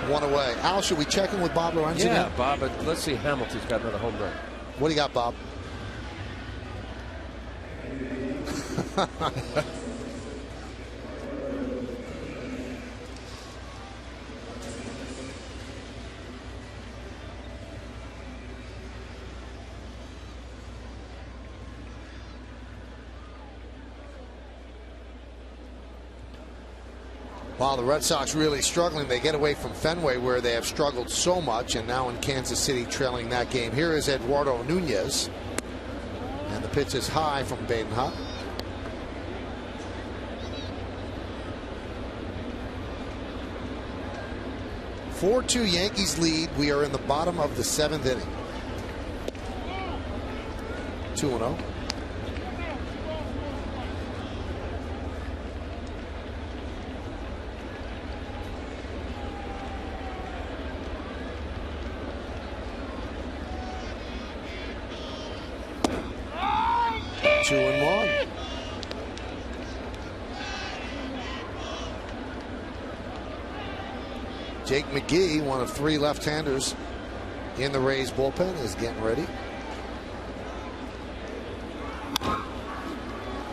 [SPEAKER 2] 1 away. Al, should we check in with Bob Lorenzen?
[SPEAKER 3] Yeah, Bob, but let's see. Hamilton's got another home run.
[SPEAKER 2] What do you got, Bob? Wow, the Red Sox really struggling. They get away from Fenway, where they have struggled so much, and now in Kansas City trailing that game. Here is Eduardo Nunez. And the pitch is high from Badenhop. (4-2) Yankees lead. We are in the bottom of the 7th inning. 2-0. Jake McGee, one of 3 left-handers in the Rays bullpen, is getting ready.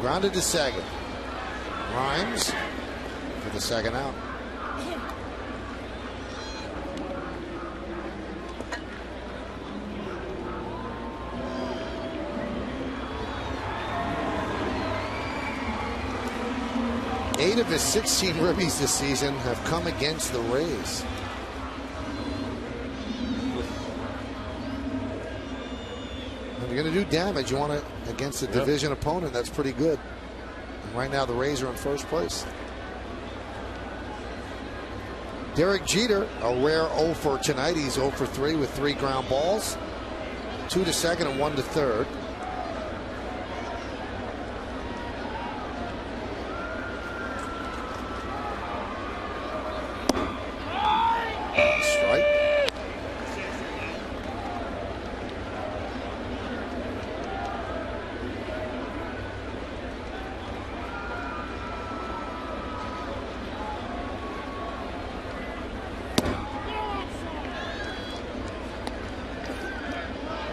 [SPEAKER 2] Grounded to second. Rhymes for the second out. Eight of his 16 ribbies this season have come against the Rays. If you're going to do damage, you want it against a division opponent. That's pretty good. And right now, the Rays are in first place. Derek Jeter, a rare 0 for tonight. He's 0 for 3 with 3 ground balls. 2 to second and 1 to third. Strike.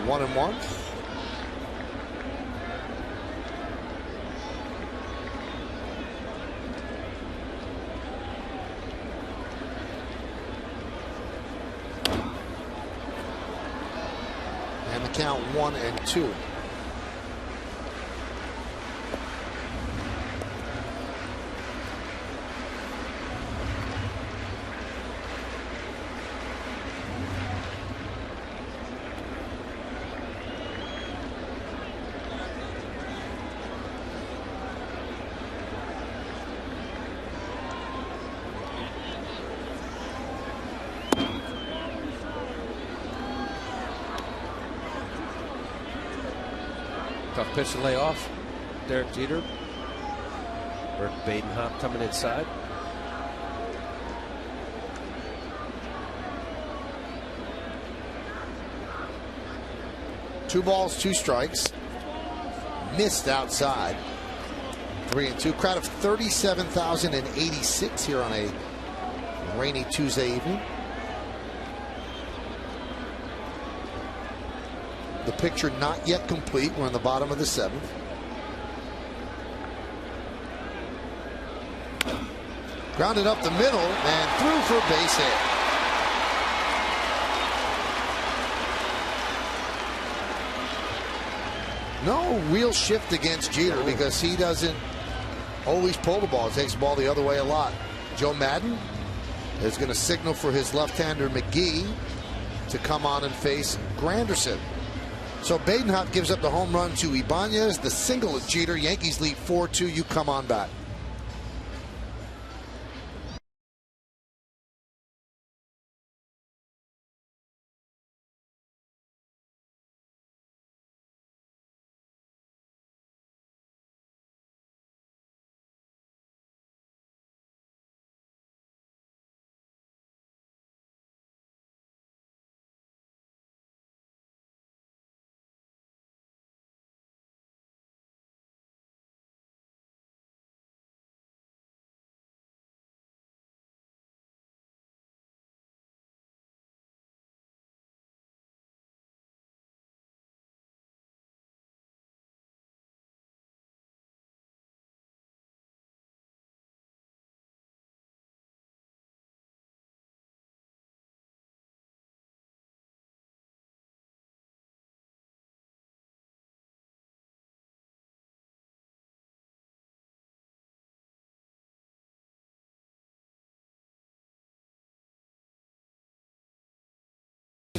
[SPEAKER 2] One and one. And the count 1-2.
[SPEAKER 3] Tough pitch to lay off. Derek Jeter. Bert Badenhop coming inside.
[SPEAKER 2] Two balls, 2 strikes. Missed outside. 3-2. Crowd of 37,086 here on a rainy Tuesday evening. The picture not yet complete. We're in the bottom of the 7th. Grounded up the middle and through for a base hit. No real shift against Jeter because he doesn't always pull the ball. He takes the ball the other way a lot. Joe Madden is going to signal for his left-hander McGee to come on and face Granderson. So Badenhop gives up the home run to Ibanez, the single of Jeter. Yankees lead 4-2. You come on back.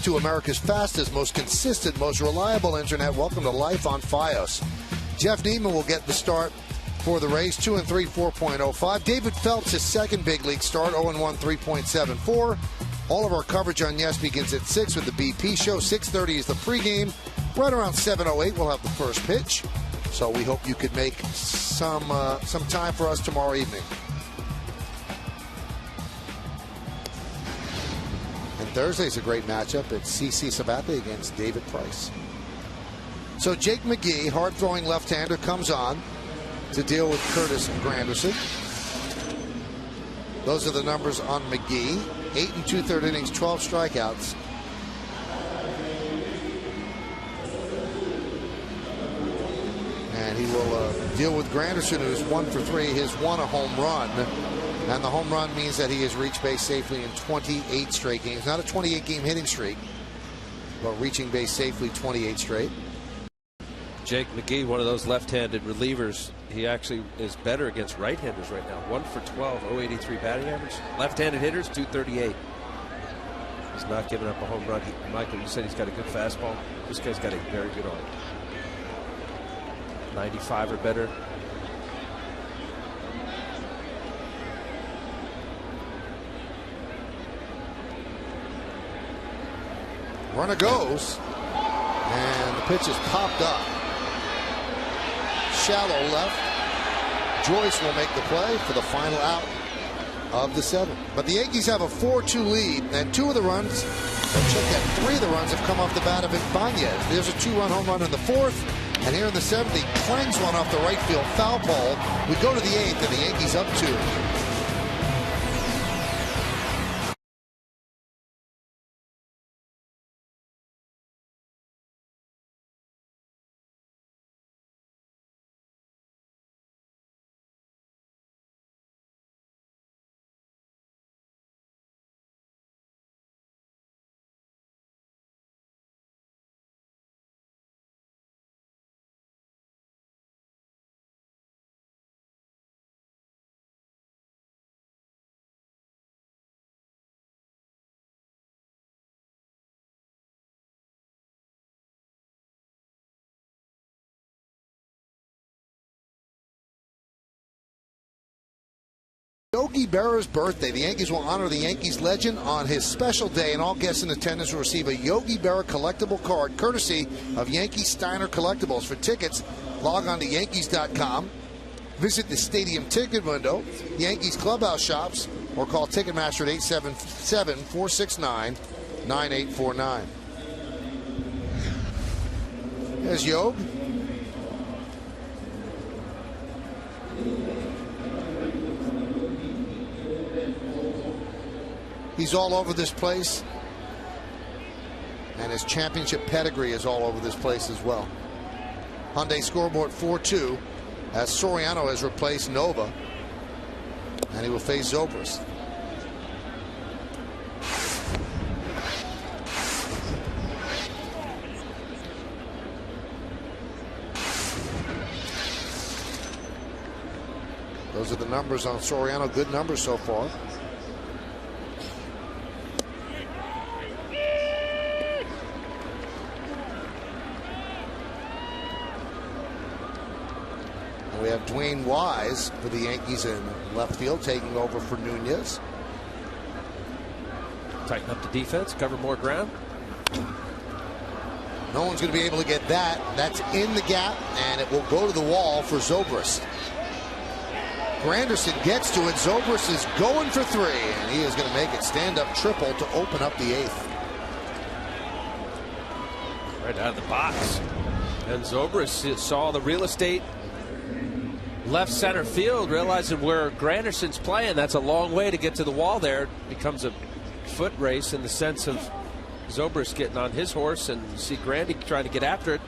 [SPEAKER 2] To America's fastest, most consistent, most reliable internet. Welcome to Life on Fios. Jeff Neiman will get the start for the Rays, 2-3, 4.05. David Phelps, his second big league start, 0-1, 3.74. All of our coverage on Yes begins at 6 with the BP show. 6:30 is the pregame. Right around 7:08, we'll have the first pitch. So we hope you could make some time for us tomorrow evening. Thursday's a great matchup. It's CC Sabathia against David Price. So Jake McGee, hard-throwing left-hander, comes on to deal with Curtis Granderson. Those are the numbers on McGee. 8 2/3 innings, 12 strikeouts. And he will deal with Granderson, who's 1 for 3, has won a home run. And the home run means that he has reached base safely in 28 straight games. Not a 28-game hitting streak, but reaching base safely 28 straight.
[SPEAKER 3] Jake McGee, one of those left-handed relievers, he actually is better against right-handers right now. 1 for 12, 083 batting average. Left-handed hitters, 238. He's not giving up a home run. Michael, you said he's got a good fastball. This guy's got a very good arm. 95 or better.
[SPEAKER 2] Runner goes, and the pitch is popped up. Shallow left. Joyce will make the play for the final out of the 7th. But the Yankees have a 4-2 lead, and 3 of the runs have come off the bat of Ibanez. There's a 2-run home run in the 4th, and here in the 7th, he clangs one off the right field foul ball. We go to the 8th, and the Yankees up 2. Yogi Berra's birthday. The Yankees will honor the Yankees legend on his special day, and all guests in attendance will receive a Yogi Berra collectible card courtesy of Yankee Steiner Collectibles. For tickets, log on to Yankees.com, visit the stadium ticket window, Yankees clubhouse shops, or call Ticketmaster at 877-469-9849. There's Yogi. He's all over this place, and his championship pedigree is all over this place as well. Hyundai scoreboard 4-2 as Soriano has replaced Nova, and he will face Zobrist. Those are the numbers on Soriano. Good numbers so far. We have Dwayne Wise for the Yankees in left field, taking over for Nunez.
[SPEAKER 3] Tighten up the defense, cover more ground.
[SPEAKER 2] No one's going to be able to get that. That's in the gap, and it will go to the wall for Zobrist. Granderson gets to it. Zobrist is going for 3, and he is going to make it stand-up triple to open up the 8th.
[SPEAKER 3] Right out of the box. And Zobrist saw the real estate left center field, realizing where Granderson's playing, that's a long way to get to the wall there. It becomes a foot race in the sense of Zobrist getting on his horse, and you see Grandy trying to get after it.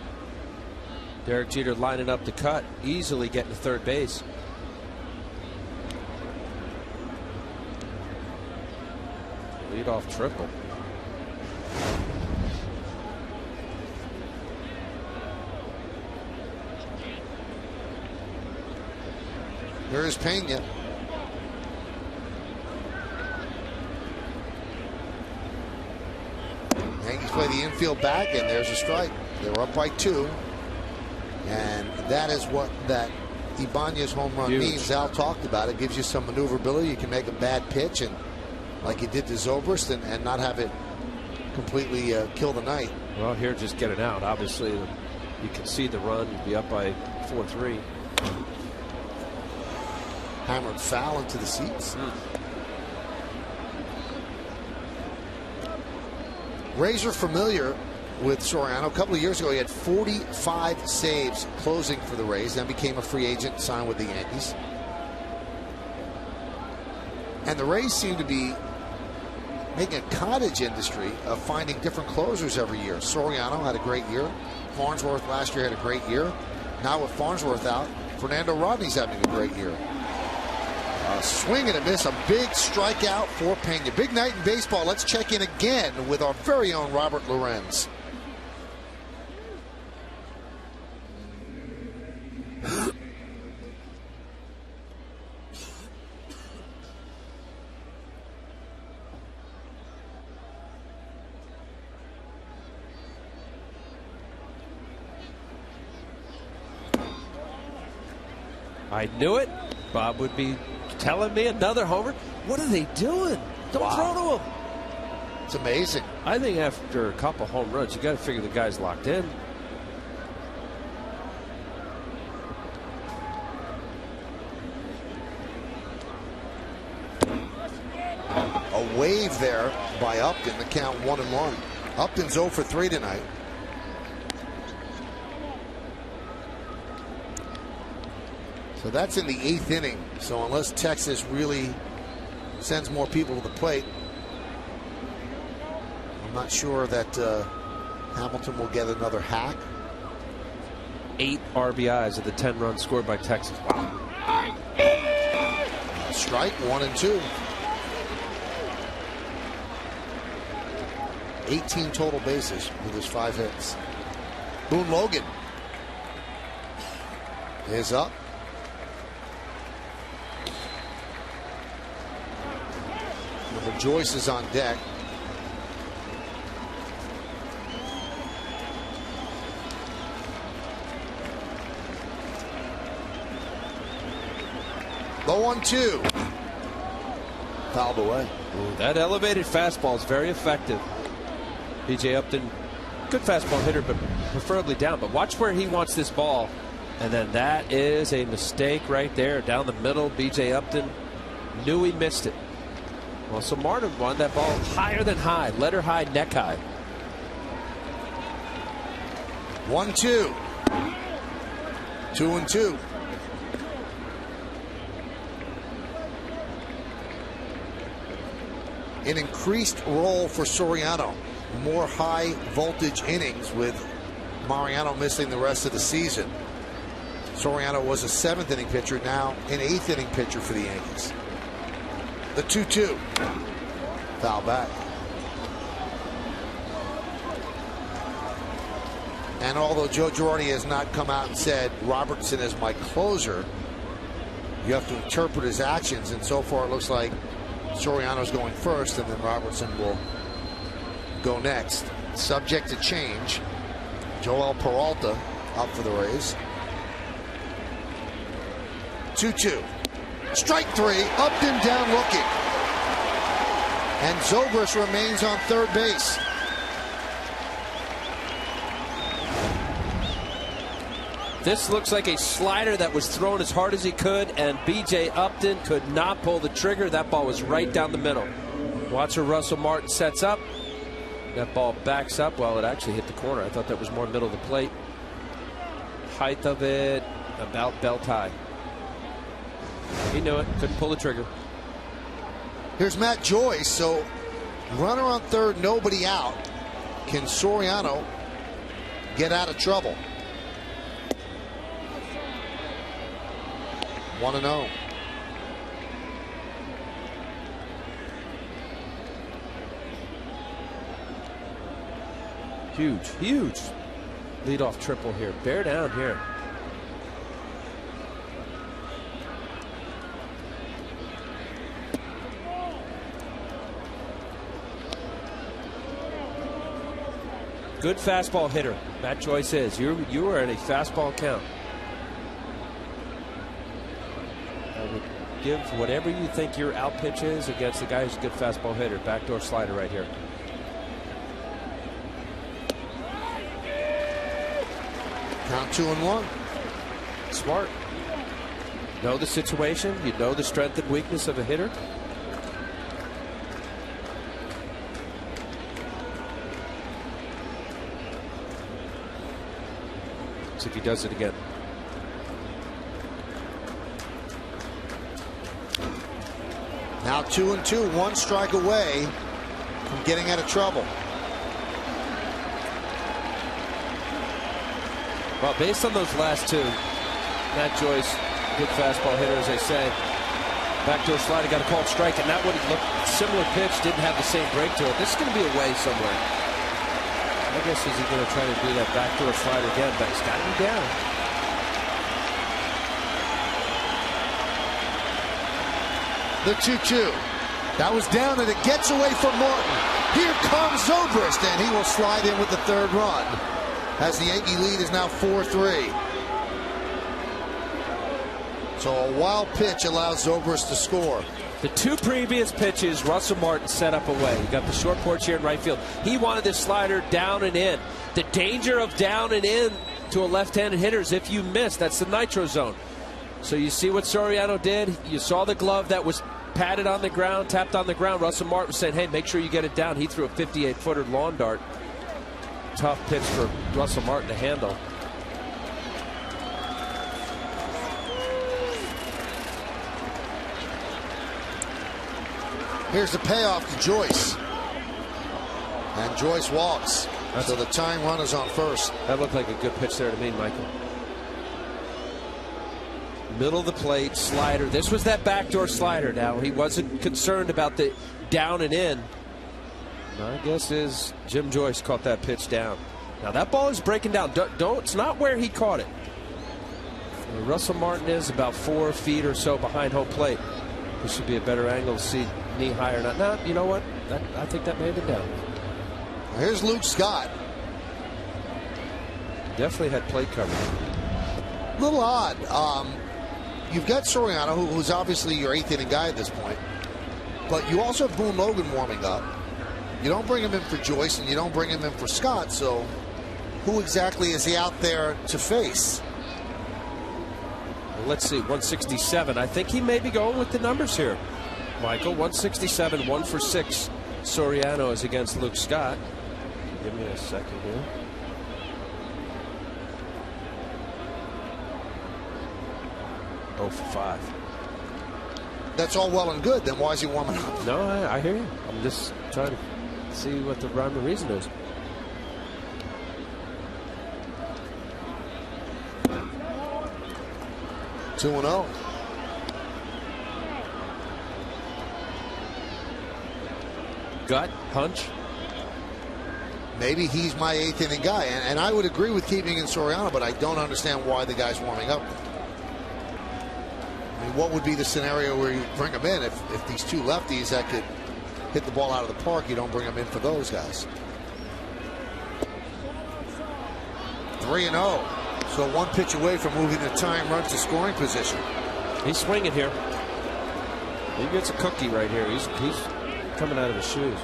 [SPEAKER 3] Derek Jeter lining up the cut, easily getting to third base. Leadoff triple.
[SPEAKER 2] Here's Pena. Yankees play the infield back, and there's a strike. They were up by 2. And that is what that Ibanez home run means. Al talked about it. Gives you some maneuverability. You can make a bad pitch, and like you did to Zobrist, and not have it completely kill the night.
[SPEAKER 3] Well, here, just get it out. Obviously, you can see the run. You'd be up by 4-3.
[SPEAKER 2] Hammered foul into the seats. Razor familiar with Soriano. A couple of years ago, he had 45 saves closing for the Rays, then became a free agent, signed with the Yankees. And the Rays seem to be making a cottage industry of finding different closers every year. Soriano had a great year. Farnsworth last year had a great year. Now with Farnsworth out, Fernando Rodney's having a great year. Swing and a miss, a big strikeout for Pena. Big night in baseball. Let's check in again with our very own Robert Lorenz.
[SPEAKER 3] I knew it. Bob would be telling me another homer. What are they doing? Don't throw to him.
[SPEAKER 2] It's amazing.
[SPEAKER 3] I think after a couple home runs, you got to figure the guy's locked in.
[SPEAKER 2] A wave there by Upton to count 1-1. Upton's 0 for 3 tonight. So that's in the 8th inning. So unless Texas really sends more people to the plate, I'm not sure that Hamilton will get another hack.
[SPEAKER 3] 8 RBIs of the 10 runs scored by Texas. Wow.
[SPEAKER 2] Strike 1-2. 18 total bases with his 5 hits. Boone Logan is up. Joyce is on deck. Low 1-2. Fouled away.
[SPEAKER 3] Ooh, that elevated fastball is very effective. B.J. Upton, good fastball hitter, but preferably down. But watch where he wants this ball. And then that is a mistake right there down the middle. B.J. Upton knew he missed it. Well, so Martin won that ball higher than high, letter high, neck high.
[SPEAKER 2] 1-2. 2-2. An increased role for Soriano. More high voltage innings with Mariano missing the rest of the season. Soriano was a 7th inning pitcher, now an 8th inning pitcher for the Yankees. The 2-2. Foul back. And although Joe Girardi has not come out and said Robertson is my closer, you have to interpret his actions, and so far it looks like Soriano's going first and then Robertson will go next. Subject to change. Joel Peralta up for the Rays. 2-2. Strike 3, Upton down looking. And Zobrist remains on third base.
[SPEAKER 3] This looks like a slider that was thrown as hard as he could, and B.J. Upton could not pull the trigger. That ball was right down the middle. Watch where Russell Martin sets up. That ball backs up. Well, it actually hit the corner. I thought that was more middle of the plate. Height of it, about belt high. He knew it. Couldn't pull the trigger.
[SPEAKER 2] Here's Matt Joyce. So runner on third, nobody out. Can Soriano get out of trouble? 1-0.
[SPEAKER 3] Huge, huge leadoff triple here. Bear down here. Good fastball hitter. Matt Joyce is. You are at a fastball count. I would give whatever you think your out pitch is against the guy who's a good fastball hitter. Backdoor slider right here.
[SPEAKER 2] Count 2-1.
[SPEAKER 3] Smart. Know the situation. You know the strength and weakness of a hitter. See if he does it again.
[SPEAKER 2] Now 2-2, 1 strike away from getting out of trouble.
[SPEAKER 3] Well, based on those last two, Matt Joyce, good fastball hitter, as I say. Backdoor slider, got a called strike, and that would look similar pitch, didn't have the same break to it. This is going to be away somewhere. I guess is he going to try to do that backdoor slider again, but he's got to be down.
[SPEAKER 2] The 2-2. That was down, and it gets away from Martin. Here comes Zobrist, and he will slide in with the third run, as the Yankee lead is now 4-3. So a wild pitch allows Zobrist to score.
[SPEAKER 3] The two previous pitches, Russell Martin set up away. You got the short porch here in right field. He wanted this slider down and in. The danger of down and in to a left-handed hitter is if you miss, that's the nitro zone. So you see what Soriano did. You saw the glove that was patted on the ground, tapped on the ground. Russell Martin was saying, hey, make sure you get it down. He threw a 58-footer lawn dart. Tough pitch for Russell Martin to handle.
[SPEAKER 2] Here's the payoff to Joyce. And Joyce walks. So the tying run is on first.
[SPEAKER 3] That looked like a good pitch there to me, Michael. Middle of the plate, slider. This was that backdoor slider now. He wasn't concerned about the down and in. My guess is Jim Joyce caught that pitch down. Now that ball is breaking down. It's not where he caught it. Russell Martin is about 4 feet or so behind home plate. This should be a better angle to see knee higher. No, you know what? I think that may have been down.
[SPEAKER 2] Here's Luke Scott.
[SPEAKER 3] Definitely had plate coverage.
[SPEAKER 2] A little odd. You've got Soriano, who's obviously your 8th inning guy at this point. But you also have Boone Logan warming up. You don't bring him in for Joyce, and you don't bring him in for Scott. So who exactly is he out there to face?
[SPEAKER 3] Well, let's see, 167. I think he may be going with the numbers here, Michael. 167, 1 for 6. Soriano is against Luke Scott. Give me a second here. Oh for 5.
[SPEAKER 2] That's all well and good. Then why is he warming up?
[SPEAKER 3] No, I hear you. I'm just trying to see what the rhyme and reason is.
[SPEAKER 2] Two and 0.
[SPEAKER 3] Gut, hunch.
[SPEAKER 2] Maybe he's my 8th inning guy, and I would agree with keeping in Soriano, but I don't understand why the guy's warming up. I mean, what would be the scenario where you bring him in if these two lefties that could hit the ball out of the park, you don't bring him in for those guys? 3-0. So 1 pitch away from moving the tying run to scoring position.
[SPEAKER 3] He's swinging here. He gets a cookie right here. He's coming out of his shoes.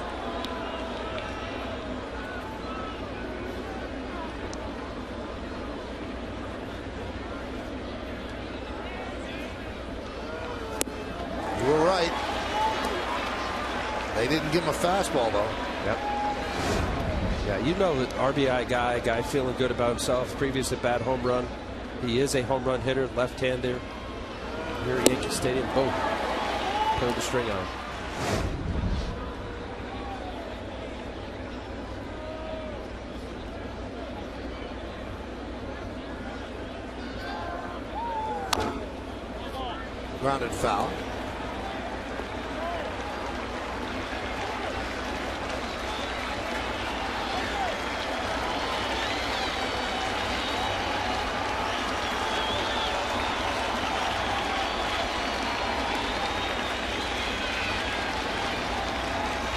[SPEAKER 2] You were right. They didn't give him a fastball, though.
[SPEAKER 3] Yep. Yeah, you know that RBI guy feeling good about himself. Previous at bat home run. He is a home run hitter, left-hander. Here at Yankee Stadium, boom. Pulled the string on.
[SPEAKER 2] Grounded foul.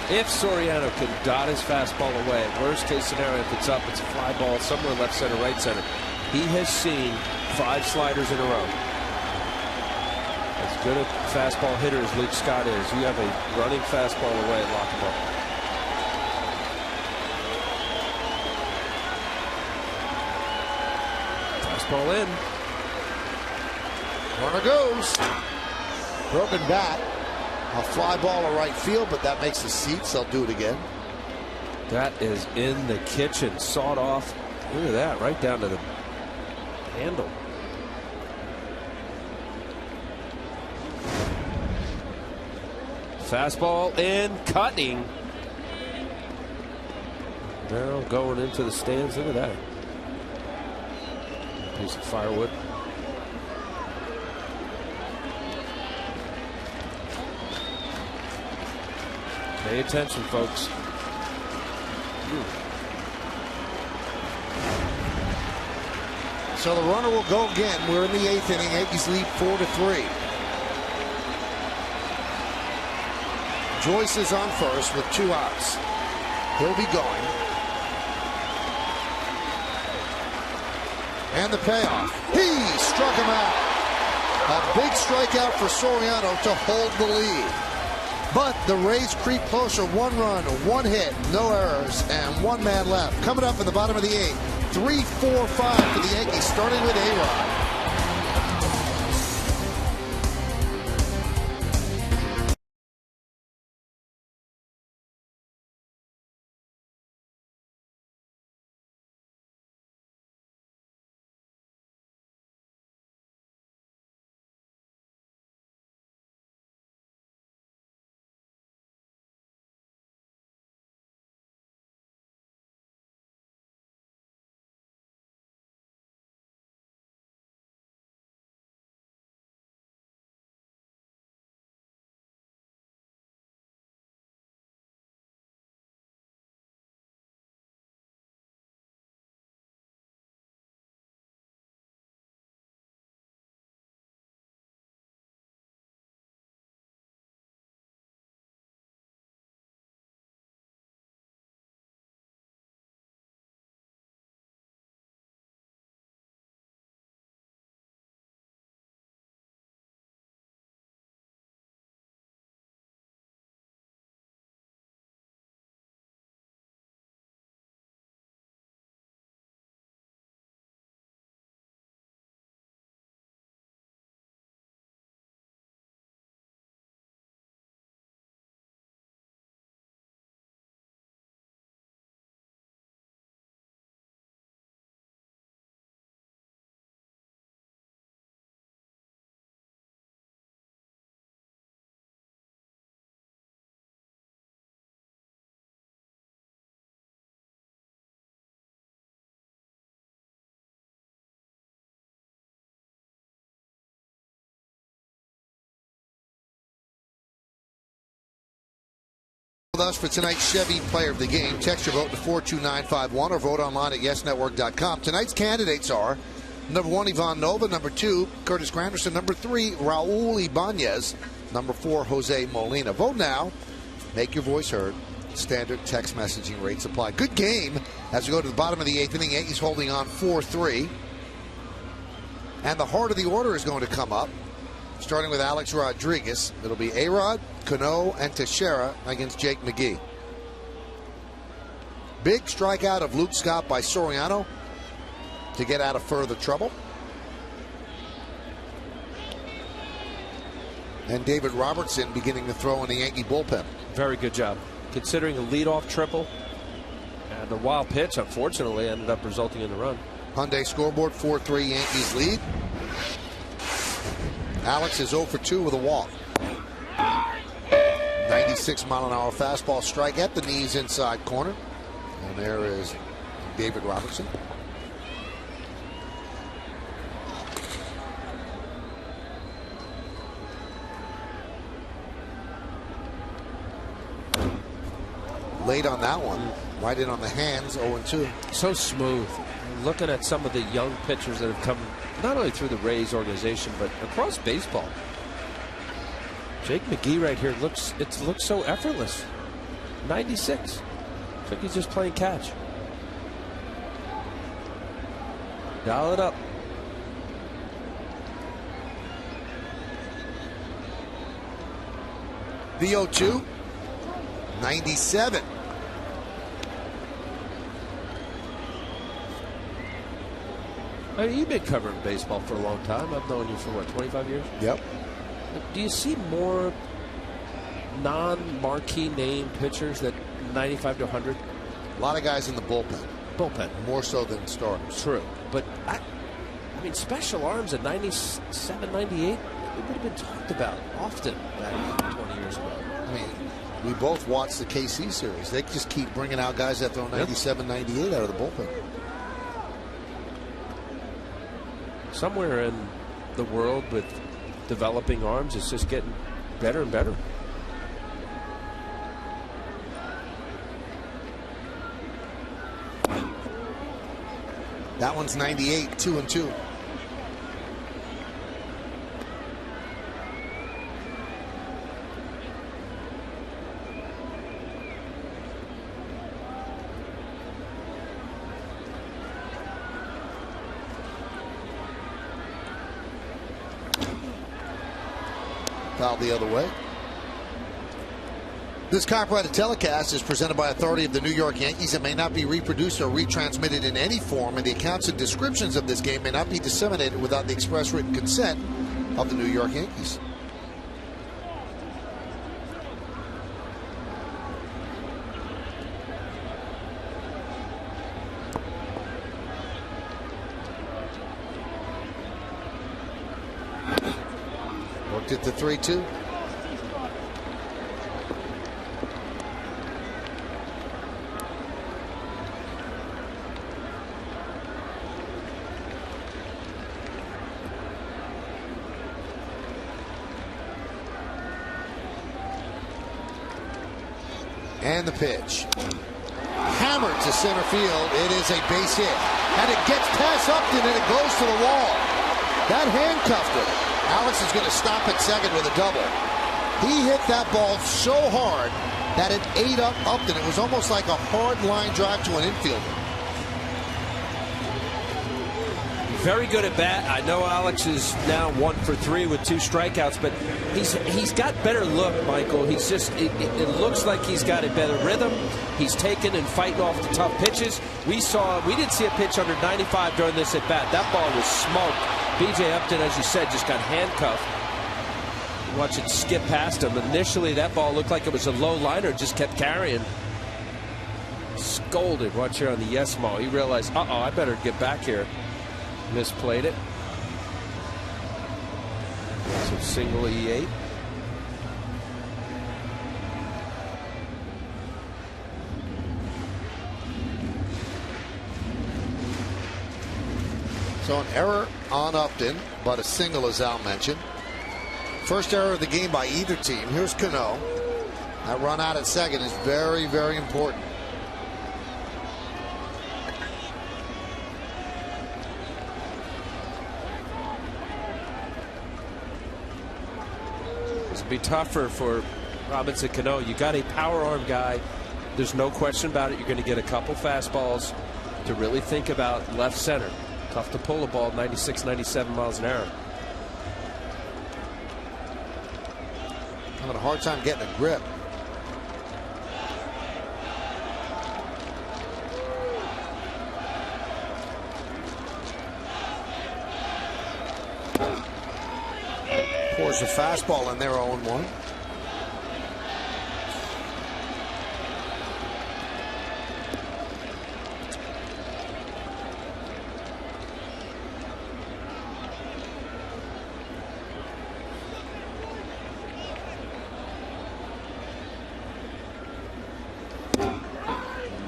[SPEAKER 3] If Soriano can dot his fastball away, worst case scenario, if it's up, it's a fly ball somewhere left center, right center. He has seen 5 sliders in a row. As good a fastball hitter as Luke Scott is, you have a running fastball away and lock him up. Fastball in.
[SPEAKER 2] Runner goes. Broken bat. A fly ball to right field, but that makes the seats. They'll do it again.
[SPEAKER 3] That is in the kitchen. Sawed off. Look at that. Right down to the handle. Fastball in, cutting. Now going into the stands. Look at that. Piece of firewood. Pay attention, folks.
[SPEAKER 2] So the runner will go again. We're in the 8th inning. Yankees lead 4-3. Joyce is on first with 2 outs. He'll be going. And the payoff. He struck him out. A big strikeout for Soriano to hold the lead. But the Rays creep closer. 1 run, 1 hit, no errors, and 1 man left. Coming up in the bottom of the 8th. 3-4-5 for the Yankees, starting with A-Rod. With us for tonight's Chevy Player of the Game. Text your vote to 42951 or vote online at yesnetwork.com. Tonight's candidates are number 1, Ivan Nova, number 2, Curtis Granderson, number 3, Raul Ibanez, number 4, Jose Molina. Vote now. Make your voice heard. Standard text messaging rates apply. Good game as we go to the bottom of the 8th inning. Yankees holding on 4-3. And the heart of the order is going to come up. Starting with Alex Rodriguez. It'll be A-Rod, Cano, and Teixeira against Jake McGee. Big strikeout of Luke Scott by Soriano to get out of further trouble. And David Robertson beginning to throw in the Yankee bullpen.
[SPEAKER 3] Very good job. Considering a leadoff triple. And the wild pitch, unfortunately, ended up resulting in the run.
[SPEAKER 2] Hyundai scoreboard, 4-3 Yankees lead. Alex is 0 for 2 with a walk. 96-mile-an-hour fastball strike at the knees inside corner. And there is David Robertson. Late on that one. Right in on the hands, 0-2.
[SPEAKER 3] So smooth. Looking at some of the young pitchers that have come not only through the Rays organization but across baseball. Jake McGee right here looks so effortless. 96. Looks like he's just playing catch. Dial it up.
[SPEAKER 2] The 0-2. 97.
[SPEAKER 3] I mean, you've been covering baseball for a long time. I've known you for, what, 25 years?
[SPEAKER 2] Yep.
[SPEAKER 3] Do you see more non-marquee name pitchers that 95 to 100?
[SPEAKER 2] A lot of guys in the bullpen.
[SPEAKER 3] Bullpen.
[SPEAKER 2] More so than starters.
[SPEAKER 3] True. But, I mean, special arms at 97, 98, it would have been talked about often back 20 years ago.
[SPEAKER 2] I mean, we both watched the KC series. They just keep bringing out guys that throw 97, 98 out of the bullpen.
[SPEAKER 3] somewhere in the world with developing arms, it's just getting better and better.
[SPEAKER 2] That one's 98, 2-2. Foul the other way. This copyrighted telecast is presented by authority of the New York Yankees and may not be reproduced or retransmitted in any form, and the accounts and descriptions of this game may not be disseminated without the express written consent of the New York Yankees. Worked it to 3-2. And the pitch. Hammered to center field. It is a base hit. And it gets past Upton and it goes to the wall. That handcuffed him. Alex is going to stop at second with a double. He hit that ball so hard that it ate up Upton. It was almost like a hard line drive to an infielder.
[SPEAKER 3] Very good at bat. I know Alex is now 1 for 3 with 2 strikeouts, but he's got better look, Michael. He's just it looks like he's got a better rhythm. He's taking and fighting off the tough pitches. We didn't see a pitch under 95 during this at bat. That ball was smoked. B.J. Upton, as you said, just got handcuffed. Watch it skip past him. Initially, that ball looked like it was a low liner, just kept carrying. Scolded. Watch here on the yes ball. He realized, I better get back here. Misplayed it. So single E8.
[SPEAKER 2] So an error on Upton, but a single is out mentioned. First error of the game by either team. Here's Cano. That run out at second is very, very important.
[SPEAKER 3] It'll be tougher for Robinson Cano. You got a power arm guy. There's no question about it. You're going to get a couple fastballs to really think about left center. Tough to pull a ball 96, 97 miles an hour.
[SPEAKER 2] Having a hard time getting a grip. Pours a fastball in there, 0-1.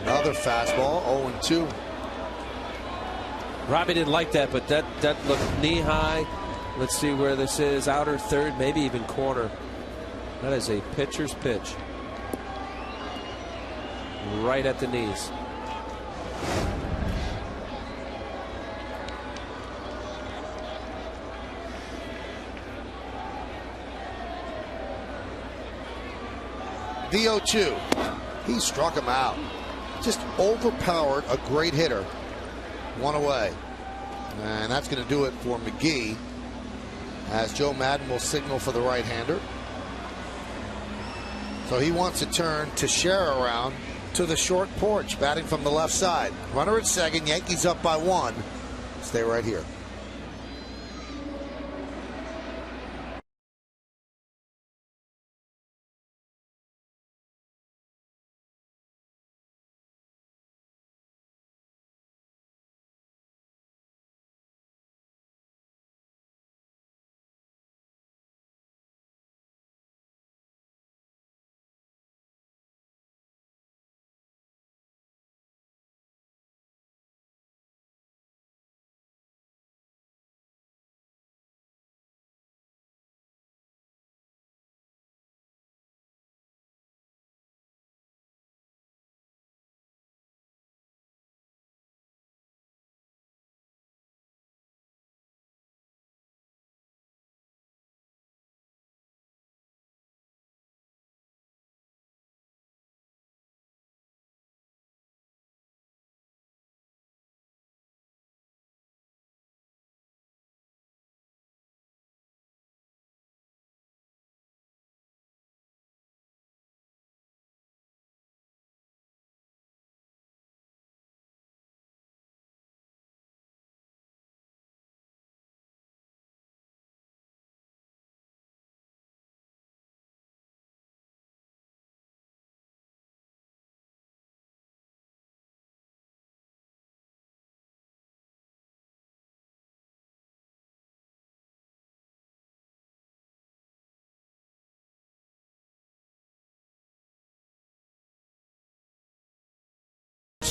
[SPEAKER 2] Another fastball, 0-2.
[SPEAKER 3] Robbie didn't like that, but that looked knee high. Let's see where this is. Outer third, maybe even corner. That is a pitcher's pitch. Right at the knees.
[SPEAKER 2] The 0-2. He struck him out. Just overpowered a great hitter. One away. And that's going to do it for McGee, as Joe Madden will signal for the right-hander. So he wants to turn Teixeira around to the short porch, batting from the left side. Runner at second, Yankees up by 1. Stay right here.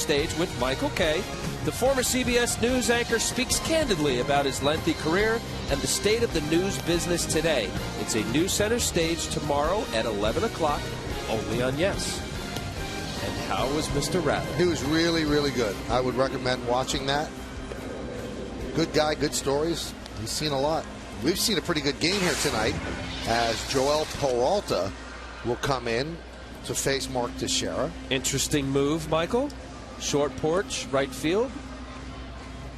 [SPEAKER 3] Stage with Michael Kay. The former CBS News anchor speaks candidly about his lengthy career and the state of the news business today. It's a new Center Stage tomorrow at 11 o'clock, only on Yes. And how was Mr. Rabbit?
[SPEAKER 2] He was really, really good. I would recommend watching that. Good guy, good stories. He's seen a lot. We've seen a pretty good game here tonight as Joel Peralta will come in to face Mark Teixeira.
[SPEAKER 3] Interesting move, Michael. Short porch, right field.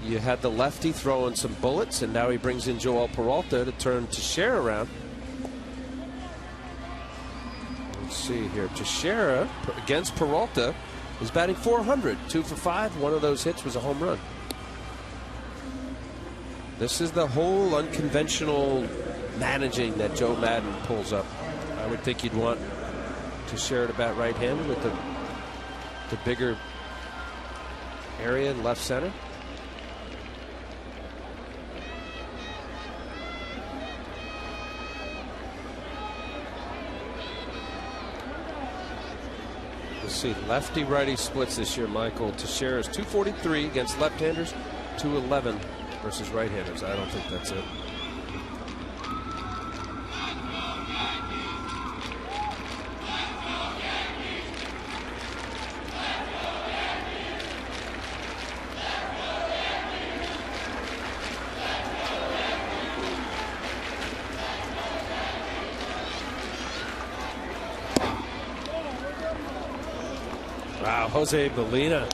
[SPEAKER 3] You had the lefty throwing some bullets, and now he brings in Joel Peralta to turn Teixeira around. Let's see here. Teixeira against Peralta is batting .400, 2 for 5. One of those hits was a home run. This is the whole unconventional managing that Joe Madden pulls up. I would think you'd want Teixeira to bat right-handed with the bigger area in left center. Let's see, lefty-righty splits this year, Michael. Teixeira is .243 against left-handers, .211 versus right-handers. I don't think that's it. Wow, Jose Molina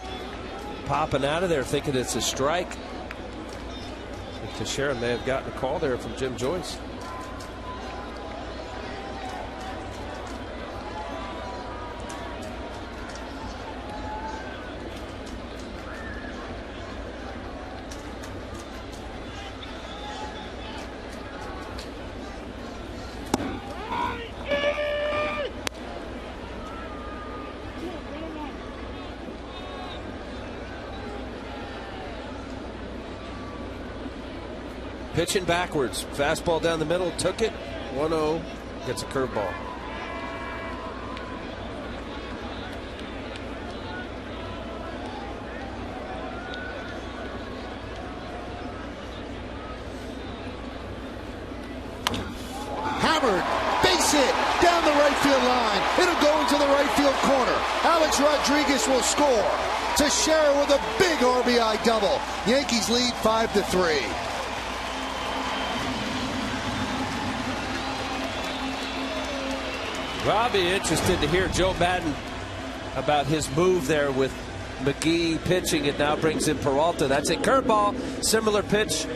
[SPEAKER 3] popping out of there thinking it's a strike. Teixeira may have gotten a call there from Jim Joyce. Pitching backwards. Fastball down the middle. Took it. 1-0. Gets a curveball.
[SPEAKER 2] Hammered. Base hit. Down the right field line. It'll go into the right field corner. Alex Rodriguez will score. Teixeira with a big RBI double. Yankees lead 5-3.
[SPEAKER 3] Well, I'll be interested to hear Joe Madden about his move there with McGee pitching. It now brings in Peralta. That's a curveball. Similar pitch.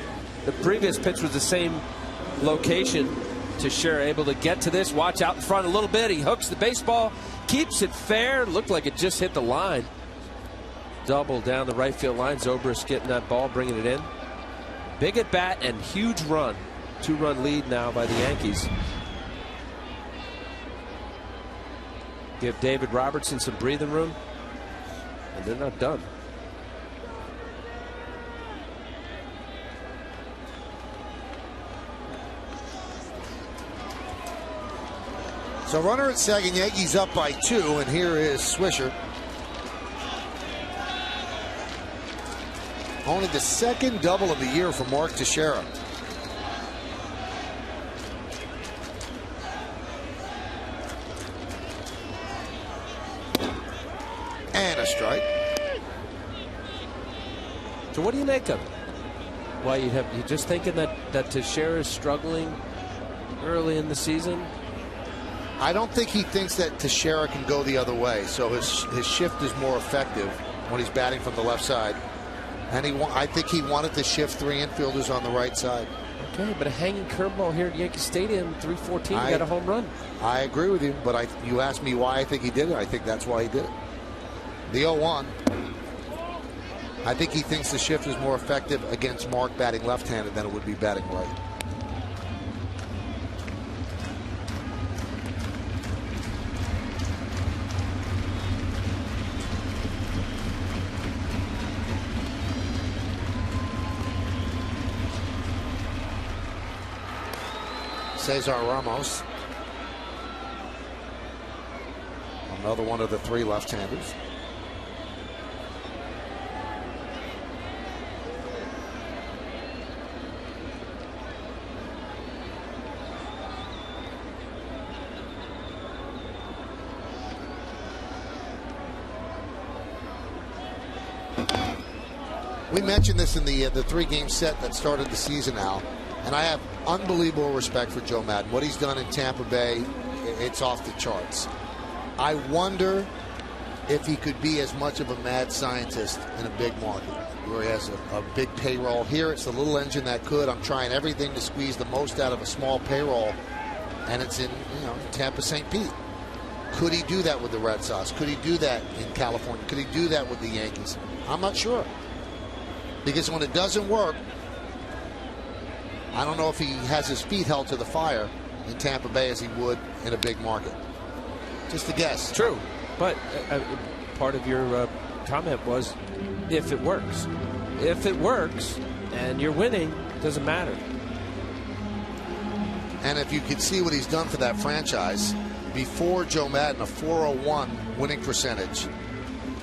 [SPEAKER 3] The previous pitch was the same location. Teixeira able to get to this. Watch out in front a little bit. He hooks the baseball. Keeps it fair. Looked like it just hit the line. Double down the right field line. Zobrist getting that ball, bringing it in. Big at bat and huge run. 2-run lead now by the Yankees. Give David Robertson some breathing room, and they're not done.
[SPEAKER 2] So runner at second, Yankees up by 2, and here is Swisher. Only the second double of the year for Mark Teixeira. And a strike.
[SPEAKER 3] So what do you make of it? Why you just thinking that Teixeira is struggling early in the season?
[SPEAKER 2] I don't think he thinks that Teixeira can go the other way. So his shift is more effective when he's batting from the left side. And I think he wanted to shift 3 infielders on the right side.
[SPEAKER 3] Okay, but a hanging curveball here at Yankee Stadium, 3-14, got a home run.
[SPEAKER 2] I agree with you, but you asked me why I think he did it. I think that's why he did it. The 0-1. I think he thinks the shift is more effective against Mark batting left-handed than it would be batting right. Cesar Ramos. Another one of the 3 left-handers. We mentioned this in the 3-game set that started the season, Al, and I have unbelievable respect for Joe Madden. What he's done in Tampa Bay, it's off the charts. I wonder if he could be as much of a mad scientist in a big market where he has a big payroll. Here it's the little engine that could. I'm trying everything to squeeze the most out of a small payroll, and it's in Tampa St. Pete. Could he do that with the Red Sox? Could he do that in California? Could he do that with the Yankees? I'm not sure. Because when it doesn't work, I don't know if he has his feet held to the fire in Tampa Bay as he would in a big market. Just a guess.
[SPEAKER 3] True. But part of your comment was, if it works. If it works and you're winning, it doesn't matter.
[SPEAKER 2] And if you could see what he's done for that franchise, before Joe Madden, a 401 winning percentage,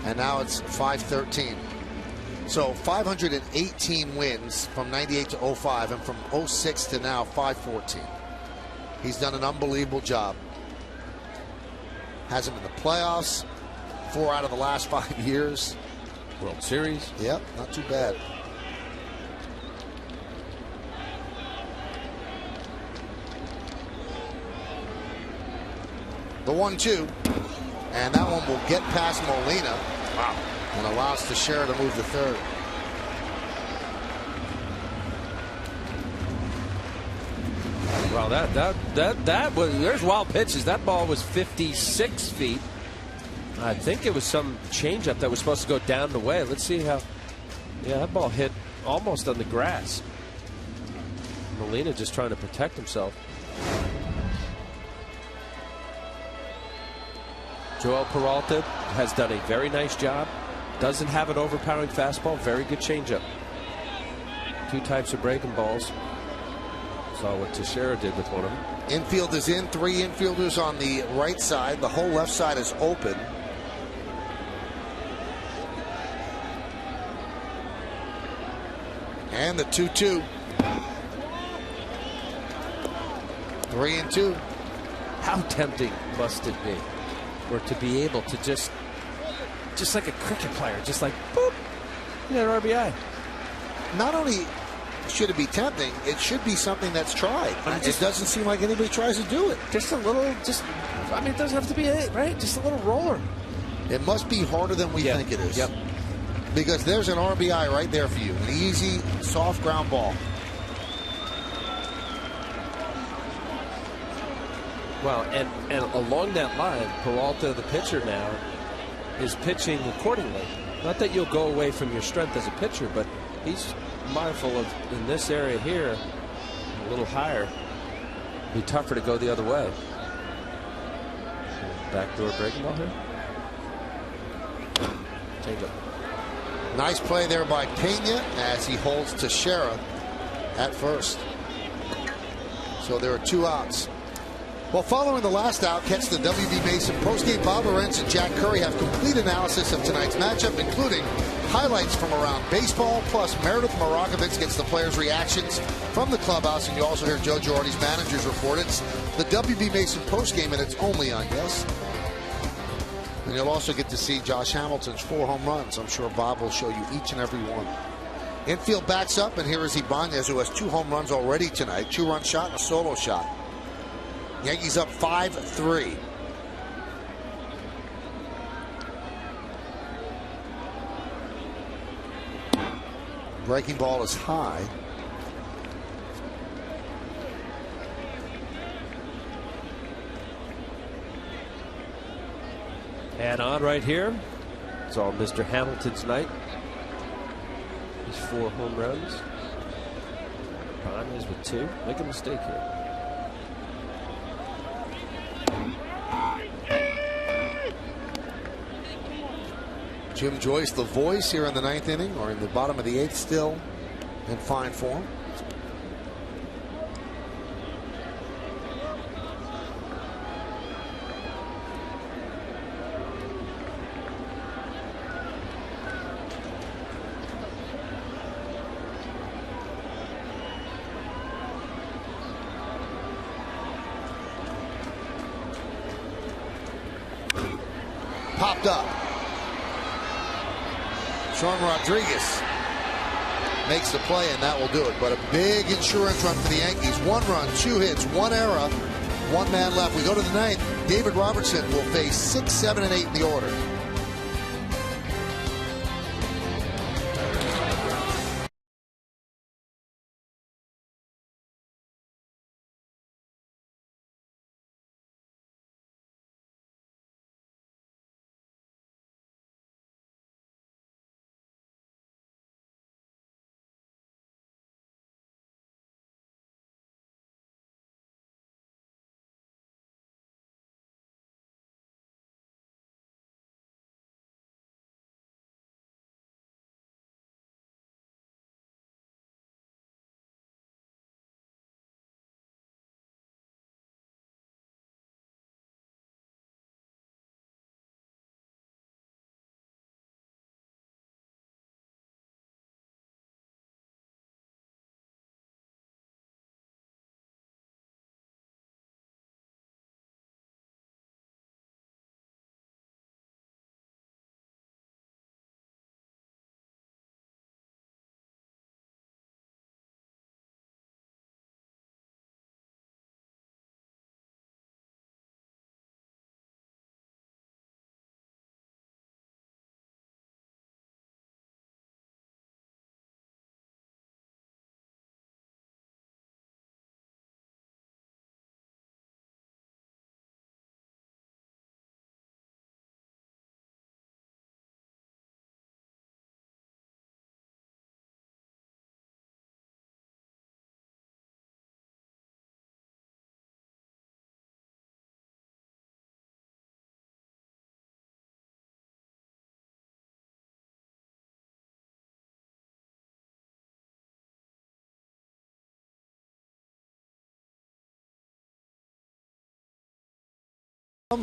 [SPEAKER 2] and now it's 513. So 518 wins from 98 to 05, and from 06 to now 514. He's done an unbelievable job. Has him in the playoffs 4 out of the last 5 years.
[SPEAKER 3] World Series.
[SPEAKER 2] Yep, not too bad. The 1-2, and that one will get past Molina.
[SPEAKER 3] Wow.
[SPEAKER 2] And allows Teixeira to move to third.
[SPEAKER 3] Well, that was, there's wild pitches. That ball was 56 feet. I think it was some changeup that was supposed to go down the way. Let's see how. Yeah, that ball hit almost on the grass. Molina just trying to protect himself. Joel Peralta has done a very nice job. Doesn't have an overpowering fastball. Very good changeup. 2 types of breaking balls. Saw what Teixeira did with one of them.
[SPEAKER 2] Infield is in. 3 infielders on the right side. The whole left side is open. And the 2-2. 3-2.
[SPEAKER 3] How tempting must it be? Or to be able to just like a cricket player, just like boop, you got an RBI.
[SPEAKER 2] Not only should it be tempting, it should be something that's tried. It doesn't seem like anybody tries to do it.
[SPEAKER 3] Just a little, I mean, it doesn't have to be it, right? Just a little roller.
[SPEAKER 2] It must be harder than we think it is.
[SPEAKER 3] Yep.
[SPEAKER 2] Because there's an RBI right there for you. An easy, soft ground ball.
[SPEAKER 3] Well, and along that line, Peralta, the pitcher now, is pitching accordingly. Not that you'll go away from your strength as a pitcher, but he's mindful of, in this area here, a little higher, be tougher to go the other way. Backdoor breaking ball here. Change up.
[SPEAKER 2] Nice play there by Pena as he holds Teixeira at first. So there are 2 outs. Well, following the last out, catch the WB Mason postgame. Bob Lorenz and Jack Curry have complete analysis of tonight's matchup, including highlights from around baseball, plus Meredith Marakovitz gets the players' reactions from the clubhouse, and you also hear Joe Girardi's managers report. It's the WB Mason postgame, and it's only on Yes. And you'll also get to see Josh Hamilton's 4 home runs. I'm sure Bob will show you each and every one. Infield backs up, and here is Ibanez, who has 2 home runs already tonight. 2-run shot and a solo shot. Yankees up 5-3. Breaking ball is high.
[SPEAKER 3] And on right here, it's all Mr. Hamilton's night. His 4 home runs. Ibanez with 2. Make a mistake here.
[SPEAKER 2] Jim Joyce, the voice, here in the 9th inning, or in the bottom of the 8th, still in fine form. Popped up. Sean Rodriguez makes the play, and that will do it. But a big insurance run for the Yankees. 1 run, 2 hits, 1 error, 1 man left. We go to the 9th. David Robertson will face 6, 7, and 8 in the order.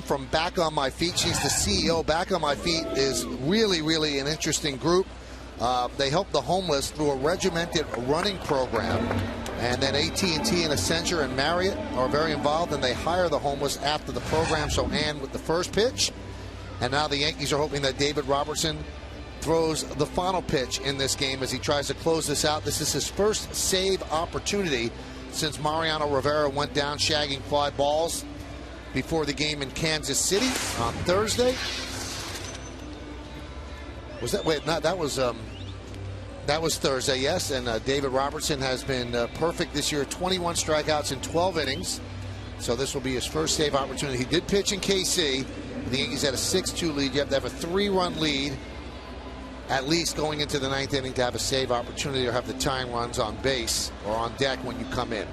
[SPEAKER 2] From Back on My Feet, she's the CEO. Back on My Feet is really an interesting group. They help the homeless through a regimented running program, and then AT&T and Accenture and Marriott are very involved, and they hire the homeless after the program. So Ann with the first pitch, and now the Yankees are hoping that David Robertson throws the final pitch in this game as he tries to close this out. This is his first save opportunity since Mariano Rivera went down shagging fly balls before the game in Kansas City on Thursday. Was that, wait, no, that was Thursday, yes. And David Robertson has been perfect this year. 21 strikeouts in 12 innings. So this will be his first save opportunity. He did pitch in KC. The Yankees had a 6-2 lead. You have to have a 3-run lead at least going into the 9th inning to have a save opportunity or have the tying runs on base or on deck when you come in.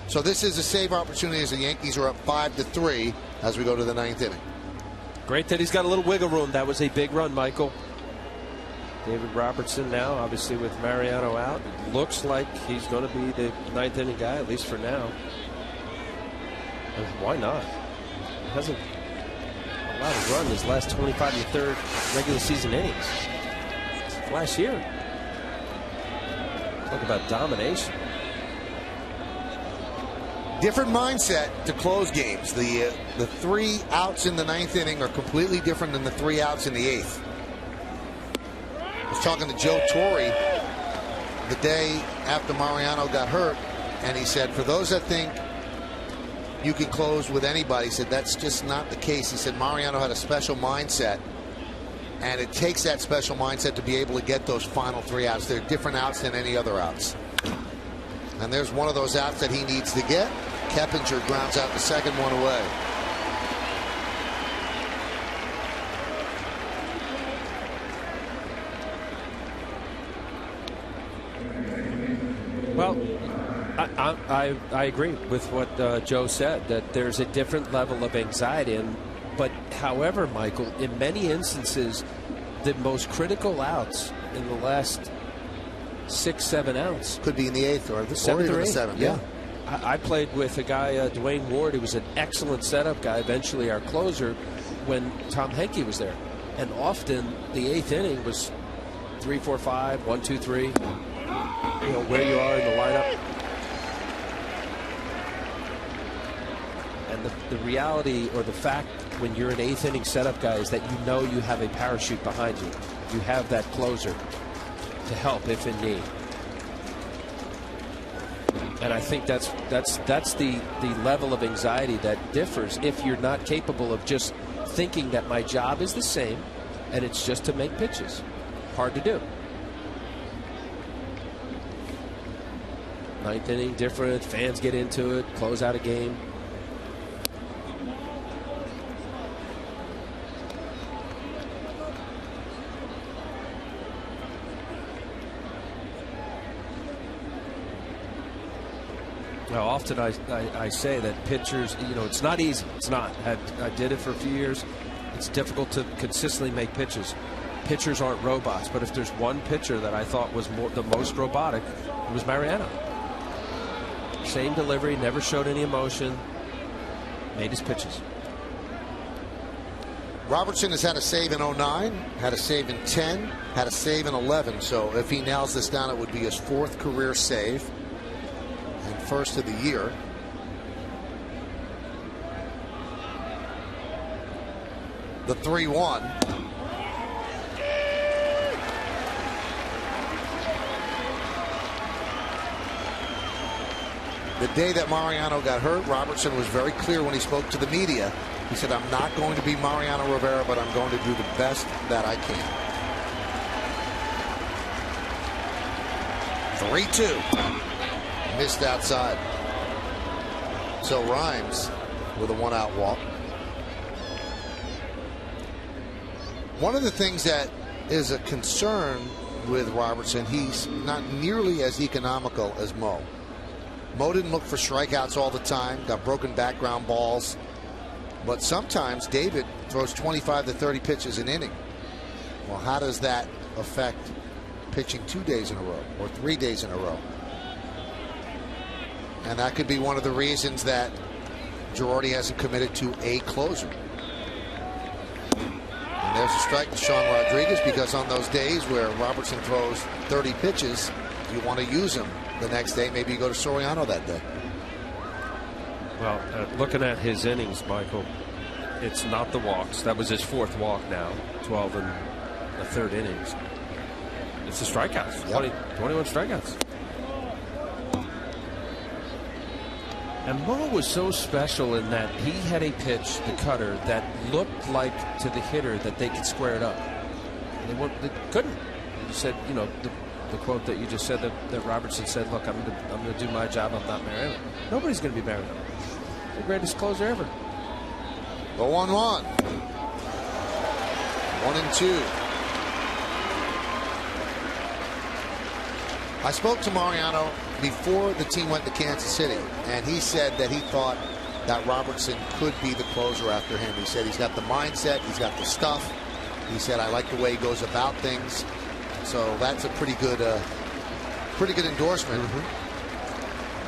[SPEAKER 2] So this is a save opportunity as the Yankees are up 5-3 as we go to the 9th inning.
[SPEAKER 3] Great that he's got a little wiggle room. That was a big run, Michael. David Robertson now, obviously with Mariano out, it looks like he's going to be the 9th inning guy, at least for now. And why not? He hasn't allowed to run his last 25 and a third regular season innings. Last year. Talk about domination.
[SPEAKER 2] Different mindset to close games. The 3 outs in the 9th inning are completely different than the 3 outs in the 8th. I was talking to Joe Torre the day after Mariano got hurt, and he said, for those that think you can close with anybody, he said that's just not the case. He said Mariano had a special mindset, and it takes that special mindset to be able to get those final 3 outs. They're different outs than any other outs. And there's one of those outs that he needs to get. Keppinger grounds out the second one away.
[SPEAKER 3] Well, I agree with what Joe said, that there's a different level of anxiety. But however, Michael, in many instances, the most critical outs in the last 6, 7 outs
[SPEAKER 2] could be in the 8th or the
[SPEAKER 3] 7th or
[SPEAKER 2] 8th.
[SPEAKER 3] 7th. Yeah. I played with a guy, Dwayne Ward, who was an excellent setup guy, eventually our closer, when Tom Henke was there. And often the 8th inning was 3, 4, 5, 1, 2, 3. You know, where you are in the lineup. And the reality or the fact when you're an 8th inning setup guy is that you know you have a parachute behind you. You have that closer to help if in need. And I think that's the level of anxiety that differs if you're not capable of just thinking that my job is the same and it's just to make pitches. Hard to do. Ninth inning, different. Fans get into it, close out a game. Now, often I say that pitchers, it's not easy. It's not. I did it for a few years. It's difficult to consistently make pitches. Pitchers aren't robots, but if there's one pitcher that I thought was the most robotic, it was Mariano. Same delivery, never showed any emotion, made his pitches.
[SPEAKER 2] Robertson has had a save in 09, had a save in 10, had a save in 11. So if he nails this down, it would be his 4th career save and 1st of the year. The 3-1. The day that Mariano got hurt, Robertson was very clear when he spoke to the media. He said, I'm not going to be Mariano Rivera, but I'm going to do the best that I can. 3-2. Missed outside. So Rhymes with a 1-out walk. One of the things that is a concern with Robertson, he's not nearly as economical as Mo. Mo didn't look for strikeouts all the time, got broken background balls. But sometimes David throws 25 to 30 pitches an inning. Well, how does that affect pitching 2 days in a row or 3 days in a row? And that could be one of the reasons that Girardi hasn't committed to a closer. And there's a strike to Sean Rodriguez, because on those days where Robertson throws 30 pitches, you want to use him the next day. Maybe you go to Soriano that day.
[SPEAKER 3] Well, looking at his innings, Michael, it's not the walks. That was his 4th walk now, 12 and a third innings. It's the strikeouts, yep. 21 strikeouts. And Mo was so special in that he had a pitch, the cutter, that looked like to the hitter that they could square it up. And they couldn't. You said, the quote that you just said that Robertson said, look, I'm going to do my job. I'm not Mariano. Nobody's going to be Mariano. The greatest closer ever.
[SPEAKER 2] The 1-1. 1-2. I spoke to Mariano before the team went to Kansas City, and he said that he thought that Robertson could be the closer after him. He said he's got the mindset, he's got the stuff. He said, I like the way he goes about things. So that's a pretty good endorsement.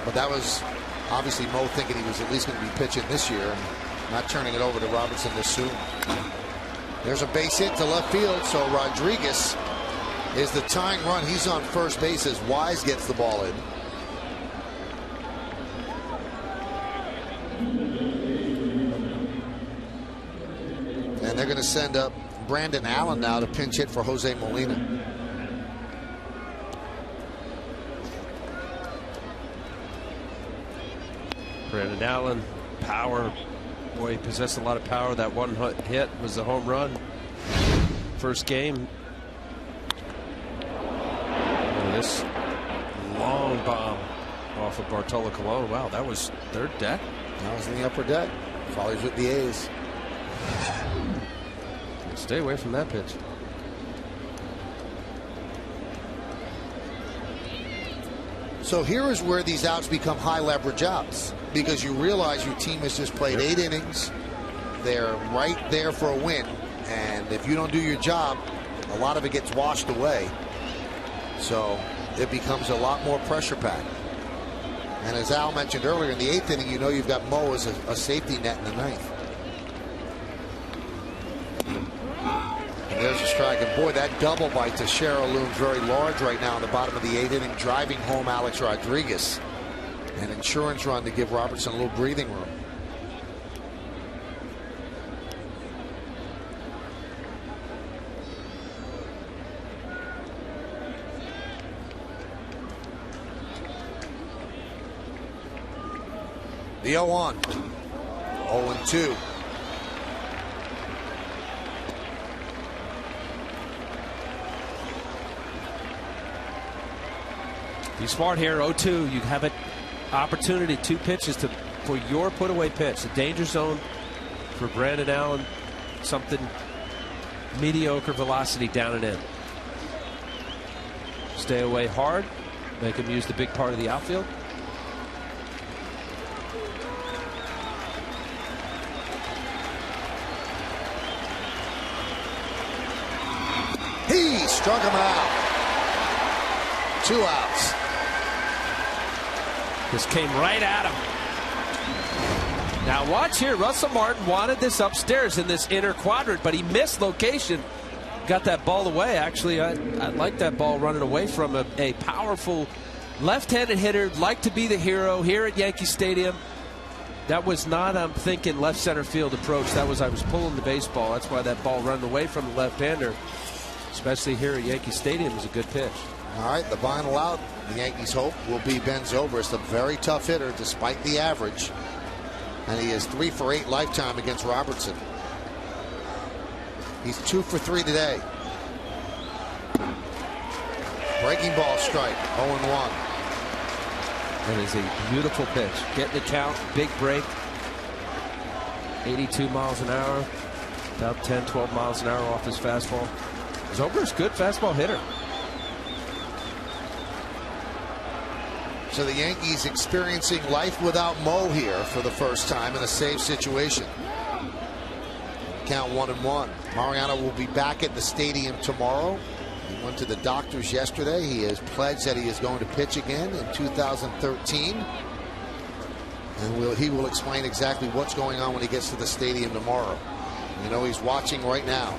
[SPEAKER 2] But that was obviously Mo thinking he was at least going to be pitching this year and not turning it over to Robertson this soon. There's a base hit to left field, so Rodriguez is the tying run. He's on first base as Wise gets the ball in. And they're going to send up Brandon Allen now to pinch hit for Jose Molina.
[SPEAKER 3] Brandon Allen, power. Boy, he possessed a lot of power. That one hit was a home run. First game. Oh, this long bomb off of Bartolo Colon. Wow, that was third deck.
[SPEAKER 2] That was in the upper deck. Follies with the A's.
[SPEAKER 3] Stay away from that pitch.
[SPEAKER 2] So here is where these outs become high leverage outs, because you realize your team has just played 8 innings. They're right there for a win, and if you don't do your job, a lot of it gets washed away. So it becomes a lot more pressure packed. And as Al mentioned earlier, in the 8th inning, you know you've got Mo as a safety net in the 9th. And there's a strike, and boy, that double by Teixeira looms very large right now in the bottom of the 8th inning, driving home Alex Rodriguez. An insurance run to give Robertson a little breathing room. The 0-1. 0-2.
[SPEAKER 3] Be smart here. 0-2. You have an opportunity, 2 pitches for your put-away pitch. The danger zone for Brandon Allen. Something mediocre velocity down and in. Stay away hard. Make him use the big part of the outfield.
[SPEAKER 2] He struck him out. 2 outs.
[SPEAKER 3] This came right at him. Now watch here. Russell Martin wanted this upstairs in this inner quadrant, but he missed location. Got that ball away. Actually, I like that ball running away from a powerful left-handed hitter. Like to be the hero here at Yankee Stadium. That was not, I'm thinking, left center field approach. That was, I was pulling the baseball. That's why that ball running away from the left-hander, especially here at Yankee Stadium, is a good pitch.
[SPEAKER 2] All right, the final out, the Yankees hope, will be Ben Zobrist, a very tough hitter despite the average. And he is 3 for 8 lifetime against Robertson. He's 2 for 3 today. Breaking ball strike, 0-1.
[SPEAKER 3] That is a beautiful pitch. Getting the count, big break. 82 miles an hour. About 10, 12 miles an hour off his fastball. Zobrist, good fastball hitter.
[SPEAKER 2] So the Yankees experiencing life without Mo here for the first time in a save situation. Count 1-1. Mariano will be back at the stadium tomorrow. He went to the doctors yesterday. He has pledged that he is going to pitch again in 2013. And he will explain exactly what's going on when he gets to the stadium tomorrow. You know, he's watching right now.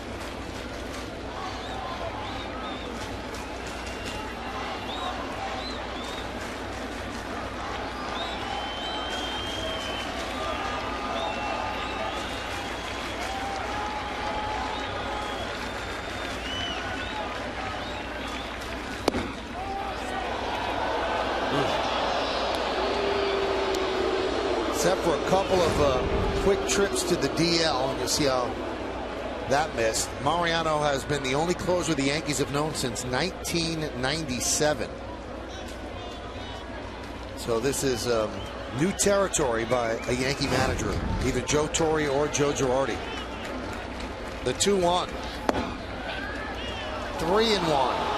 [SPEAKER 2] Except for a couple of quick trips to the DL, and you'll see how that missed. Mariano has been the only closer the Yankees have known since 1997. So this is new territory by a Yankee manager, either Joe Torre or Joe Girardi. The 2-1. 3-1.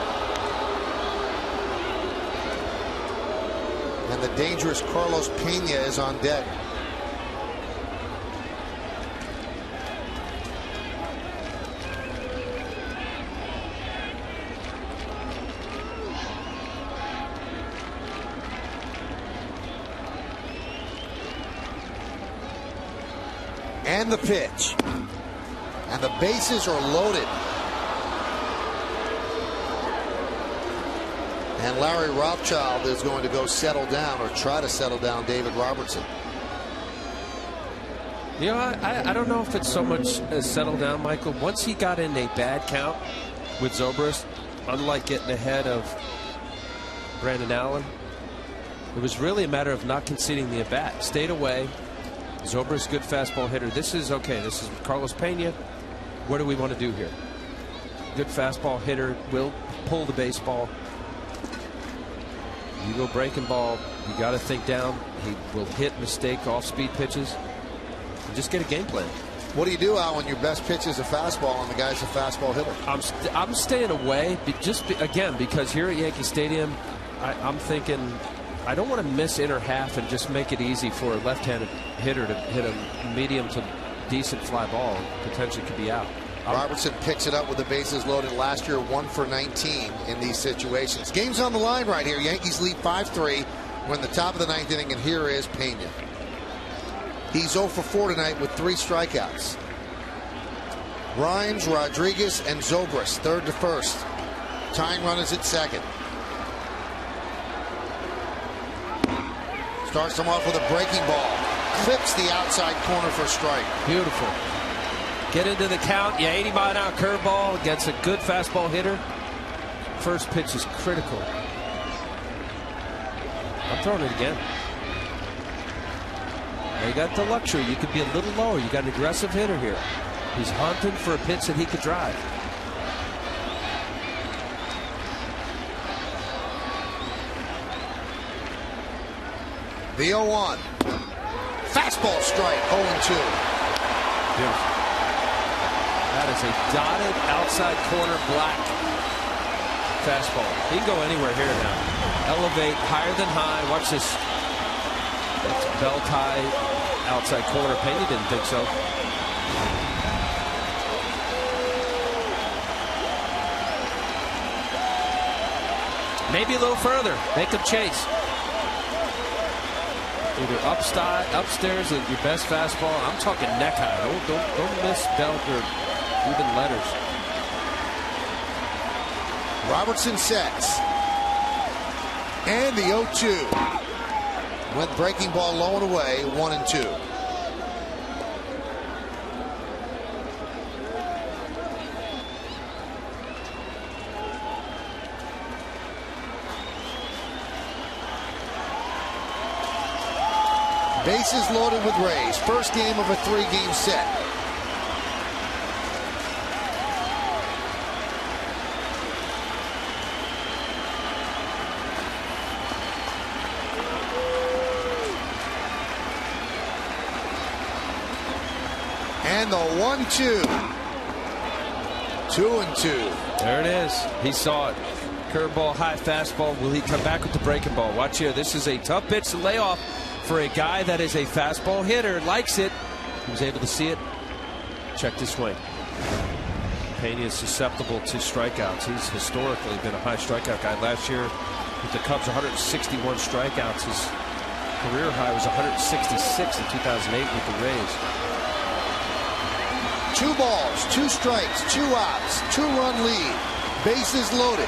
[SPEAKER 2] And the dangerous Carlos Pena is on deck. And the pitch. And the bases are loaded. And Larry Rothschild is going to go settle down, or try to settle down, David Robertson.
[SPEAKER 3] You know, I don't know if it's so much as settle down, Michael. Once he got in a bad count with Zobrist, unlike getting ahead of Brandon Allen, it was really a matter of not conceding the at-bat. Stayed away. Zobrist, good fastball hitter. This is okay. This is Carlos Pena. What do we want to do here? Good fastball hitter. Will pull the baseball. You go breaking ball, you got to think down. He will hit mistake off-speed pitches. And just get a game plan.
[SPEAKER 2] What do you do, Al, when your best pitch is a fastball and the guy's a fastball hitter?
[SPEAKER 3] I'm staying away, again, because here at Yankee Stadium, I'm thinking I don't want to miss inner half and just make it easy for a left-handed hitter to hit a medium to decent fly ball. Potentially could be out.
[SPEAKER 2] Robertson picks it up with the bases loaded last year, 1 for 19 in these situations. Game's on the line right here. Yankees lead 5-3. We're in the top of the 9th inning, and here is Pena. He's 0 for 4 tonight with 3 strikeouts. Rhymes, Rodriguez, and Zobrist, 3rd to 1st. Tying run is at 2nd. Starts him off with a breaking ball. Clips the outside corner for a strike.
[SPEAKER 3] Beautiful. Get into the count. Yeah, 80-mile-an-hour curveball against a good fastball hitter. First pitch is critical. I'm throwing it again. You got the luxury. You could be a little lower. You got an aggressive hitter here. He's hunting for a pitch that he could drive.
[SPEAKER 2] The 0-1. Fastball strike, 0-2.
[SPEAKER 3] Beautiful. That is a dotted outside corner black fastball. He can go anywhere here now. Elevate higher than high. Watch this. That's belt high outside corner. Pena didn't think so. Maybe a little further. Make him chase. Either upstairs at your best fastball. I'm talking neck high. Don't miss belt or even letters.
[SPEAKER 2] Robertson sets. And the 0-2. Went breaking ball low and away, 1-2. Bases loaded with Rays. First game of a 3-game set. And the 1-2. 2-2.
[SPEAKER 3] There it is. He saw it. Curveball, high fastball. Will he come back with the breaking ball? Watch here. This is a tough pitch to lay off for a guy that is a fastball hitter. Likes it. He was able to see it. Check this swing. Pena is susceptible to strikeouts. He's historically been a high strikeout guy. Last year with the Cubs, 161 strikeouts. His career high was 166 in 2008 with the Rays.
[SPEAKER 2] 2 balls, 2 strikes, 2 outs, 2-run lead. Bases loaded.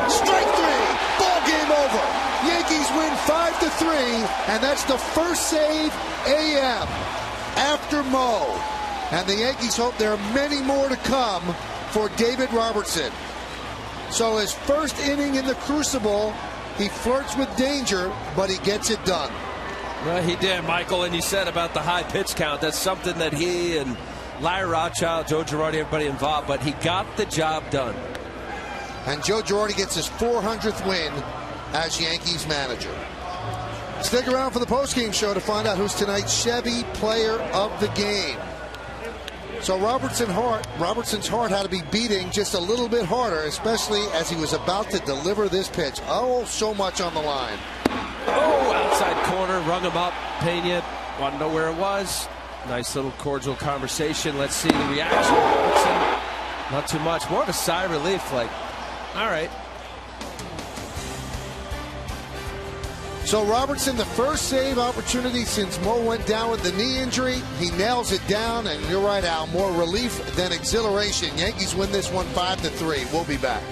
[SPEAKER 2] Strike 3. Ball game over. Yankees win 5-3, and that's the first save AM after Mo. And the Yankees hope there are many more to come for David Robertson. So his first inning in the Crucible, he flirts with danger, but he gets it done.
[SPEAKER 3] Well, he did, Michael, and you said about the high pitch count. That's something that he and Larry Rothschild, Joe Girardi, everybody involved, but he got the job done.
[SPEAKER 2] And Joe Girardi gets his 400th win as Yankees manager. Stick around for the postgame show to find out who's tonight's Chevy Player of the Game. So Robertson's heart had to be beating just a little bit harder, especially as he was about to deliver this pitch. Oh, so much on the line.
[SPEAKER 3] Oh, outside corner, rung him up. Pena wanted to know where it was. Nice little cordial conversation. Let's see the reaction. Not too much. More of a sigh of relief, like, all right.
[SPEAKER 2] So Robertson, the first save opportunity since Mo went down with the knee injury. He nails it down, and you're right, Al, more relief than exhilaration. Yankees win this one 5-3. We'll be back.